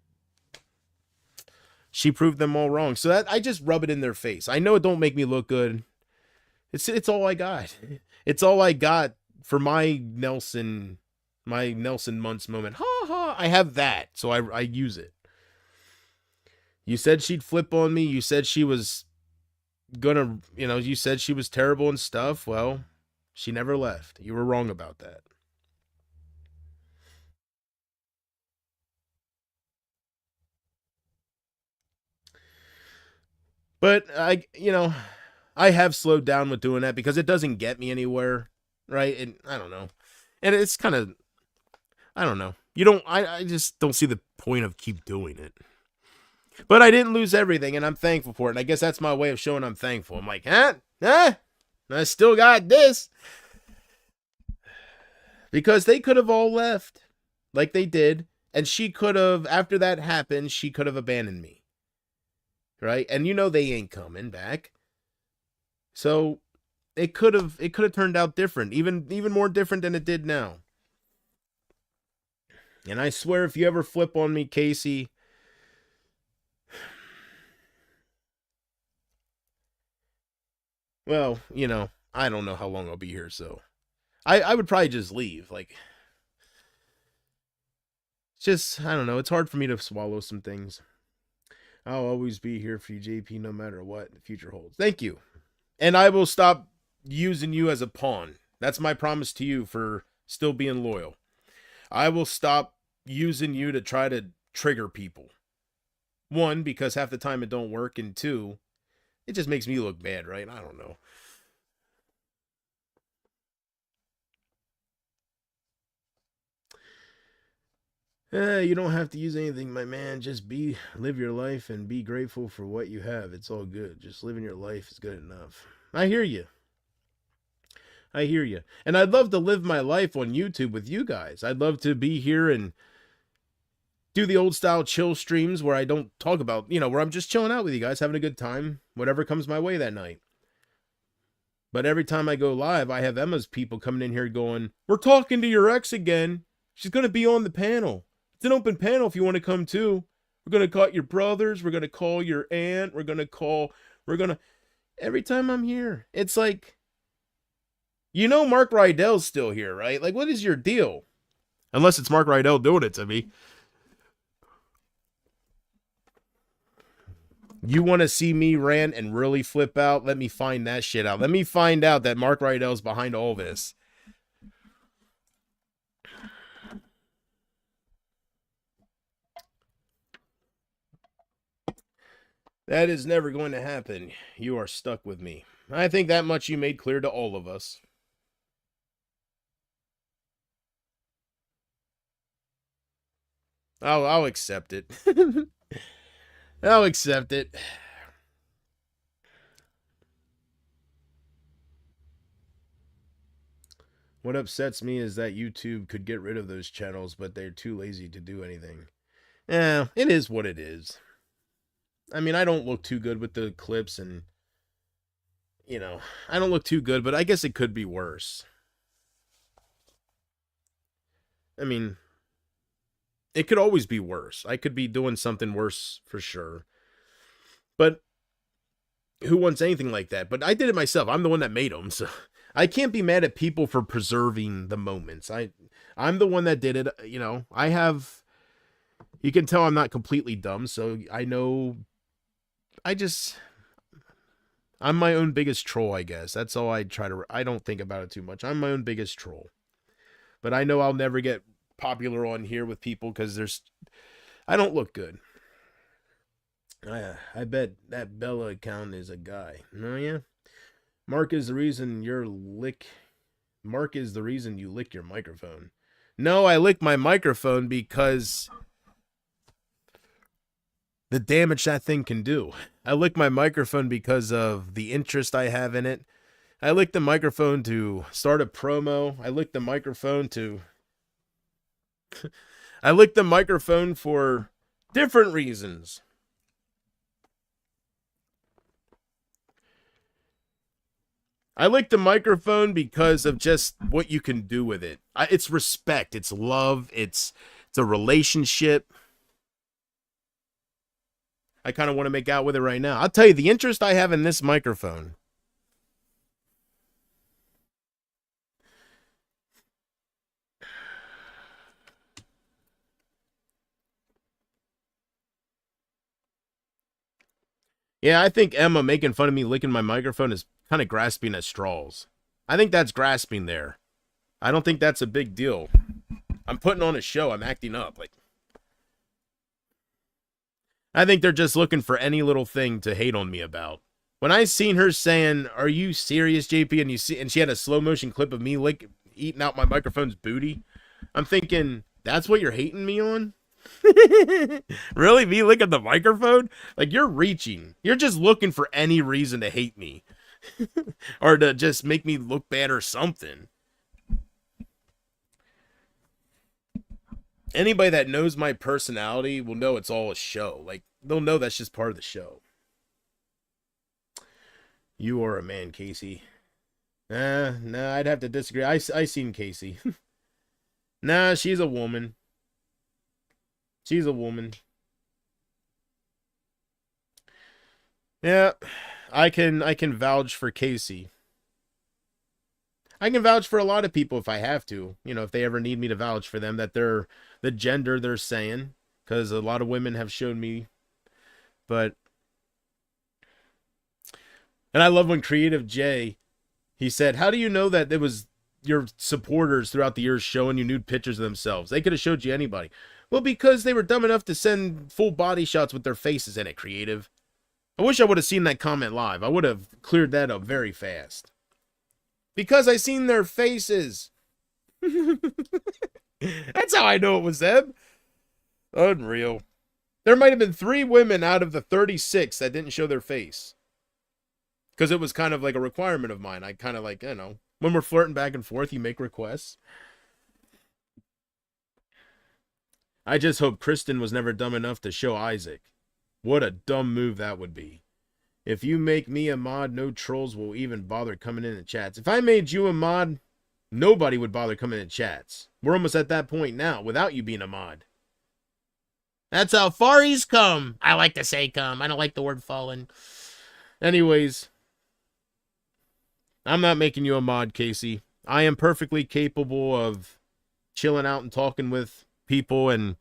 She proved them all wrong. So that I just rub it in their face. I know it don't make me look good. It's all I got. It's all I got for my Nelson Muntz moment. Ha ha. I have that, so I use it. You said she'd flip on me. You said she was gonna, you said she was terrible and stuff. Well, she never left. You were wrong about that. But I have slowed down with doing that because it doesn't get me anywhere, right? And I don't know. And it's kind of, I don't know. I just don't see the point of keep doing it. But I didn't lose everything, and I'm thankful for it. And I guess that's my way of showing I'm thankful. I'm like, I still got this. Because they could have all left like they did. And she could have, after that happened, she could have abandoned me. Right? And they ain't coming back. So it could have turned out different, even more different than it did now. And I swear, if you ever flip on me, Casey, well, I don't know how long I'll be here, so I would probably just leave. Like, just, I don't know. It's hard for me to swallow some things. I'll always be here for you, JP, no matter what the future holds. Thank you. And I will stop using you as a pawn. That's my promise to you for still being loyal. I will stop using you to try to trigger people. One, because half the time it don't work, and two, it just makes me look bad, right? I don't know. You don't have to use anything, my man. Just live your life and be grateful for what you have. It's all good. Just living your life is good enough. I hear you. I hear you. And I'd love to live my life on YouTube with you guys. I'd love to be here and do the old style chill streams where I don't talk about, where I'm just chilling out with you guys, having a good time, whatever comes my way that night. But every time I go live, I have Emma's people coming in here going, "We're talking to your ex again. She's going to be on the panel. It's an open panel if you want to come too. We're going to call your brothers. We're going to call your aunt. We're going to, every time I'm here, it's like, Mark Rydell's still here, right? Like, what is your deal? Unless it's Mark Rydell doing it to me. You want to see me rant and really flip out? Let me find that shit out. Let me find out that Mark Rydell's behind all this. That is never going to happen. You are stuck with me. I think that much you made clear to all of us. I'll accept it. I'll accept it. What upsets me is that YouTube could get rid of those channels, but they're too lazy to do anything. It is what it is. I mean, I don't look too good with the clips, and I don't look too good, but I guess it could be worse. I mean, it could always be worse. I could be doing something worse for sure. But who wants anything like that? But I did it myself. I'm the one that made them, so I can't be mad at people for preserving the moments. I'm the one that did it. I have. You can tell I'm not completely dumb, so I know. I just. I'm my own biggest troll, I guess. That's all I try to. I don't think about it too much. I'm my own biggest troll. But I know I'll never get popular on here with people because I don't look good. I bet that Bella account is a guy. No, yeah. Mark is the reason Mark is the reason you lick your microphone. No, I lick my microphone because the damage that thing can do. I lick my microphone because of the interest I have in it. I lick the microphone to start a promo. I lick the microphone for different reasons. I like the microphone because of just what you can do with it. It's respect, it's love, it's a relationship. I kind of want to make out with it right now. I'll tell you the interest I have in this microphone. Yeah, I think Emma making fun of me licking my microphone is kind of grasping at straws. I think that's grasping there. I don't think that's a big deal. I'm putting on a show. I'm acting up. I think they're just looking for any little thing to hate on me about. When I seen her saying, "Are you serious, JP?" and she had a slow motion clip of me eating out my microphone's booty, I'm thinking, that's what you're hating me on? Really? Me licking the microphone? Like, you're reaching. You're just looking for any reason to hate me. Or to just make me look bad or something. Anybody that knows my personality will know it's all a show. Like, they'll know that's just part of the show. You are a man, Casey. Nah, I'd have to disagree. I seen Casey. Nah, she's a woman. She's a woman. Yeah, I can vouch for Casey. I can vouch for a lot of people if I have to. If they ever need me to vouch for them, that they're the gender they're saying. Because a lot of women have shown me. But. And I love when Creative J, he said, how do you know that it was your supporters throughout the years showing you nude pictures of themselves? They could have showed you anybody. Well, because they were dumb enough to send full body shots with their faces in it, Creative. I wish I would have seen that comment live. I would have cleared that up very fast. Because I seen their faces. That's how I know it was them. Unreal. There might have been 3 women out of the 36 that didn't show their face. Because it was kind of like a requirement of mine. I kind of like, when we're flirting back and forth, you make requests. I just hope Kristen was never dumb enough to show Isaac. What a dumb move that would be. If you make me a mod, no trolls will even bother coming in the chats. If I made you a mod, nobody would bother coming in chats. We're almost at that point now, without you being a mod. That's how far he's come. I like to say come. I don't like the word fallen. Anyways, I'm not making you a mod, Casey. I am perfectly capable of chilling out and talking with people, and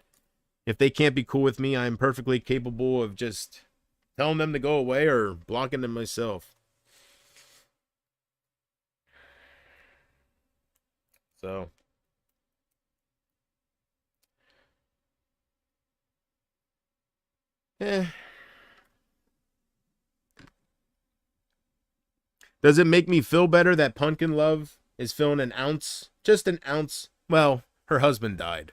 if they can't be cool with me, I'm perfectly capable of just telling them to go away or blocking them myself. So. Does it make me feel better that Punkin Love is feeling an ounce? Just an ounce. Well, her husband died.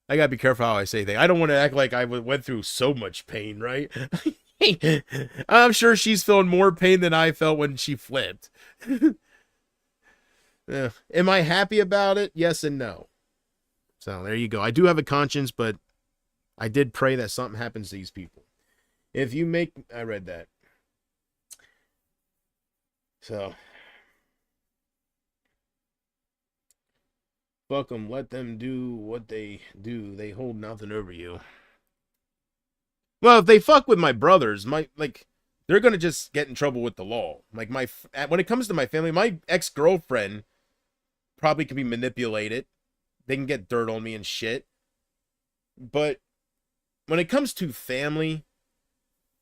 I gotta be careful how I say things. I don't want to act like I went through so much pain, right? I'm sure she's feeling more pain than I felt when she flipped. Am I happy about it? Yes and no. So there you go. I do have a conscience, but I did pray that something happens to these people. If you make, I read that. So, fuck them. Let them do what they do. They hold nothing over you. Well, if they fuck with my brothers, they're gonna just get in trouble with the law. Like when it comes to my family, my ex-girlfriend probably can be manipulated. They can get dirt on me and shit. But when it comes to family,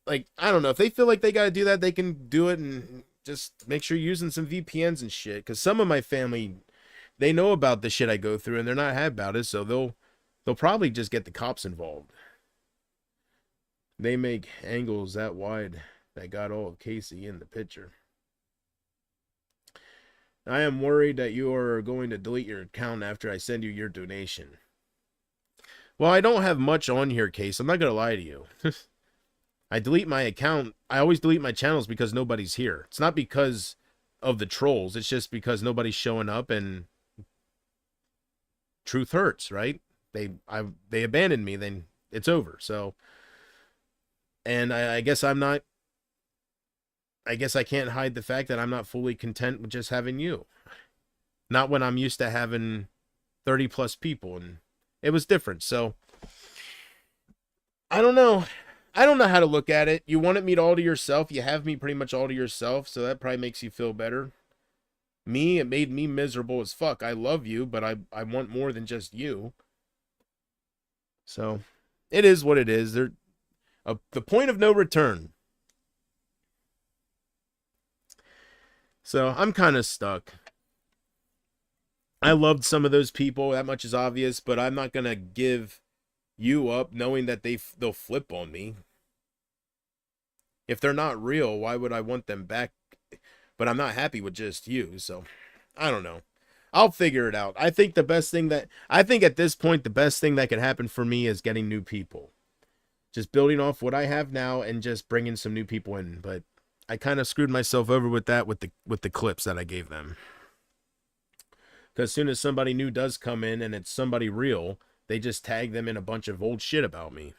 like, I don't know, if they feel like they gotta do that, they can do it, and just make sure you're using some VPNs and shit. Because some of my family, they know about the shit I go through, and they're not happy about it, so they'll probably just get the cops involved. They make angles that wide that got all of Casey in the picture. I am worried that you are going to delete your account after I send you your donation. Well, I don't have much on here, Case. I'm not going to lie to you. I delete my account. I always delete my channels because nobody's here. It's not because of the trolls. It's just because nobody's showing up, and truth hurts, right? They abandoned me. Then it's over. So, and I guess I'm not. I guess I can't hide the fact that I'm not fully content with just having you. Not when I'm used to having 30 plus people, and it was different. So I don't know. I don't know how to look at it. You wanted me all to yourself. You have me pretty much all to yourself, so that probably makes you feel better. Me, it made me miserable as fuck. I love you, but I want more than just you. So it is what it is. The point of no return. So I'm kind of stuck. I loved some of those people. That much is obvious, but I'm not going to give you up knowing that they'll flip on me. If they're not real, why would I want them back? But I'm not happy with just you, so I don't know. I'll figure it out. I think at this point, the best thing that could happen for me is getting new people. Just building off what I have now and just bringing some new people in, but I kind of screwed myself over with that with the clips that I gave them. Because as soon as somebody new does come in and it's somebody real, they just tag them in a bunch of old shit about me.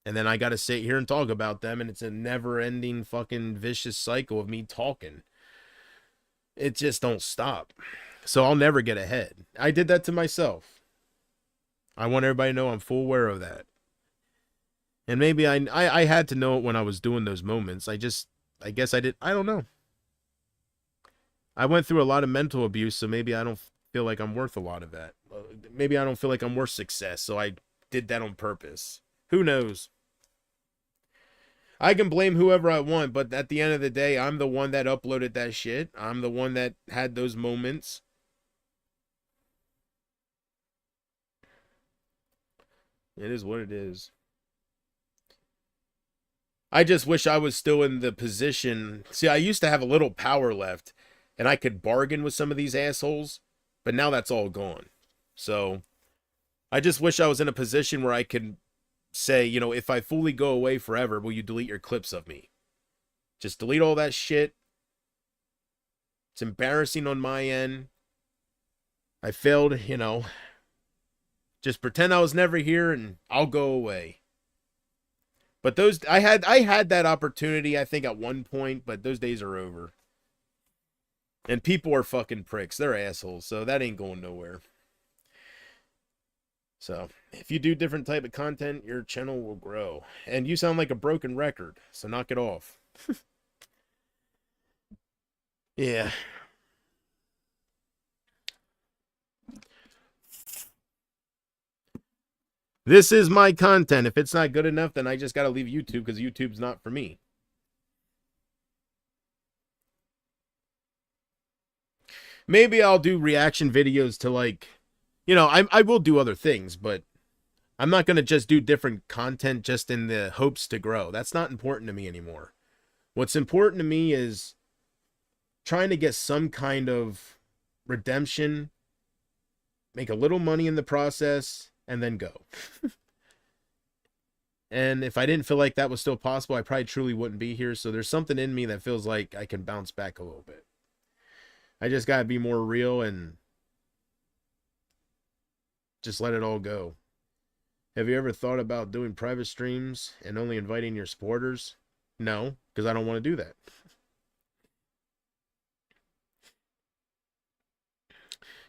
And then I got to sit here and talk about them, and it's a never-ending fucking vicious cycle of me talking. It just don't stop. So I'll never get ahead. I did that to myself. I want everybody to know I'm full aware of that. And maybe I had to know it when I was doing those moments. I guess I did. I don't know. I went through a lot of mental abuse, so maybe I don't feel like I'm worth a lot of that. Maybe I don't feel like I'm worth success, so I did that on purpose. Who knows? I can blame whoever I want, but at the end of the day, I'm the one that uploaded that shit. I'm the one that had those moments. It is what it is. I just wish I was still in the position. See, I used to have a little power left, and I could bargain with some of these assholes, but now that's all gone. So I just wish I was in a position where I could say, if I fully go away forever, will you delete your clips of me? Just delete all that shit. It's embarrassing on my end. I failed, Just pretend I was never here and I'll go away. But I had that opportunity, I think, at one point, but those days are over. And people are fucking pricks. They're assholes, so that ain't going nowhere. So, if you do different type of content, your channel will grow. And you sound like a broken record, so knock it off. Yeah. This is my content. If it's not good enough, then I just got to leave YouTube because YouTube's not for me. Maybe I'll do reaction videos to, like, I will do other things, but I'm not going to just do different content just in the hopes to grow. That's not important to me anymore. What's important to me is trying to get some kind of redemption, make a little money in the process, and then go. And if I didn't feel like that was still possible, I probably truly wouldn't be here. So there's something in me that feels like I can bounce back a little bit. I just got to be more real and just let it all go. Have you ever thought about doing private streams and only inviting your supporters? No, because I don't want to do that.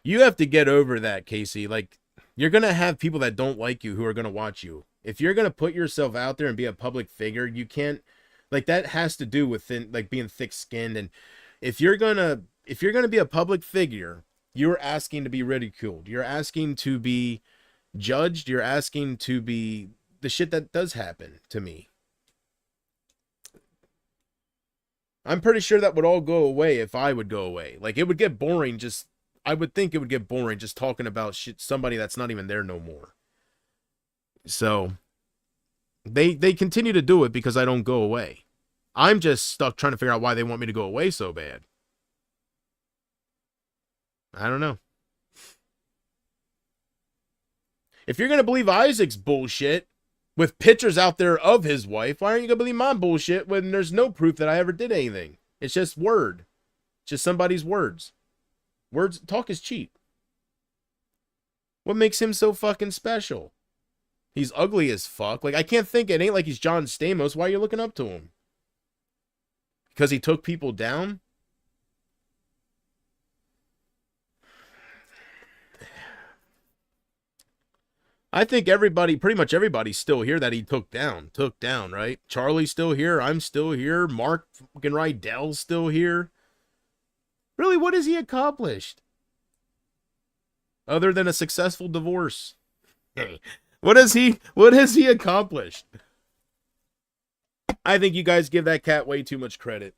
You have to get over that, Casey. Like, you're going to have people that don't like you who are going to watch you. If you're going to put yourself out there and be a public figure, you can't, like, that has to do with like being thick-skinned. And if you're going to be a public figure, you're asking to be ridiculed. You're asking to be judged. You're asking to be the shit that does happen to me. I'm pretty sure that would all go away if I would go away. Like, it would get boring just, I would think it would get boring just talking about shit, somebody that's not even there no more. So they continue to do it because I don't go away. I'm just stuck trying to figure out why they want me to go away so bad. I don't know. If you're going to believe Isaac's bullshit with pictures out there of his wife, why aren't you going to believe my bullshit when there's no proof that I ever did anything? It's just word. It's just somebody's words. Words, talk is cheap. What makes him so fucking special? He's ugly as fuck. Like, I can't think, it ain't like he's John Stamos. Why are you looking up to him? Because he took people down? I think everybody, pretty much everybody's still here that he took down. Took down, right? Charlie's still here. I'm still here. Mark fucking Rydell's still here. Really, what has he accomplished? Other than a successful divorce. What has he accomplished? I think you guys give that cat way too much credit.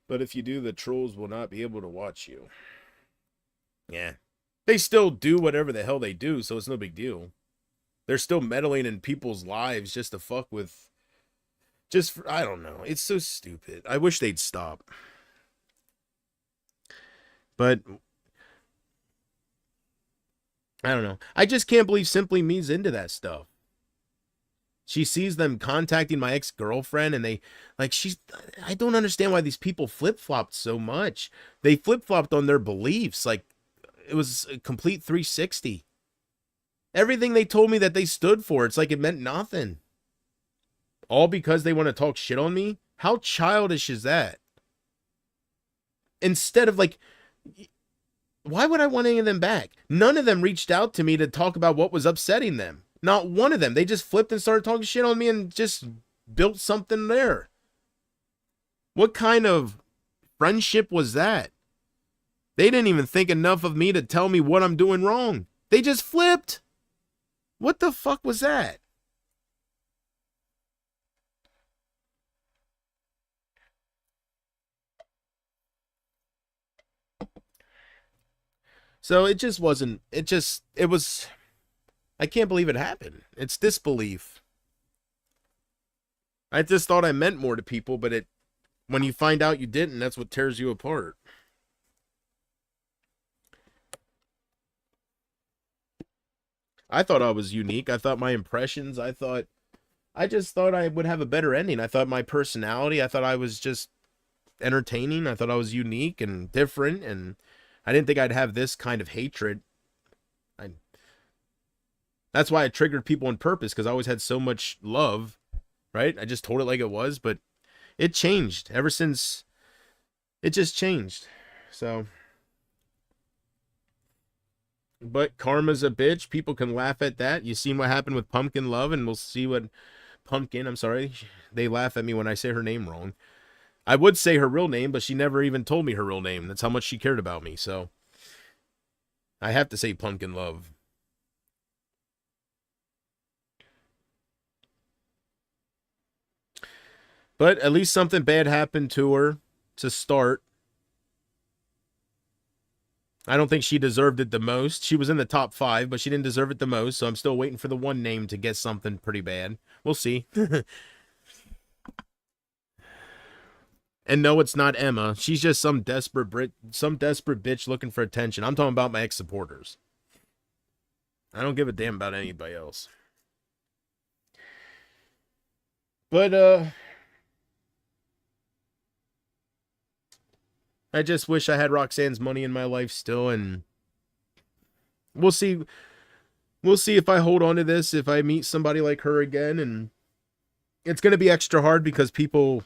But if you do, the trolls will not be able to watch you. Yeah. They still do whatever the hell they do, so it's no big deal. They're still meddling in people's lives just to fuck with... I don't know. It's so stupid. I wish they'd stop. But... I don't know. I just can't believe Simply Me's into that stuff. She sees them contacting my ex-girlfriend and they, like, I don't understand why these people flip-flopped so much. They flip-flopped on their beliefs. Like, it was a complete 360. Everything they told me that they stood for, it's like it meant nothing. All because they want to talk shit on me? How childish is that? Instead of, like, why would I want any of them back? None of them reached out to me to talk about what was upsetting them. Not one of them. They just flipped and started talking shit on me and just built something there. What kind of friendship was that? They didn't even think enough of me to tell me what I'm doing wrong. They just flipped. What the fuck was that? So it just wasn't, it was, I can't believe it happened. It's disbelief. I just thought I meant more to people, but when you find out you didn't, that's what tears you apart. I thought I was unique. I thought my impressions, I just thought I would have a better ending. I thought my personality, I thought I was just entertaining. I thought I was unique and different, and I didn't think I'd have this kind of hatred. That's why I triggered people on purpose, because I always had so much love, right? I just told it like it was, but it changed. Ever since, it just changed. So, but karma's a bitch. People can laugh at that. You seen what happened with Pumpkin Love, and we'll see what Pumpkin, I'm sorry, they laugh at me when I say her name wrong. I would say her real name, but she never even told me her real name. That's how much she cared about me, so I have to say Pumpkin Love. But at least something bad happened to her to start. I don't think she deserved it the most. She was in the top 5, but she didn't deserve it the most, so I'm still waiting for the one name to get something pretty bad. We'll see. And no, it's not Emma. She's just some desperate bitch looking for attention. I'm talking about my ex-supporters. I don't give a damn about anybody else. But, I just wish I had Roxanne's money in my life still, and We'll see. We'll see if I hold on to this, if I meet somebody like her again. And it's going to be extra hard because people,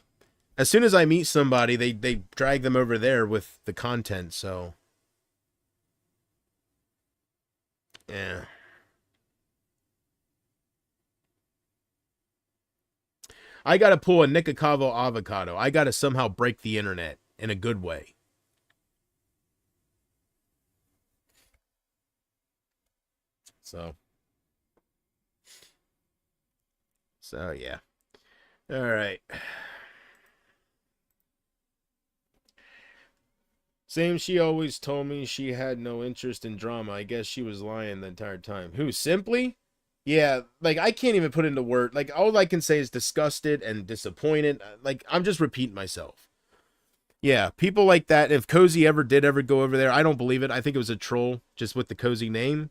as soon as I meet somebody, they drag them over there with the content. So, yeah. I got to pull a Nikocavo avocado. I got to somehow break the internet in a good way. So, yeah. All right. Same, she always told me she had no interest in drama. I guess she was lying the entire time. Who, Simply? Yeah, like I can't even put into word. Like all I can say is disgusted and disappointed. Like I'm just repeating myself. Yeah, people like that. If Cozy ever go over there, I don't believe it. I think it was a troll just with the Cozy name.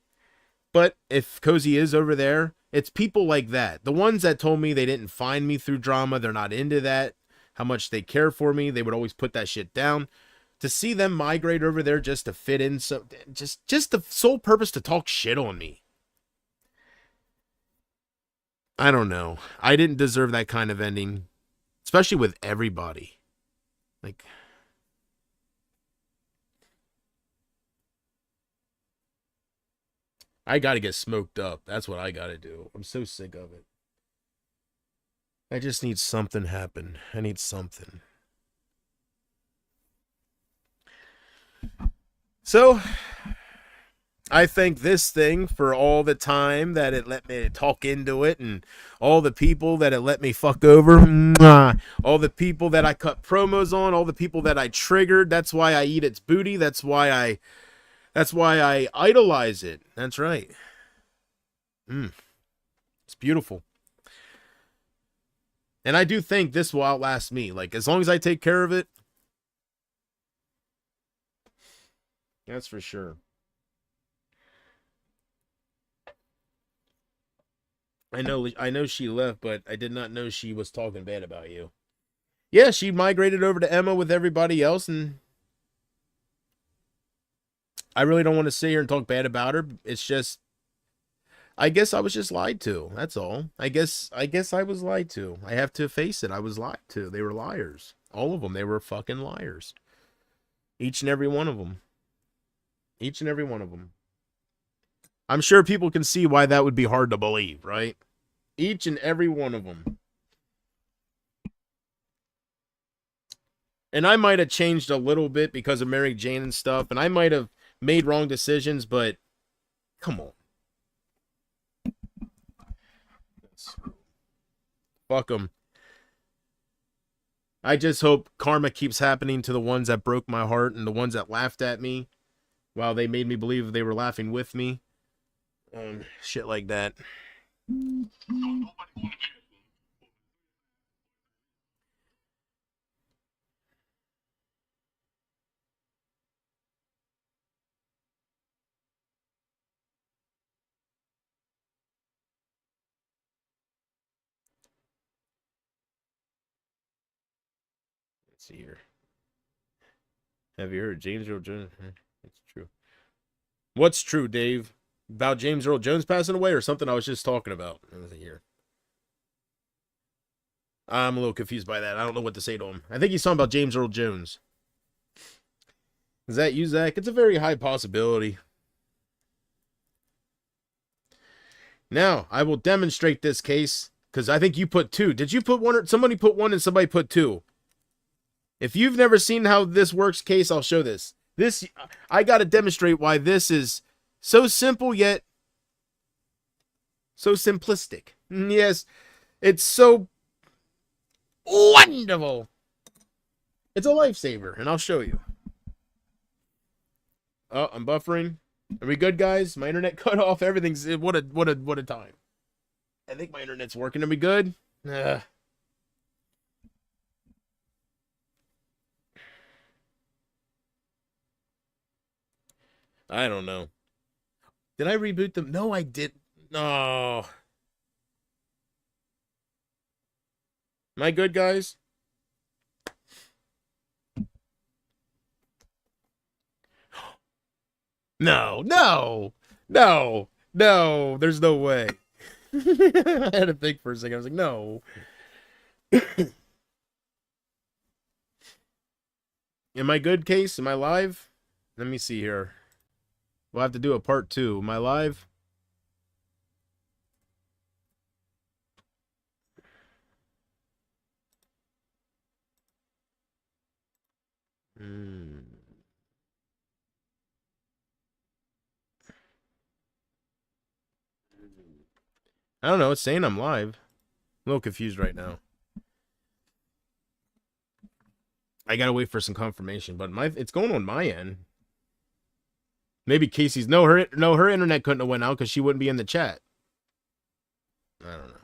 But if Cozy is over there, it's people like that. The ones that told me they didn't find me through drama, they're not into that, how much they care for me, they would always put that shit down. To see them migrate over there just to fit in, so just the sole purpose to talk shit on me. I don't know. I didn't deserve that kind of ending, especially with everybody. Like, I got to get smoked up. That's what I got to do. I'm so sick of it. I just need something happen. I need something. So, I thank this thing for all the time that it let me talk into it and all the people that it let me fuck over. Mwah. All the people that I cut promos on, all the people that I triggered. That's why I eat its booty. That's why I idolize it. That's right. It's beautiful. And I do think this will outlast me. Like as long as I take care of it, that's for sure. I know she left, but I did not know she was talking bad about you. Yeah, she migrated over to Emma with everybody else, and I really don't want to sit here and talk bad about her. It's just I guess I was just lied to. That's all. I guess I was lied to. I have to face it. I was lied to. They were liars. All of them. They were fucking liars. Each and every one of them. Each and every one of them. I'm sure people can see why that would be hard to believe, right? Each and every one of them. And I might have changed a little bit because of Mary Jane and stuff, and I might have made wrong decisions, but come on. Fuck them. I just hope karma keeps happening to the ones that broke my heart and the ones that laughed at me while they made me believe they were laughing with me. Shit like that. Let's see here. Have you heard James Earl Jones? It's true. What's true, Dave? About James Earl Jones passing away or something I was just talking about? Let's see here. I'm a little confused by that. I don't know what to say to him. I think he's talking about James Earl Jones. Is that you, Zach? It's a very high possibility. Now, I will demonstrate this case because I think you put two. Did you put one or somebody put one and somebody put two? If you've never seen how this works case, I'll show this. I got to demonstrate why this is so simple yet so simplistic. Yes, it's so wonderful. It's a lifesaver, and I'll show you. Oh, I'm buffering. Are we good, guys? My internet cut off. Everything's what a time. I think my internet's working. Are we good? I don't know. Did I reboot them? No, I did. No. Am I good, guys? No, no. No, no, there's no way. I had to think for a second. I was like, no. Am I good, Case? Am I live? Let me see here. We'll have to do a part two. Am I live? Hmm. I don't know. It's saying I'm live. I'm a little confused right now. I gotta wait for some confirmation, but it's going on my end. Maybe Casey's her internet couldn't have went out because she wouldn't be in the chat. I don't know.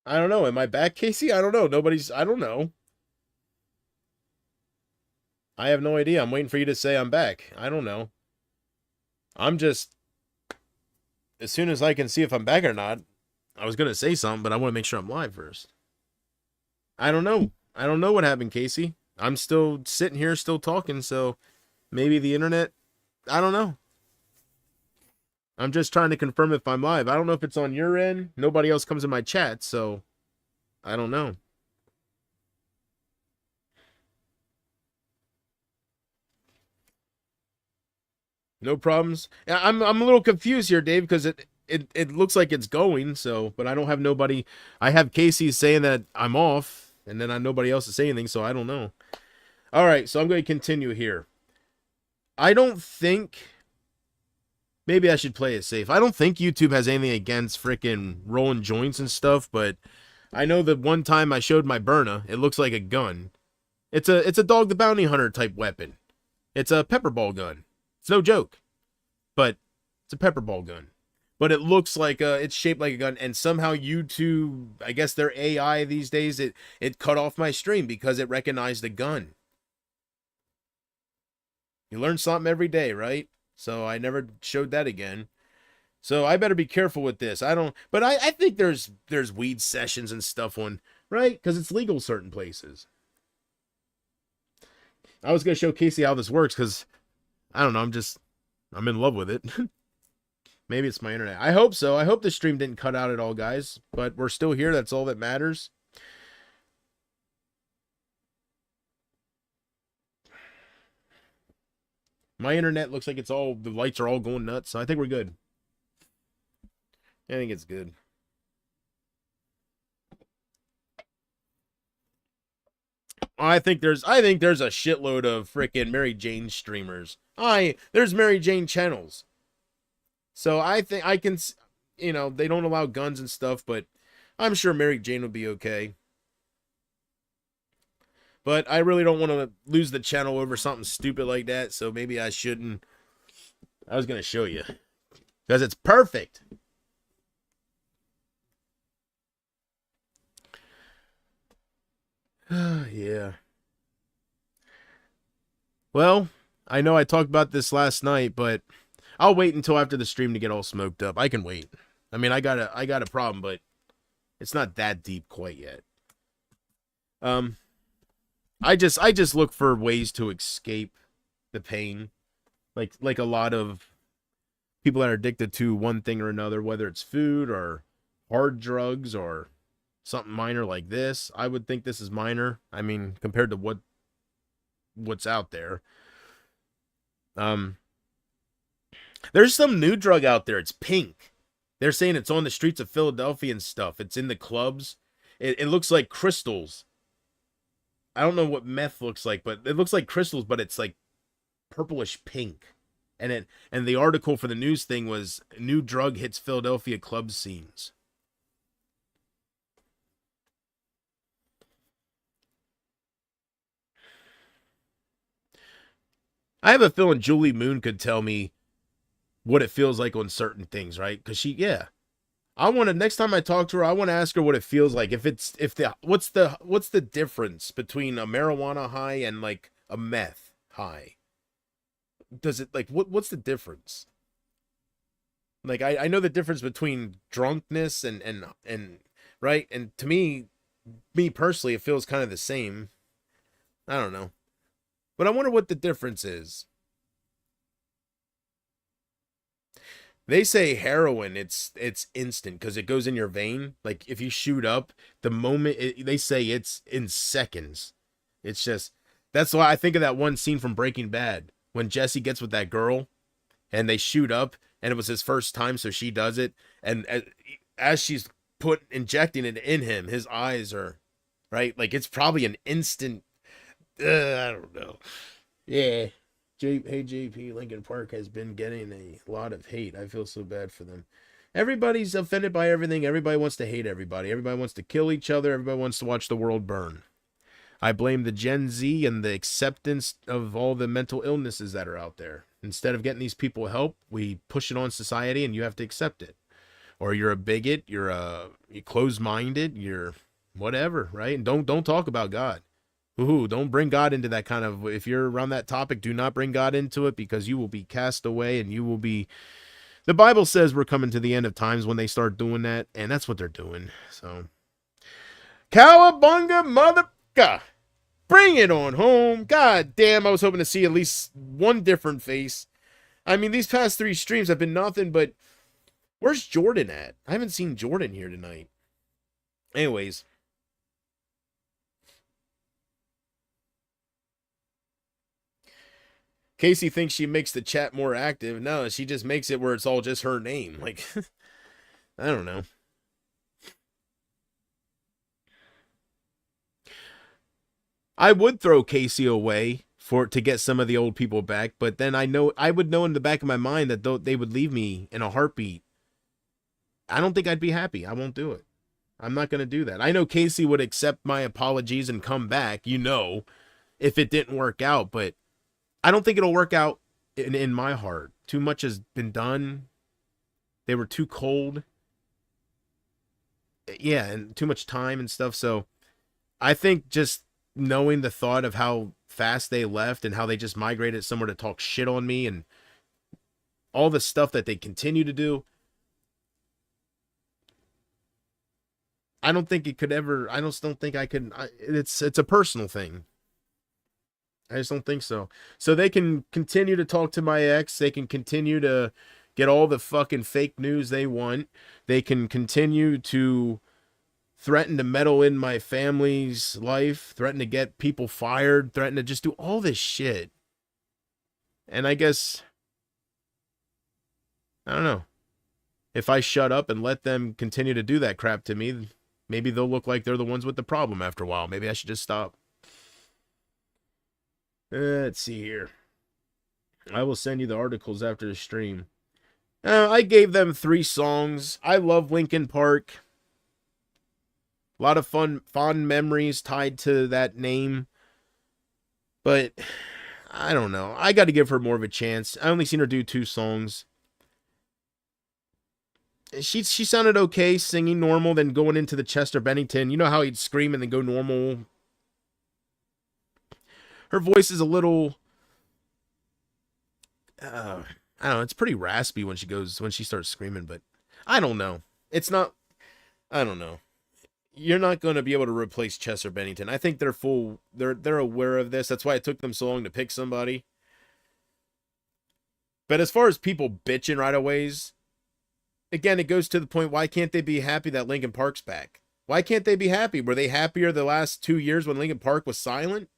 I don't know. Am I back, Casey? I don't know. I don't know. I have no idea. I'm waiting for you to say I'm back. I don't know. I'm just, as soon as I can see if I'm back or not, I was going to say something, but I want to make sure I'm live first. I don't know. I don't know what happened, Casey. I'm still sitting here, still talking, so maybe the internet, I don't know. I'm just trying to confirm if I'm live. I don't know if it's on your end. Nobody else comes in my chat, so I don't know. No problems. Yeah, I'm a little confused here, Dave, because it looks like it's going, so but I don't have nobody. I have Casey saying that I'm off, and then nobody else is saying anything, so I don't know. All right, so I'm going to continue here. I don't think maybe I should play it safe. I don't think YouTube has anything against freaking rolling joints and stuff, but I know that one time I showed my Burna, it looks like a gun. It's a dog the bounty hunter type weapon. It's a pepper ball gun. It's no joke. But it's a pepper ball gun. But it looks like it's shaped like a gun, and somehow YouTube, I guess their AI these days, it cut off my stream because it recognized a gun. You learn something every day, right? So I never showed that again. So I better be careful with this. I don't, but I think there's weed sessions and stuff on, right? Because it's legal certain places. I was gonna show Casey how this works because I don't know. I'm in love with it. Maybe it's my internet. I hope so. I hope the stream didn't cut out at all, guys. But we're still here. That's all that matters. My internet looks like the lights are all going nuts. So I think we're good. I think it's good. I think there's a shitload of freaking Mary Jane streamers. There's Mary Jane channels. So I think I can, they don't allow guns and stuff, but I'm sure Mary Jane will be okay. But I really don't want to lose the channel over something stupid like that, so maybe I shouldn't. I was going to show you. Because it's perfect. Yeah. Well, I know I talked about this last night, but I'll wait until after the stream to get all smoked up. I can wait. I mean, I got a problem, but it's not that deep quite yet. I just look for ways to escape the pain. Like a lot of people that are addicted to one thing or another, whether it's food or hard drugs or something minor like this. I would think this is minor. I mean, compared to what's out there. There's some new drug out there. It's pink. They're saying it's on the streets of Philadelphia and stuff. It's in the clubs. It looks like crystals. I don't know what meth looks like, but it looks like crystals, but it's like purplish pink. And the article for the news thing was new drug hits Philadelphia club scenes. I have a feeling Julie Moon could tell me what it feels like on certain things, right? Because yeah. I want to next time I talk to her, I want to ask her what it feels like. What's the difference between a marijuana high and like a meth high? Does it like what's the difference? Like I know the difference between drunkenness and right, and to me personally, it feels kind of the same. I don't know, but I wonder what the difference is. They say heroin, it's instant because it goes in your vein. Like if you shoot up, the moment they say it's in seconds. It's just that's why I think of that one scene from Breaking Bad when Jesse gets with that girl and they shoot up and it was his first time, so she does it, and as she's injecting it in him, his eyes are right. Like it's probably an instant. I don't know. Yeah. Hey JP, Lincoln Park has been getting a lot of hate. I feel so bad for them. Everybody's offended by everything. Everybody wants to hate everybody. Everybody wants to kill each other. Everybody wants to watch the world burn. I blame the Gen Z and the acceptance of all the mental illnesses that are out there. Instead of getting these people help, we push it on society and you have to accept it. Or you're a bigot, you're closed-minded, you're whatever, right? And don't talk about God. Ooh, don't bring God into that kind of, if you're around that topic, do not bring God into it because you will be cast away and you will be, the Bible says we're coming to the end of times when they start doing that, and that's what they're doing. So, cowabunga motherfucker, bring it on home. God damn, I was hoping to see at least one different face. I mean, these past 3 streams have been nothing but, where's Jordan at? I haven't seen Jordan here tonight. Anyways. Casey thinks she makes the chat more active. No, she just makes it where it's all just her name. Like, I don't know. I would throw Casey away to get some of the old people back, but then I would know in the back of my mind that they would leave me in a heartbeat. I don't think I'd be happy. I won't do it. I'm not going to do that. I know Casey would accept my apologies and come back, if it didn't work out, but I don't think it'll work out in my heart. Too much has been done. They were too cold. Yeah, and too much time and stuff. So I think just knowing the thought of how fast they left and how they just migrated somewhere to talk shit on me and all the stuff that they continue to do, I don't think it could ever, I just don't think I could, it's a personal thing. I just don't think so. So they can continue to talk to my ex. They can continue to get all the fucking fake news they want. They can continue to threaten to meddle in my family's life, threaten to get people fired, threaten to just do all this shit. And I guess, I don't know. If I shut up and let them continue to do that crap to me, maybe they'll look like they're the ones with the problem after a while. Maybe I should just stop. Let's see here. I will send you the articles after the stream. I gave them 3 songs. I love Linkin Park. A lot of fond memories tied to that name. But I don't know. I got to give her more of a chance. I only seen her do 2 songs. She sounded okay singing normal, then going into the Chester Bennington. You know how he'd scream and then go normal? Her voice is a little, I don't know, it's pretty raspy when she starts screaming, but I don't know. It's not, I don't know. You're not going to be able to replace Chester Bennington. I think they're aware of this. That's why it took them so long to pick somebody. But as far as people bitching right away, again, it goes to the point, why can't they be happy that Linkin Park's back? Why can't they be happy? Were they happier the last 2 years when Linkin Park was silent?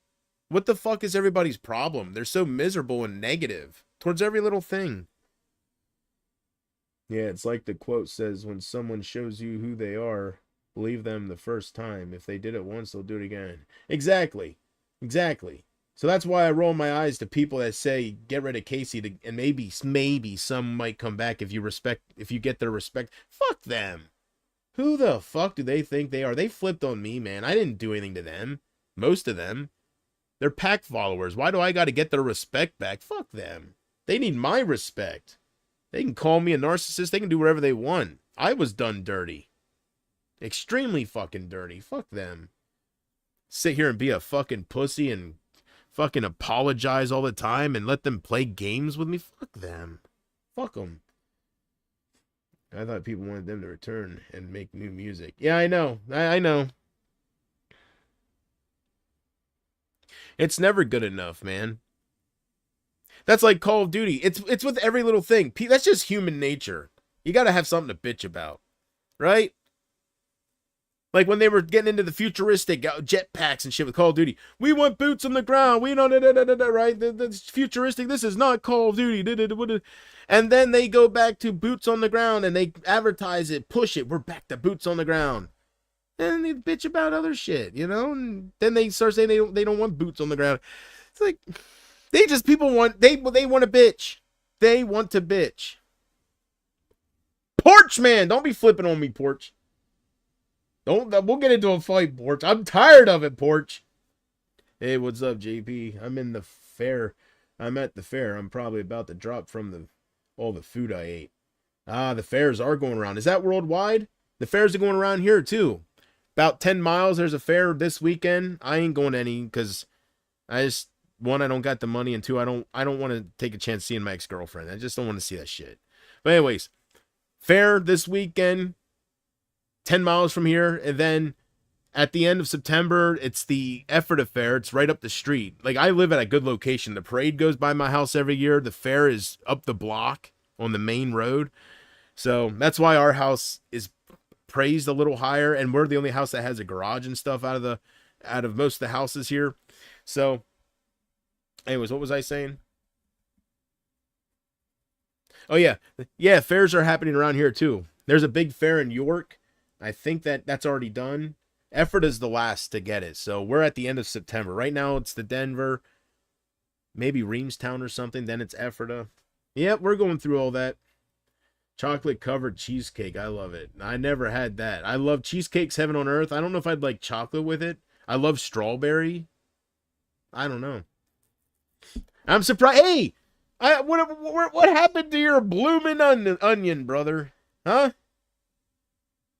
What the fuck is everybody's problem? They're so miserable and negative towards every little thing. Yeah, it's like the quote says, when someone shows you who they are, believe them the first time. If they did it once, they'll do it again. Exactly. So that's why I roll my eyes to people that say, get rid of Casey, and maybe some might come back if you get their respect. Fuck them. Who the fuck do they think they are? They flipped on me, man. I didn't do anything to them. Most of them. They're pack followers. Why do I got to get their respect back? Fuck them. They need my respect. They can call me a narcissist. They can do whatever they want. I was done dirty. Extremely fucking dirty. Fuck them. Sit here and be a fucking pussy and fucking apologize all the time and let them play games with me. Fuck them. Fuck them. I thought people wanted them to return and make new music. Yeah, I know. I know. It's never good enough, man. That's like Call of Duty. It's with every little thing. That's just human nature. You got to have something to bitch about, right? Like when they were getting into the futuristic jetpacks and shit with Call of Duty. We want boots on the ground. We don't, right? That's futuristic. This is not Call of Duty. And then they go back to boots on the ground and they advertise it, push it. We're back to boots on the ground. And they bitch about other shit, you know? And then they start saying they don't want boots on the ground. It's like people want they want to bitch. They want to bitch. Porch man, don't be flipping on me, Porch. We'll get into a fight, Porch. I'm tired of it, Porch. Hey, what's up, JP? I'm in the fair. I'm at the fair. I'm probably about to drop from all the food I ate. The fairs are going around. Is that worldwide? The fairs are going around here too. About 10 miles, there's a fair this weekend. I ain't going to any because one, I don't got the money, and two, I don't want to take a chance seeing my ex-girlfriend. I just don't want to see that shit. But anyways, fair this weekend, 10 miles from here, and then at the end of September, it's the Ephrata Fair. It's right up the street. Like, I live at a good location. The parade goes by my house every year. The fair is up the block on the main road. So that's why our house is praised a little higher, and we're the only house that has a garage and stuff out of most of the houses here. So anyways, what was I saying? Oh yeah, fairs are happening around here too. There's a big fair in York. I think that's already done. Ephrata's the last to get it, so we're at the end of September. Right now it's the Denver, maybe Reamstown or something. Then it's Ephrata. Yep, we're going through all that. Chocolate covered cheesecake. I love it. I never had that. I love cheesecake's heaven on earth. I don't know if I'd like chocolate with it. I love strawberry. I don't know. I'm surprised. Hey, what happened to your blooming onion, brother? Huh?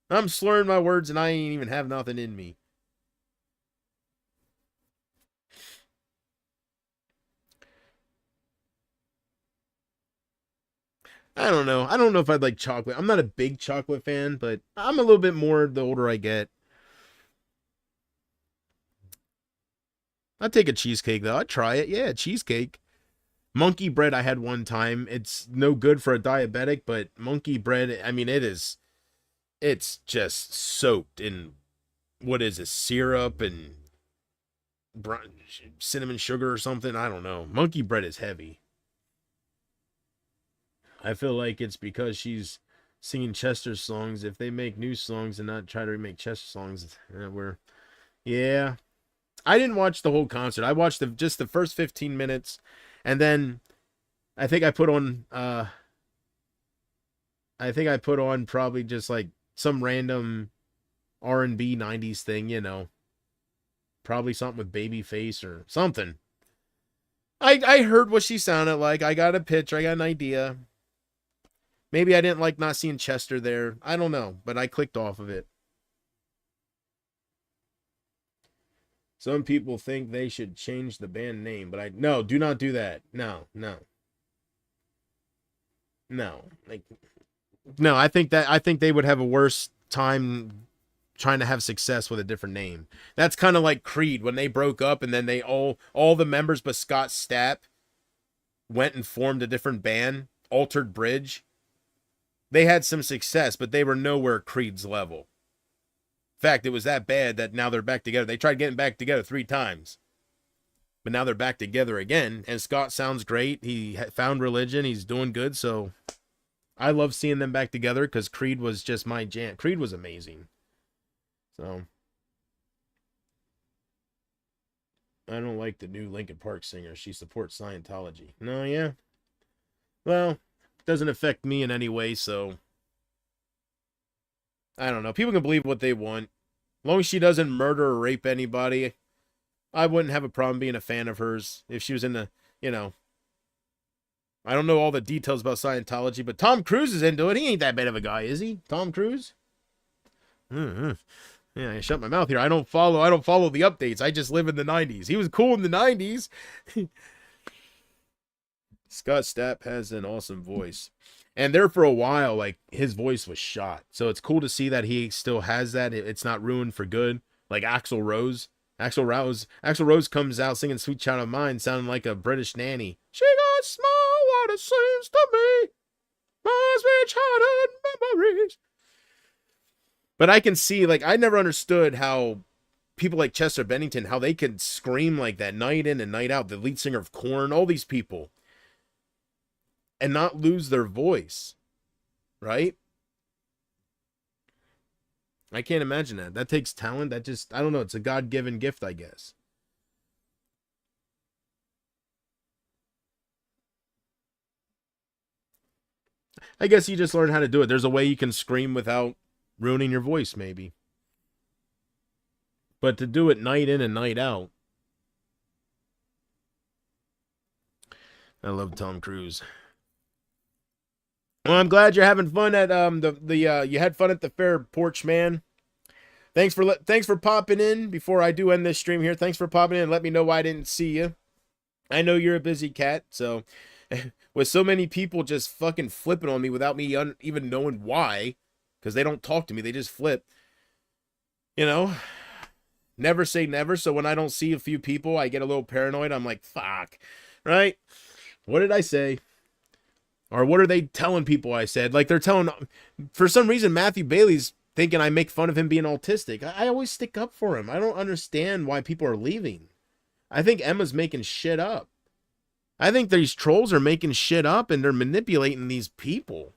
I'm slurring my words and I ain't even have nothing in me. I don't know. I don't know if I'd like chocolate. I'm not a big chocolate fan, but I'm a little bit more the older I get. I'd take a cheesecake, though. I'd try it. Yeah, cheesecake. Monkey bread I had one time. It's no good for a diabetic, but monkey bread, I mean, it's just soaked in, what is it, syrup and cinnamon sugar or something? I don't know. Monkey bread is heavy. I feel like it's because she's singing Chester's songs. If they make new songs and not try to remake Chester songs, yeah. I didn't watch the whole concert. I watched just the first 15 minutes, and then I think I put on probably just like some random R&B 90s thing, you know. Probably something with Babyface or something. I heard what she sounded like. I got a picture. I got an idea. Maybe I didn't like not seeing Chester there. I don't know, but I clicked off of it. Some people think they should change the band name, but no, do not do that. No. Like, no, I think they would have a worse time trying to have success with a different name. That's kind of like Creed when they broke up and then they all the members but Scott Stapp went and formed a different band, Altered Bridge. They had some success, but they were nowhere Creed's level. In fact, it was that bad that now they're back together. They tried getting back together 3 times. But now they're back together again. And Scott sounds great. He found religion. He's doing good. So I love seeing them back together because Creed was just my jam. Creed was amazing. So I don't like the new Linkin Park singer. She supports Scientology. No, yeah. Well, doesn't affect me in any way, so I don't know. People can believe what they want. As long as she doesn't murder or rape anybody, I wouldn't have a problem being a fan of hers if she was in the, I don't know all the details about Scientology, but Tom Cruise is into it. He ain't that bad of a guy, is he? Tom Cruise? Mm-hmm. Yeah, I shut my mouth here. I don't follow the updates. I just live in the 90s. He was cool in the 90s. Scott Stapp has an awesome voice. And there for a while, like, his voice was shot. So it's cool to see that he still has that. It's not ruined for good. Like Axl Rose. Axl Rose comes out singing Sweet Child of Mine, sounding like a British nanny. She got small, what it seems to me. My sweet childhood memories. But I can see, like, I never understood how people like Chester Bennington, how they could scream like that night in and night out. The lead singer of Korn, all these people. And not lose their voice. Right? I can't imagine that. That takes talent. That just, I don't know. It's a God-given gift, I guess. I guess you just learn how to do it. There's a way you can scream without ruining your voice, maybe. But to do it night in and night out. I love Tom Cruise. Well, I'm glad you're having fun at you had fun at the fair, Porch Man. Thanks for popping in before I do end this stream here. Thanks for popping in and let me know why I didn't see you. I know you're a busy cat, so with so many people just fucking flipping on me without me even knowing why, because they don't talk to me, they just flip. You know, never say never. So when I don't see a few people, I get a little paranoid. I'm like, fuck, right? What did I say? Or what are they telling people I said? Like they're telling, for some reason, Matthew Bailey's thinking I make fun of him being autistic. I always stick up for him. I don't understand why people are leaving. I think Emma's making shit up. I think these trolls are making shit up and they're manipulating these people.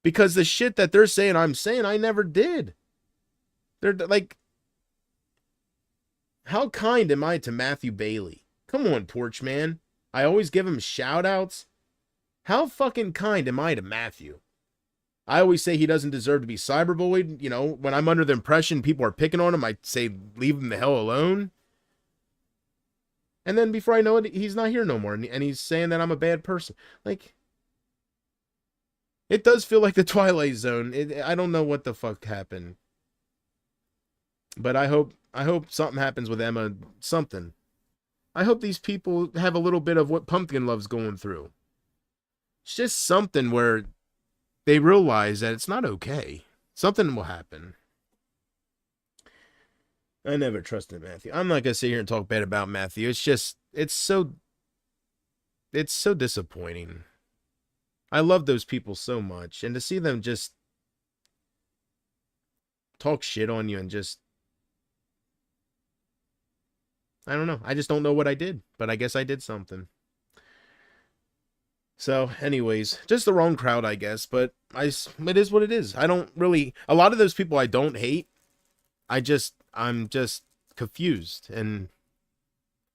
Because the shit that they're saying I'm saying, I never did. They're like, how kind am I to Matthew Bailey? Come on, Porch Man. I always give him shout outs. How fucking kind am I to Matthew? I always say he doesn't deserve to be cyberbullied. You know, when I'm under the impression people are picking on him, I say leave him the hell alone. And then before I know it, he's not here no more. And he's saying that I'm a bad person. Like, it does feel like the Twilight Zone. I don't know what the fuck happened. But I hope something happens with Emma. Something. I hope these people have a little bit of what Pumpkin loves going through. It's just something where they realize that it's not okay. Something will happen. I never trusted Matthew. I'm not going to sit here and talk bad about Matthew. It's just, it's so disappointing. I love those people so much. And to see them just talk shit on you and just, I don't know. I just don't know what I did. But I guess I did something. So, anyways, just the wrong crowd, I guess. But it is what it is. I don't really, a lot of those people I don't hate. I'm just confused. And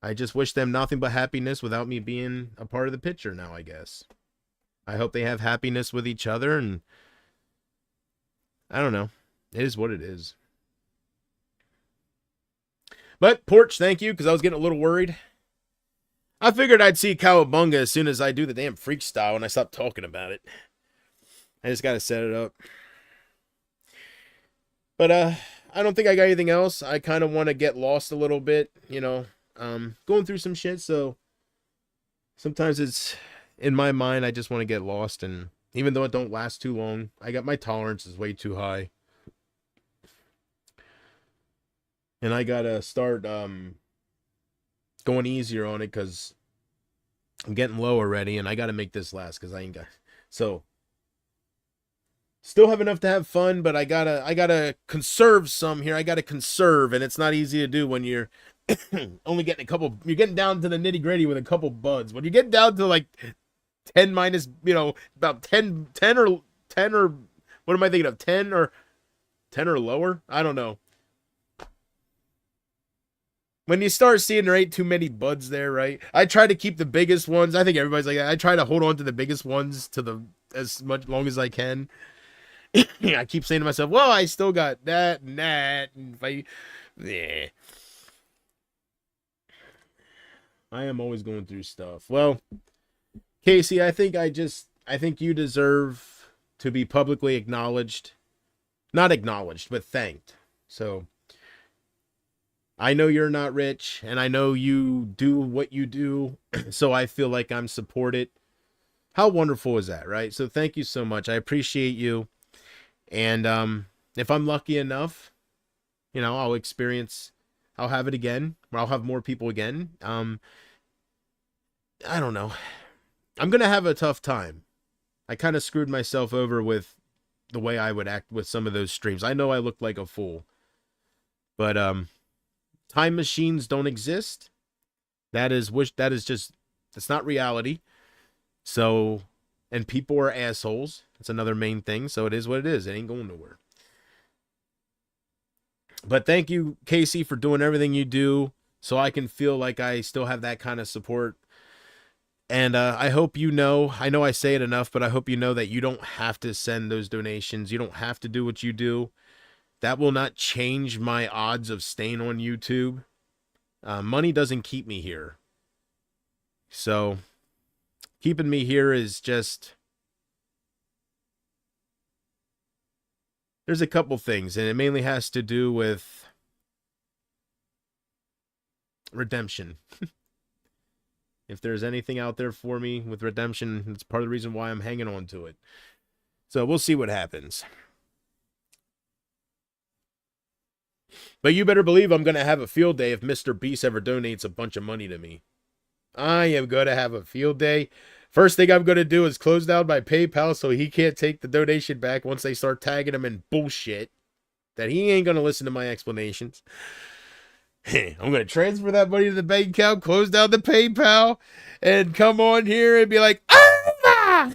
I just wish them nothing but happiness without me being a part of the picture now, I guess. I hope they have happiness with each other. And I don't know. It is what it is. But, Porch, thank you, because I was getting a little worried. I figured I'd see Cowabunga as soon as I do the damn freak style and I stop talking about it. I just gotta set it up. But I don't think I got anything else. I kind of want to get lost a little bit, you know, going through some shit. So sometimes it's in my mind, I just want to get lost. And even though it don't last too long, I got my tolerance is way too high. And I gotta start going easier on it because I'm getting low already, and I gotta make this last because I ain't got. So still have enough to have fun, but I gotta conserve some here. I gotta conserve, and it's not easy to do when you're only getting a couple. You're getting down to the nitty gritty with a couple buds. When you get down to like 10 minus, you know, about 10 or what am I thinking of? 10 or lower? I don't know. When you start seeing there ain't too many buds there, right? I try to keep the biggest ones. I think everybody's like that. I try to hold on to the biggest ones to as much long as I can. I keep saying to myself, well, I still got that and that. And yeah. I am always going through stuff. Well, Casey, I think you deserve to be publicly acknowledged. Not acknowledged, but thanked. So I know you're not rich, and I know you do what you do, so I feel like I'm supported. How wonderful is that, right? So thank you so much. I appreciate you. And if I'm lucky enough, you know, I'll have it again, or I'll have more people again. I don't know. I'm gonna have a tough time. I kind of screwed myself over with the way I would act with some of those streams. I know I look like a fool, but time machines don't exist. That is just that's not reality. So, and people are assholes. That's another main thing. So it is what it is. It ain't going nowhere. But thank you, Casey, for doing everything you do so I can feel like I still have that kind of support. And I hope you know, I know I say it enough, but I hope you know that you don't have to send those donations. You don't have to do what you do. That will not change my odds of staying on YouTube. Money doesn't keep me here. So keeping me here is just, there's a couple things, and it mainly has to do with redemption. If there's anything out there for me with redemption, it's part of the reason why I'm hanging on to it. So we'll see what happens. But you better believe I'm going to have a field day if Mr. Beast ever donates a bunch of money to me. I am going to have a field day. First thing I'm going to do is close down my PayPal so he can't take the donation back once they start tagging him in bullshit that he ain't going to listen to my explanations. I'm going to transfer that money to the bank account, close down the PayPal, and come on here and be like, ah!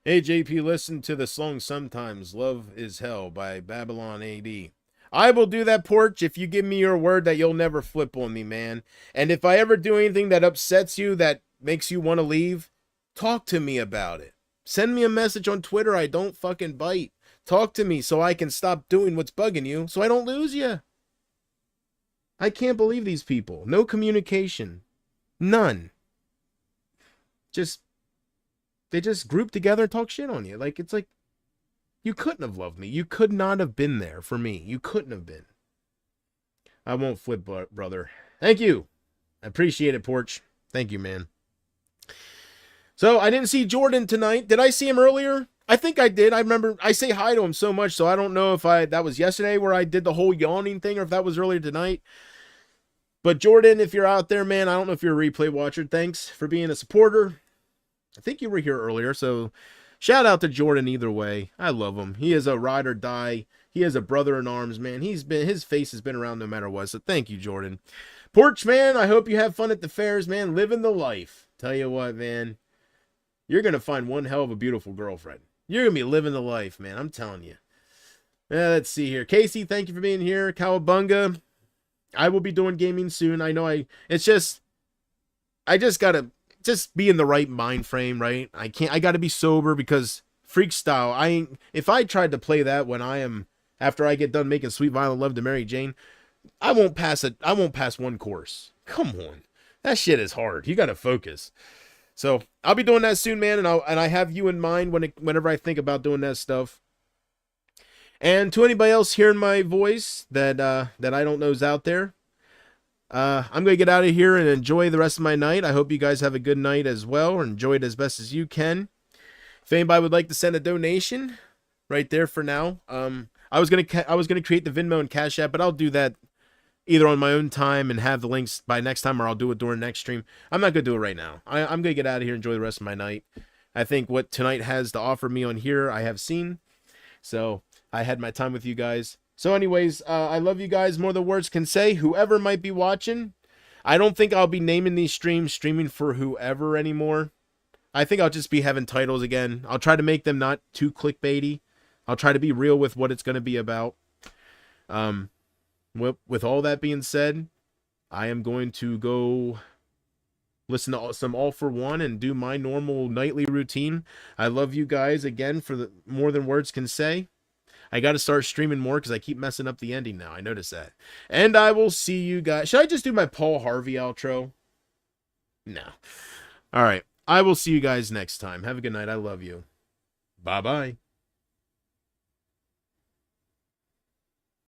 Hey, JP, listen to the song Sometimes Love is Hell by Babylon AD. I will do that, Porch, if you give me your word that you'll never flip on me, man. And if I ever do anything that upsets you, that makes you want to leave, talk to me about it. Send me a message on Twitter. I don't fucking bite. Talk to me so I can stop doing what's bugging you so I don't lose you. I can't believe these people. No communication. None. They just group together and talk shit on you. Like, it's like, you couldn't have loved me. You could not have been there for me. You couldn't have been. I won't flip, brother. Thank you. I appreciate it, Porch. Thank you, man. So, I didn't see Jordan tonight. Did I see him earlier? I think I did. I remember, I say hi to him so much, so I don't know if that was yesterday where I did the whole yawning thing or if that was earlier tonight. But Jordan, if you're out there, man, I don't know if you're a replay watcher. Thanks for being a supporter. I think you were here earlier, so shout out to Jordan either way. I love him. He is a ride or die. He is a brother in arms, man. His face has been around no matter what, so thank you, Jordan. Porch, man, I hope you have fun at the fairs, man. Living the life. Tell you what, man. You're going to find one hell of a beautiful girlfriend. You're going to be living the life, man. I'm telling you. Let's see here. Casey, thank you for being here. Cowabunga. I will be doing gaming soon. I know I just got to just be in the right mind frame, right? I got to be sober because freak style. If I tried to play that when after I get done making Sweet Violent Love to Mary Jane, I won't pass one course. Come on. That shit is hard. You got to focus. So I'll be doing that soon, man, and I have you in mind whenever I think about doing that stuff. And to anybody else hearing my voice that I don't know is out there, I'm gonna get out of here and enjoy the rest of my night. I hope you guys have a good night as well, or enjoy it as best as you can. If anybody would like to send a donation, right there for now. I was gonna create the Venmo and Cash App, but I'll do that either on my own time and have the links by next time, or I'll do it during next stream. I'm not going to do it right now. I'm going to get out of here and enjoy the rest of my night. I think what tonight has to offer me on here, I have seen. So I had my time with you guys. So anyways, I love you guys more than words can say. Whoever might be watching, I don't think I'll be naming these streams streaming for whoever anymore. I think I'll just be having titles again. I'll try to make them not too clickbaity. I'll try to be real with what it's going to be about. With all that being said, I am going to go listen to some All For One and do my normal nightly routine. I love you guys again for the more than words can say. I got to start streaming more because I keep messing up the ending now. I notice that. And I will see you guys. Should I just do my Paul Harvey outro? No. All right. I will see you guys next time. Have a good night. I love you. Bye-bye.